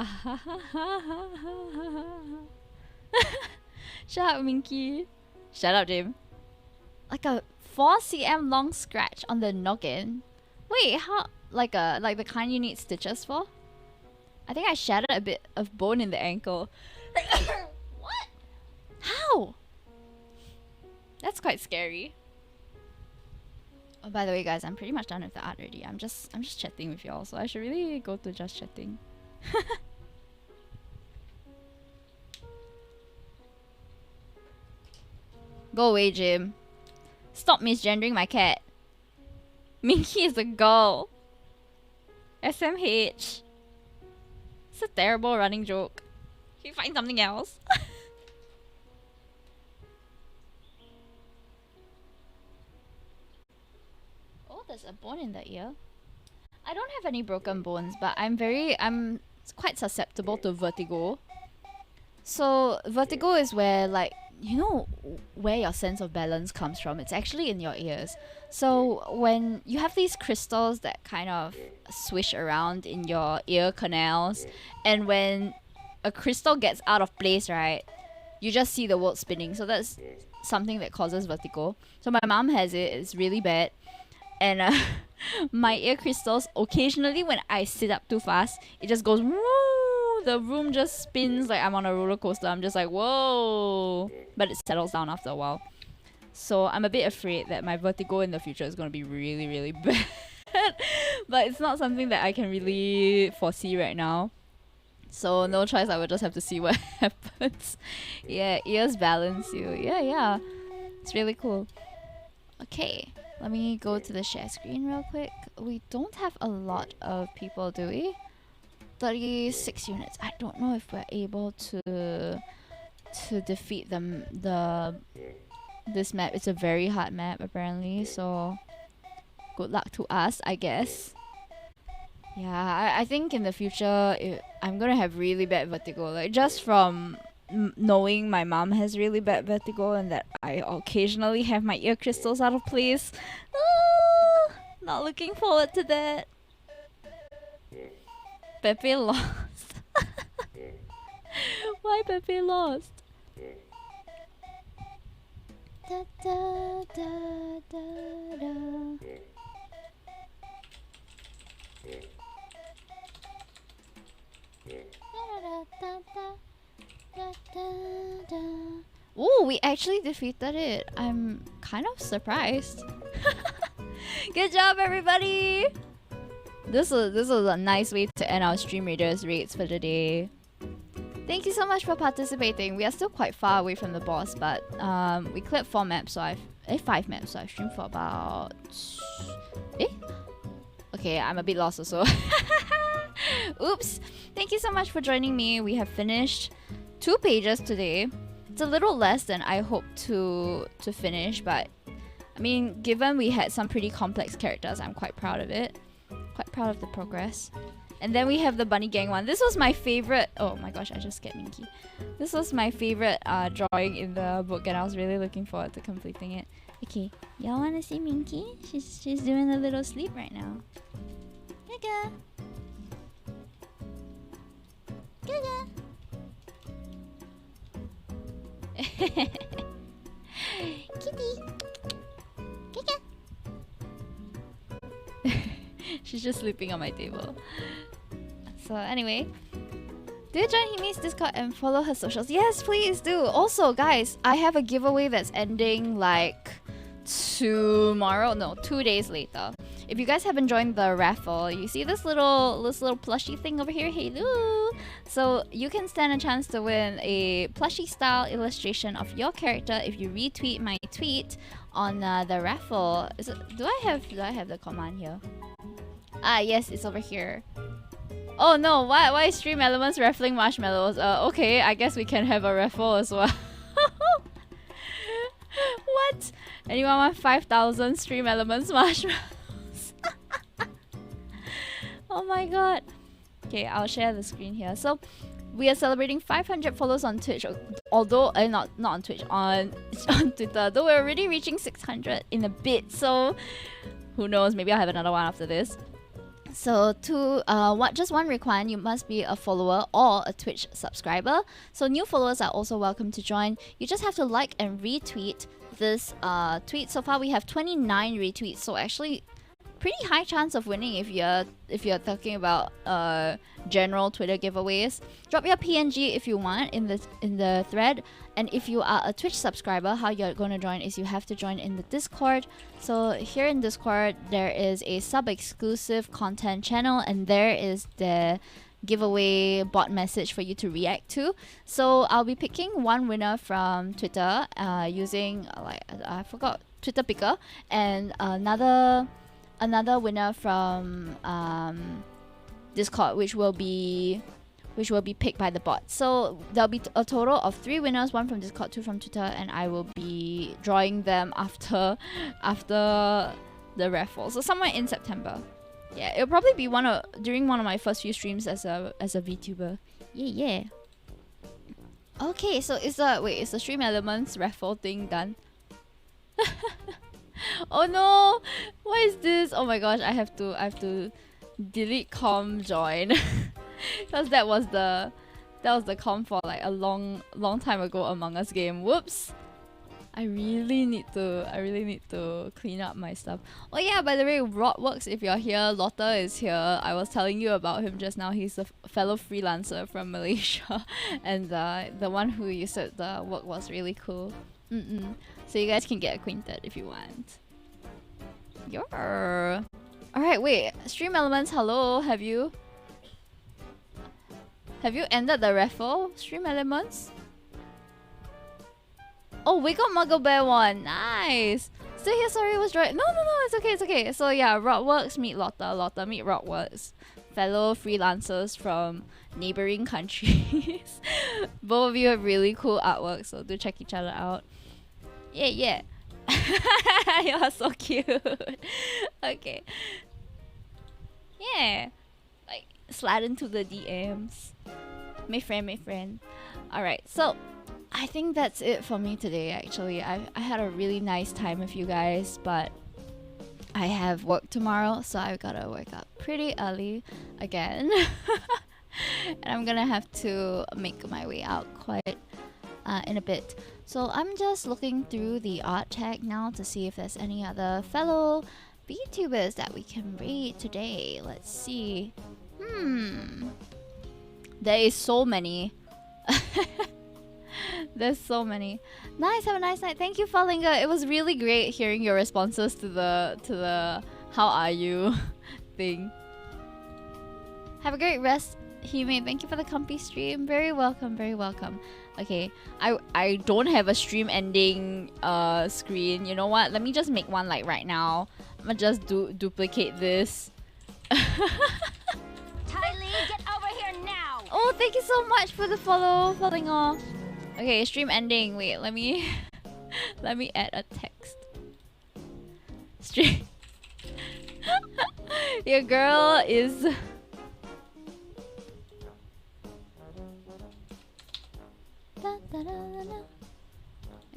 Shut up, Minky. Shut up, Jim. Like a 4 cm long scratch on the noggin. Wait, how? Like the kind you need stitches for? I think I shattered a bit of bone in the ankle. What? How? That's quite scary. Oh, by the way, guys, I'm pretty much done with the art already. I'm just chatting with y'all, so I should really go to just chatting. Go away, Jim. Stop misgendering my cat. Minky is a girl. SMH. It's a terrible running joke. Can you find something else? Oh, there's a bone in the ear. I don't have any broken bones, but I'm quite susceptible to vertigo. So vertigo is where, like, you know where your sense of balance comes from. It's actually in your ears. So when you have these crystals that kind of swish around in your ear canals, and when a crystal gets out of place, right, you just see the world spinning. So that's something that causes vertigo. So my mom has it. It's really bad. And my ear crystals, occasionally when I sit up too fast, it just goes woo. The room just spins like I'm on a roller coaster. I'm just like, whoa. But it settles down after a while. So I'm a bit afraid that my vertigo in the future is going to be really, really bad. But it's not something that I can really foresee right now. So no choice, I will just have to see what happens. Yeah, ears balance you. Yeah. It's really cool. Okay, let me go to the share screen real quick. We don't have a lot of people, do we? 36 units. I don't know if we're able to defeat them. This map, it's a very hard map apparently, so good luck to us, I guess. Yeah, I think in the future I'm gonna have really bad vertigo, like just from knowing my mom has really bad vertigo and that I occasionally have my ear crystals out of place. Not looking forward to that. Pepe lost. Why Pepe lost? Da, da, da, da, da. Ooh, we actually defeated it. I'm kind of surprised. Good job, everybody! This is a nice way to end our stream raiders rates for the day. Thank you so much for participating. We are still quite far away from the boss, but we cleared 4 maps, so 5 maps, so I've streamed for about... Okay, I'm a bit lost also. Oops! Thank you so much for joining me. We have finished 2 pages today. It's a little less than I hoped to finish, but I mean, given we had some pretty complex characters, I'm quite proud of it. Quite proud of the progress. And then we have the Bunny Gang one. This was my favorite. Oh my gosh, I just get Minky. This was my favorite drawing in the book, and I was really looking forward to completing it. Okay, y'all wanna see Minky? She's doing a little sleep right now. Gaga. Gaga. Kitty. Gaga. She's just sleeping on my table. So anyway, do join Himi's Discord and follow her socials. Yes, please do. Also, guys, I have a giveaway that's ending like tomorrow. No, 2 days later. If you guys haven't joined the raffle, you see this little plushie thing over here. Hello. So you can stand a chance to win a plushie style illustration of your character if you retweet my tweet on the raffle. Do I have the command here? Ah, yes, it's over here. Oh no, why Stream Elements raffling marshmallows? Okay, I guess we can have a raffle as well. What? Anyone want 5,000 Stream Elements marshmallows? Oh my god. Okay, I'll share the screen here. So, we are celebrating 500 followers on Twitch. Although, not on Twitch, on Twitter. Though we're already reaching 600 in a bit. So, who knows? Maybe I'll have another one after this. So just one requirement, you must be a follower or a Twitch subscriber. So new followers are also welcome to join. You just have to like and retweet this tweet. So far we have 29 retweets, so actually pretty high chance of winning if you're talking about general Twitter giveaways. Drop your PNG if you want in the thread. And if you are a Twitch subscriber, how you're going to join is you have to join in the Discord. So here in Discord, there is a sub-exclusive content channel, and there is the giveaway bot message for you to react to. So I'll be picking one winner from Twitter using I forgot Twitter Picker, and another winner from Discord, which will be picked by the bot. So there'll be a total of 3 winners, 1 from Discord, 2 from Twitter, and I will be drawing them after the raffle. So somewhere in September. Yeah, it'll probably be during one of my first few streams as a VTuber. Yeah. Okay, so is the Stream Elements raffle thing done? Oh no! What is this? Oh my gosh, I have to delete com join. Because that was the com for like a long time ago Among Us game. Whoops. I really need to clean up my stuff. Oh yeah, by the way, Rodworks, if you're here, Lotta is here. I was telling you about him just now. He's a fellow freelancer from Malaysia. And the one who you said the work was really cool. So you guys can get acquainted if you want. Alright, wait. Stream Elements, hello. Have you ended the raffle? Stream Elements? Oh, we got Muggle Bear one. Nice. Still here, sorry, it was dry. No, it's okay. So yeah, Rodworks meet Lotta. Lotta meet Rodworks. Fellow freelancers from neighboring countries. Both of you have really cool artwork, so do check each other out. Yeah. You're so cute. Okay. Yeah. Like, slide into the DMs. My friend. Alright, so I think that's it for me today, actually. I had a really nice time with you guys, but I have work tomorrow, so I've gotta wake up pretty early again. And I'm gonna have to make my way out quite in a bit. So I'm just looking through the art tag now to see if there's any other fellow VTubers that we can raid today. Let's see. There is so many. There's so many. Nice, have a nice night. Thank you, Falinga. It was really great hearing your responses to the how are you thing. Have a great rest, Hime. Thank you for the comfy stream. Very welcome, very welcome. Okay, I don't have a stream ending screen. You know what? Let me just make one like right now. I'm gonna just duplicate this. Tylee, get over here now! Oh, thank you so much for the follow, Falinga. Okay, stream ending. Wait, let me let me add a text. Stream. Your girl is.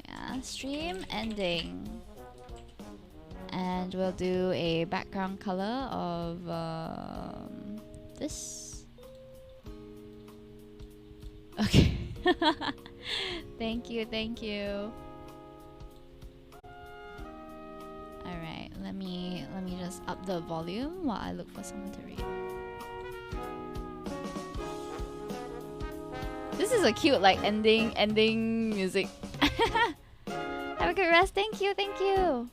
Yeah, stream ending. And we'll do a background color of this. Okay. Thank you, thank you. Alright, let me just up the volume while I look for someone to read. This is a cute like ending music. Have a good rest. Thank you, thank you.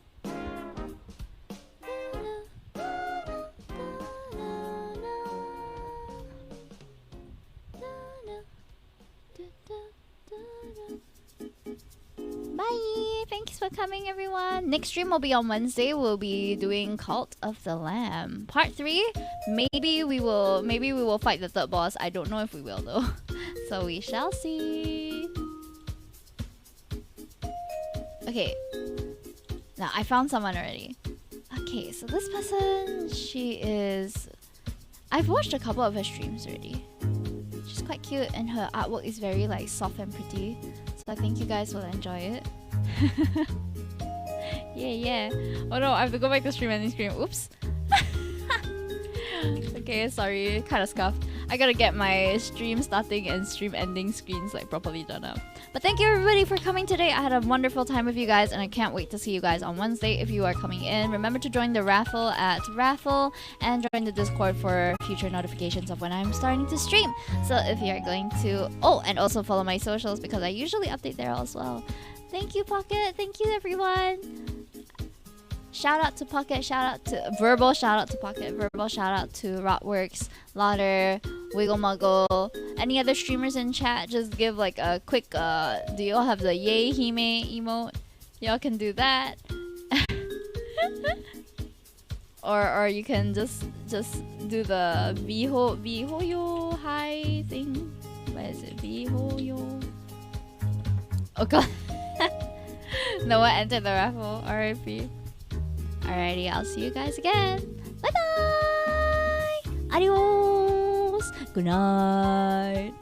Bye. Thanks for coming, everyone. Next stream will be on Wednesday. We'll be doing Cult of the Lamb Part 3. Maybe we will fight the third boss. I don't know if we will though. So we shall see. Okay. Now I found someone already. Okay, so this person, she is... I've watched a couple of her streams already. She's quite cute and her artwork is very like soft and pretty. So I think you guys will enjoy it. Yeah. Oh no, I have to go back to stream ending screen. Oops. Okay, sorry, kind of scuffed. I gotta get my stream starting and stream ending screens like properly done up. But thank you everybody for coming today. I had a wonderful time with you guys and I can't wait to see you guys on Wednesday if you are coming in. Remember to join the raffle at raffle and join the Discord for future notifications of when I'm starting to stream. So if you are going to... Oh, and also follow my socials because I usually update there as well. Thank you, Pocket. Thank you, everyone. Shout out to Pocket, verbal shout out to Pocket, verbal shout out to Rotworks, Lauder, Wiggle Muggle, any other streamers in chat. Just give like a quick do y'all have the yay hime emote? Y'all can do that. or you can just do the Vihoyo hi thing. What is it? Vihoyo. Oh god. No one entered the raffle. RIP. Alrighty, I'll see you guys again. Bye bye! Adios! Good night!